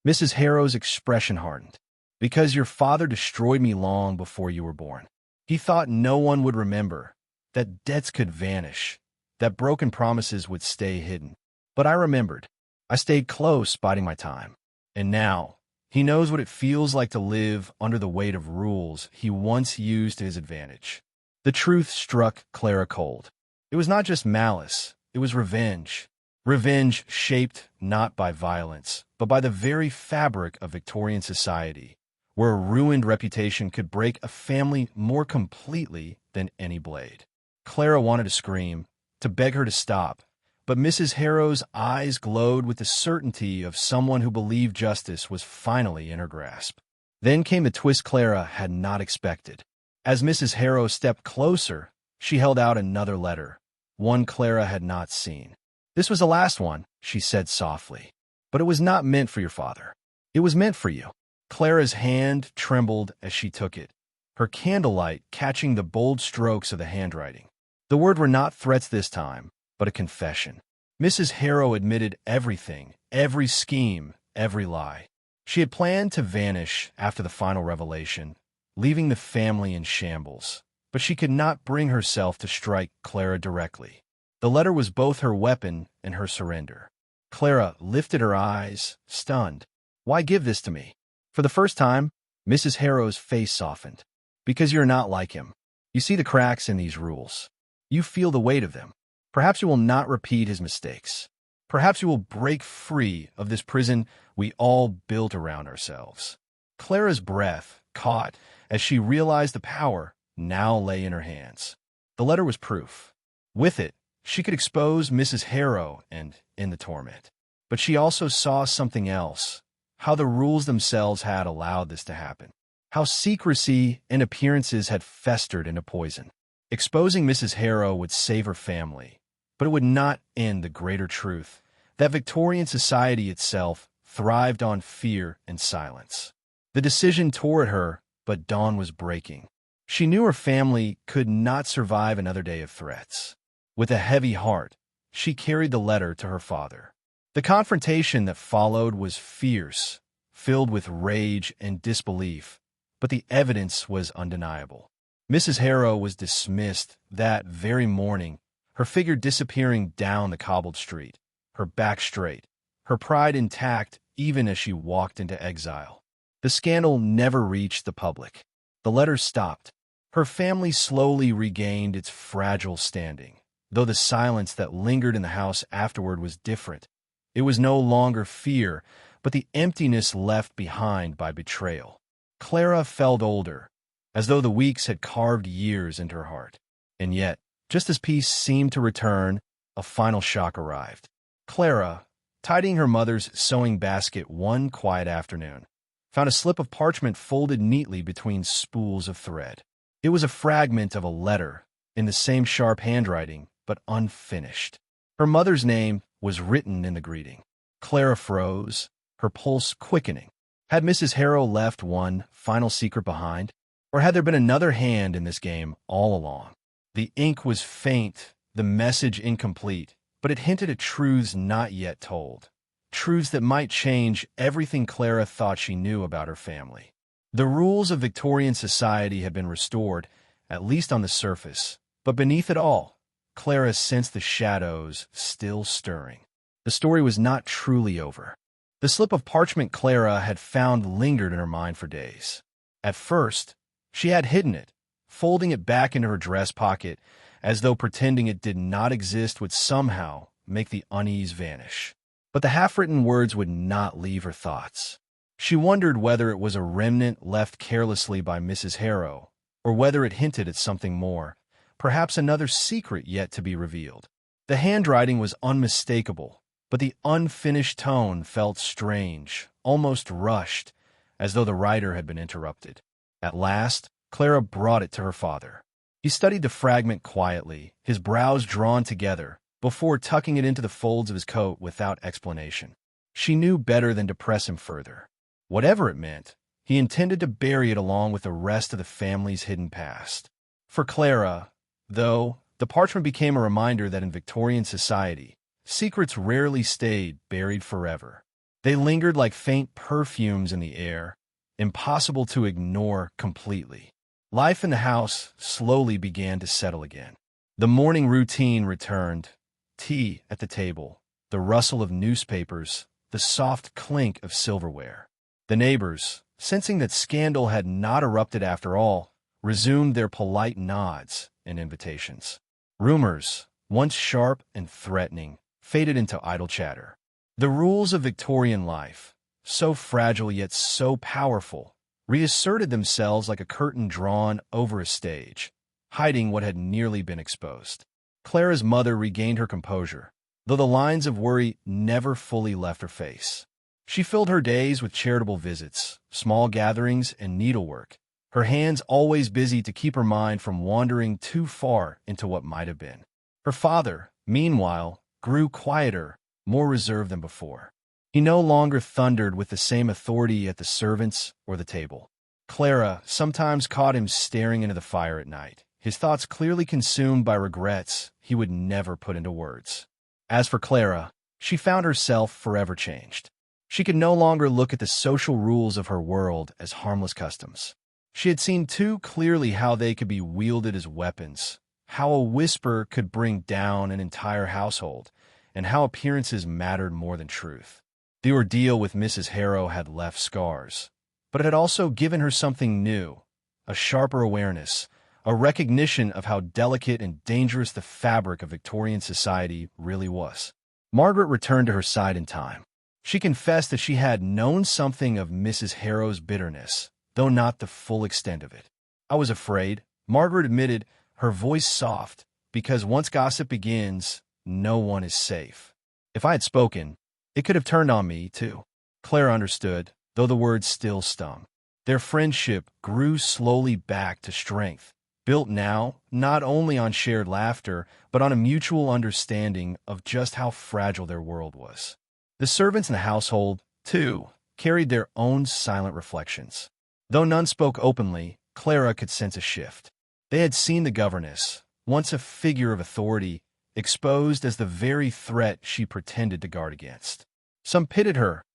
Mrs. Harrow's expression hardened. "Because your father destroyed me long before you were born. He thought no one would remember, that debts could vanish, that broken promises would stay hidden. But I remembered. I stayed close, biding my time. And now, he knows what it feels like to live under the weight of rules he once used to his advantage." The truth struck Clara cold. It was not just malice, it was revenge. Revenge shaped not by violence, but by the very fabric of Victorian society, where a ruined reputation could break a family more completely than any blade. Clara wanted to scream, to beg her to stop, but Mrs. Harrow's eyes glowed with the certainty of someone who believed justice was finally in her grasp. Then came the twist Clara had not expected. As Mrs. Harrow stepped closer, she held out another letter, one Clara had not seen. "This was the last one," she said softly, "but it was not meant for your father. It was meant for you." Clara's hand trembled as she took it, her candlelight catching the bold strokes of the handwriting. The words were not threats this time, but a confession. Mrs. Harrow admitted everything, every scheme, every lie. She had planned to vanish after the final revelation, leaving the family in shambles, but she could not bring herself to strike Clara directly. The letter was both her weapon and her surrender. Clara lifted her eyes, stunned. "Why give this to me?" For the first time, Mrs. Harrow's face softened. "Because you're not like him. You see the cracks in these rules. You feel the weight of them. Perhaps you will not repeat his mistakes. Perhaps you will break free of this prison we all built around ourselves." Clara's breath caught as she realized the power now lay in her hands. The letter was proof. With it, she could expose Mrs. Harrow and end the torment. But she also saw something else, how the rules themselves had allowed this to happen, how secrecy and appearances had festered into poison. Exposing Mrs. Harrow would save her family, but it would not end the greater truth that Victorian society itself thrived on fear and silence. The decision tore at her, but dawn was breaking. She knew her family could not survive another day of threats. With a heavy heart, she carried the letter to her father. The confrontation that followed was fierce, filled with rage and disbelief, but the evidence was undeniable. Mrs. Harrow was dismissed that very morning, her figure disappearing down the cobbled street, her back straight, her pride intact even as she walked into exile. The scandal never reached the public. The letters stopped. Her family slowly regained its fragile standing, though the silence that lingered in the house afterward was different. It was no longer fear, but the emptiness left behind by betrayal. Clara felt older, as though the weeks had carved years into her heart. And yet, just as peace seemed to return, a final shock arrived. Clara, tidying her mother's sewing basket one quiet afternoon, found a slip of parchment folded neatly between spools of thread. It was a fragment of a letter, in the same sharp handwriting, but unfinished. Her mother's name was written in the greeting. Clara froze, her pulse quickening. Had Mrs. Harrow left one final secret behind? Or had there been another hand in this game all along? The ink was faint, the message incomplete, but it hinted at truths not yet told. Truths that might change everything Clara thought she knew about her family. The rules of Victorian society had been restored, at least on the surface, but beneath it all, Clara sensed the shadows still stirring. The story was not truly over. The slip of parchment Clara had found lingered in her mind for days. At first, she had hidden it, folding it back into her dress pocket, as though pretending it did not exist would somehow make the unease vanish. But the half-written words would not leave her thoughts. She wondered whether it was a remnant left carelessly by Mrs. Harrow, or whether it hinted at something more, perhaps another secret yet to be revealed. The handwriting was unmistakable, but the unfinished tone felt strange, almost rushed, as though the writer had been interrupted. At last, Clara brought it to her father. He studied the fragment quietly, his brows drawn together, before tucking it into the folds of his coat without explanation. She knew better than to press him further. Whatever it meant, he intended to bury it along with the rest of the family's hidden past. For Clara, though, the parchment became a reminder that in Victorian society, secrets rarely stayed buried forever. They lingered like faint perfumes in the air, impossible to ignore completely. Life in the house slowly began to settle again. The morning routine returned. Tea at the table, the rustle of newspapers, the soft clink of silverware. The neighbors, sensing that scandal had not erupted after all, resumed their polite nods and invitations. Rumors, once sharp and threatening, faded into idle chatter. The rules of Victorian life, so fragile yet so powerful, reasserted themselves like a curtain drawn over a stage, hiding what had nearly been exposed. Clara's mother regained her composure, though the lines of worry never fully left her face. She filled her days with charitable visits, small gatherings, and needlework, her hands always busy to keep her mind from wandering too far into what might have been. Her father, meanwhile, grew quieter, more reserved than before. He no longer thundered with the same authority at the servants or the table. Clara sometimes caught him staring into the fire at night, his thoughts clearly consumed by regrets he would never put into words. As for Clara, she found herself forever changed. She could no longer look at the social rules of her world as harmless customs. She had seen too clearly how they could be wielded as weapons, how a whisper could bring down an entire household, and how appearances mattered more than truth. The ordeal with Mrs. Harrow had left scars, but it had also given her something new, a sharper awareness, a recognition of how delicate and dangerous the fabric of Victorian society really was. Margaret returned to her side in time. She confessed that she had known something of Mrs. Harrow's bitterness, though not the full extent of it. "I was afraid," Margaret admitted, her voice soft, "because once gossip begins, no one is safe. If I had spoken, It could have turned on me, too. Clara understood, though the words still stung. Their friendship grew slowly back to strength, built now not only on shared laughter, but on a mutual understanding of just how fragile their world was. The servants in the household, too, carried their own silent reflections. Though none spoke openly, Clara could sense a shift. They had seen the governess, once a figure of authority, exposed as the very threat she pretended to guard against. Some pitied her,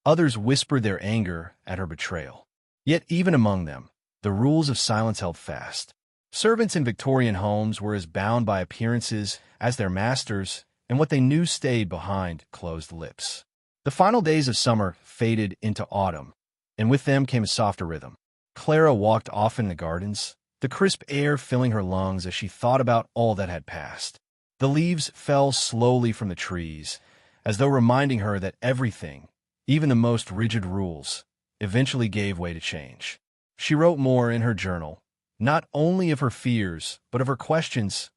others whispered their anger at her betrayal. Yet even among them, the rules of silence held fast. Servants in Victorian homes were as bound by appearances as their masters, and what they knew stayed behind closed lips. The final days of summer faded into autumn, and with them came a softer rhythm. Clara walked often in the gardens, the crisp air filling her lungs as she thought about all that had passed. The leaves fell slowly from the trees, as though reminding her that everything, even the most rigid rules, eventually gave way to change. She wrote more in her journal, not only of her fears, but of her questions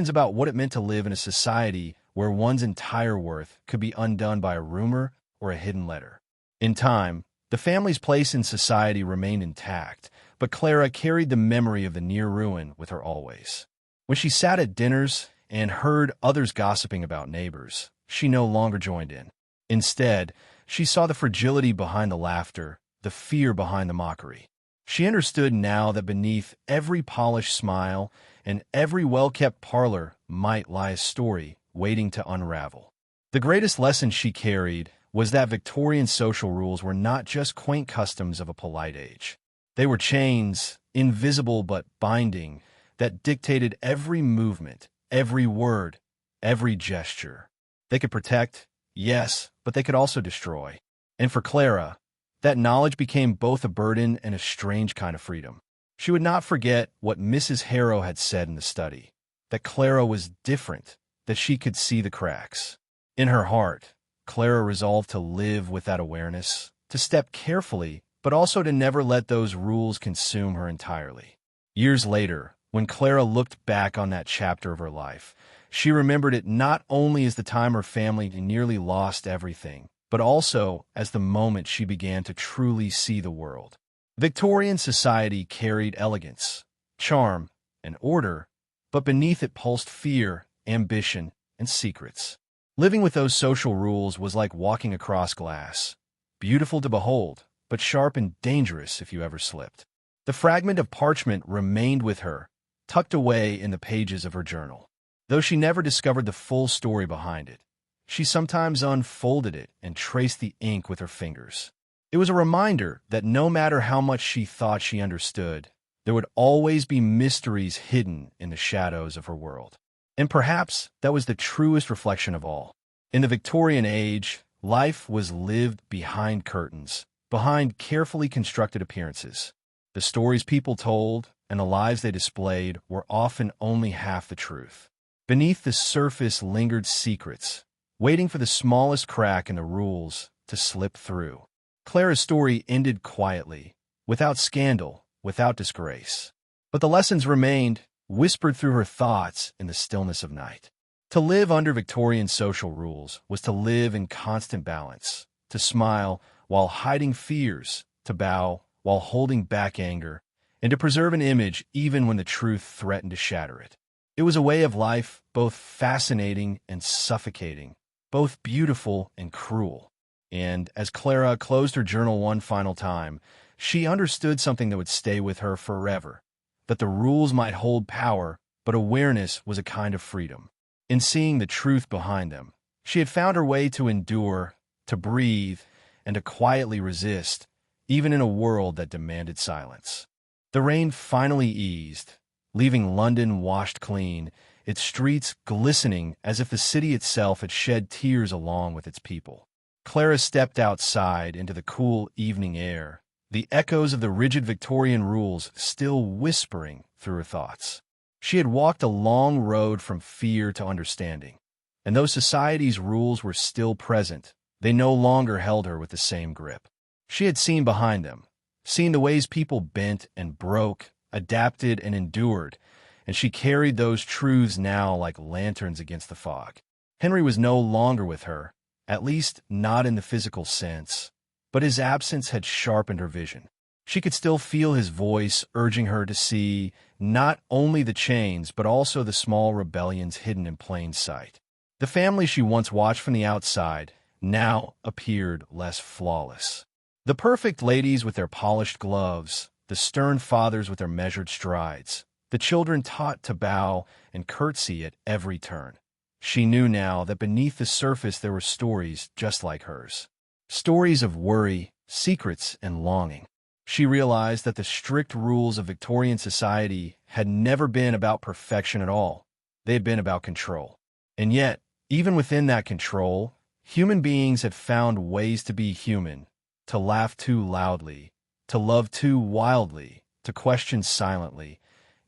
about what it meant to live in a society where one's entire worth could be undone by a rumor or a hidden letter. In time, the family's place in society remained intact, but Clara carried the memory of the near ruin with her always. When she sat at dinners and heard others gossiping about neighbors, she no longer joined in. Instead, she saw the fragility behind the laughter, the fear behind the mockery. She understood now that beneath every polished smile and every well-kept parlor might lie a story waiting to unravel. The greatest lesson she carried was that Victorian social rules were not just quaint customs of a polite age. They were chains, invisible but binding, that dictated every movement, every word, every gesture. They could protect, yes, but they could also destroy. And for Clara, that knowledge became both a burden and a strange kind of freedom. She would not forget what Mrs. Harrow had said in the study, that Clara was different, that she could see the cracks. In her heart, Clara resolved to live with that awareness, to step carefully, but also to never let those rules consume her entirely. Years later, when Clara looked back on that chapter of her life, she remembered it not only as the time her family nearly lost everything, but also as the moment she began to truly see the world. Victorian society carried elegance, charm, and order, but beneath it pulsed fear, ambition, and secrets. Living with those social rules was like walking across glass, beautiful to behold, but sharp and dangerous if you ever slipped. The fragment of parchment remained with her, tucked away in the pages of her journal. Though she never discovered the full story behind it, she sometimes unfolded it and traced the ink with her fingers. It was a reminder that no matter how much she thought she understood, there would always be mysteries hidden in the shadows of her world. And perhaps that was the truest reflection of all. In the Victorian age, life was lived behind curtains, behind carefully constructed appearances. The stories people told and the lives they displayed were often only half the truth. Beneath the surface lingered secrets, waiting for the smallest crack in the rules to slip through. Clara's story ended quietly, without scandal, without disgrace. But the lessons remained, whispered through her thoughts in the stillness of night. To live under Victorian social rules was to live in constant balance, to smile while hiding fears, to bow while holding back anger, and to preserve an image even when the truth threatened to shatter it. It was a way of life both fascinating and suffocating, both beautiful and cruel. And as Clara closed her journal one final time, she understood something that would stay with her forever, that the rules might hold power, but awareness was a kind of freedom. In seeing the truth behind them, she had found her way to endure, to breathe, and to quietly resist, even in a world that demanded silence. The rain finally eased, leaving London washed clean, its streets glistening as if the city itself had shed tears along with its people. Clara stepped outside into the cool evening air, the echoes of the rigid Victorian rules still whispering through her thoughts. She had walked a long road from fear to understanding, and though society's rules were still present, they no longer held her with the same grip. She had seen behind them, seen the ways people bent and broke, adapted and endured, and she carried those truths now like lanterns against the fog. Henry was no longer with her, at least not in the physical sense, but his absence had sharpened her vision. She could still feel his voice urging her to see not only the chains, but also the small rebellions hidden in plain sight. The family she once watched from the outside now appeared less flawless. The perfect ladies with their polished gloves, the stern fathers with their measured strides, the children taught to bow and curtsy at every turn. She knew now that beneath the surface there were stories just like hers. Stories of worry, secrets, and longing. She realized that the strict rules of Victorian society had never been about perfection at all. They had been about control. And yet, even within that control, human beings had found ways to be human, to laugh too loudly, to love too wildly, to question silently,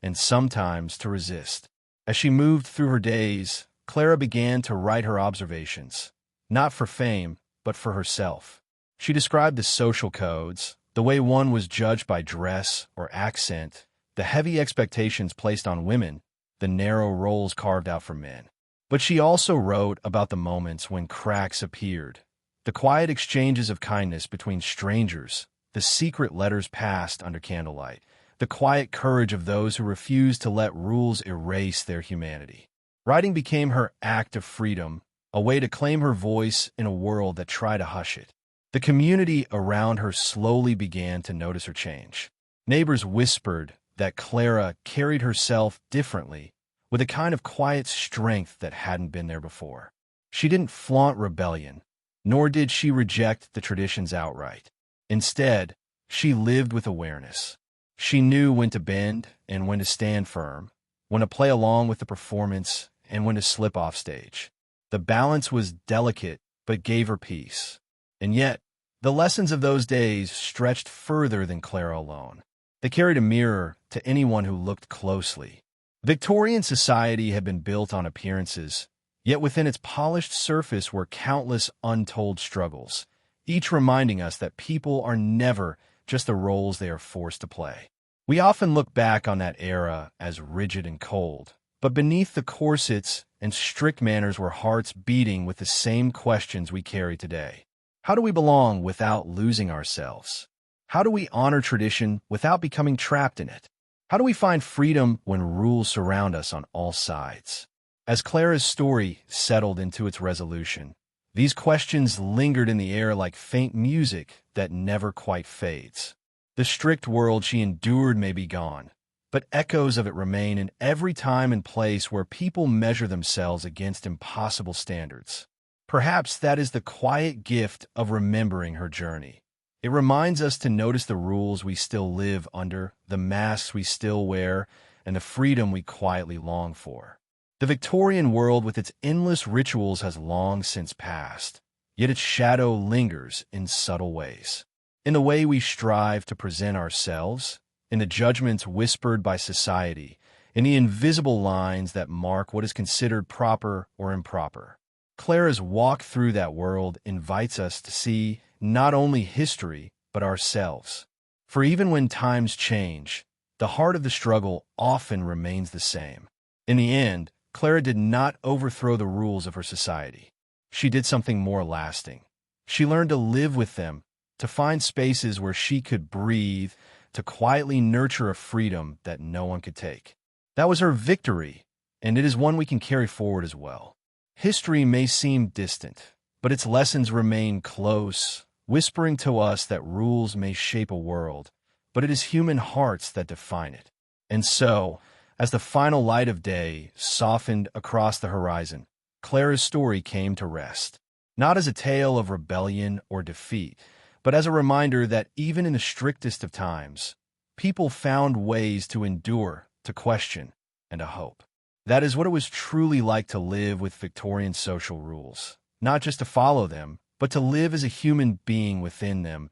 and sometimes to resist. As she moved through her days, Clara began to write her observations, not for fame, but for herself. She described the social codes, the way one was judged by dress or accent, the heavy expectations placed on women, the narrow roles carved out for men. But she also wrote about the moments when cracks appeared, the quiet exchanges of kindness between strangers, the secret letters passed under candlelight, the quiet courage of those who refused to let rules erase their humanity. Writing became her act of freedom, a way to claim her voice in a world that tried to hush it. The community around her slowly began to notice her change. Neighbors whispered that Clara carried herself differently, with a kind of quiet strength that hadn't been there before. She didn't flaunt rebellion, nor did she reject the traditions outright. Instead, she lived with awareness. She knew when to bend and when to stand firm, when to play along with the performance and when to slip off stage. The balance was delicate, but gave her peace. And yet, the lessons of those days stretched further than Clara alone. They carried a mirror to anyone who looked closely. Victorian society had been built on appearances, yet within its polished surface were countless untold struggles, each reminding us that people are never just the roles they are forced to play. We often look back on that era as rigid and cold, but beneath the corsets and strict manners were hearts beating with the same questions we carry today. How do we belong without losing ourselves? How do we honor tradition without becoming trapped in it? How do we find freedom when rules surround us on all sides? As Clara's story settled into its resolution, these questions lingered in the air like faint music that never quite fades. The strict world she endured may be gone, but echoes of it remain in every time and place where people measure themselves against impossible standards. Perhaps that is the quiet gift of remembering her journey. It reminds us to notice the rules we still live under, the masks we still wear, and the freedom we quietly long for. The Victorian world with its endless rituals has long since passed, yet its shadow lingers in subtle ways. In the way we strive to present ourselves, in the judgments whispered by society, in the invisible lines that mark what is considered proper or improper. Clara's walk through that world invites us to see not only history, but ourselves. For even when times change, the heart of the struggle often remains the same. In the end, Clara did not overthrow the rules of her society. She did something more lasting. She learned to live with them, to find spaces where she could breathe, to quietly nurture a freedom that no one could take. That was her victory, and it is one we can carry forward as well. History may seem distant, but its lessons remain close, whispering to us that rules may shape a world, but it is human hearts that define it. And so, as the final light of day softened across the horizon, Clara's story came to rest, not as a tale of rebellion or defeat, but as a reminder that even in the strictest of times, people found ways to endure, to question, and to hope. That is what it was truly like to live with Victorian social rules, not just to follow them, but to live as a human being within them,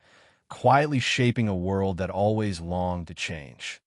quietly shaping a world that always longed to change.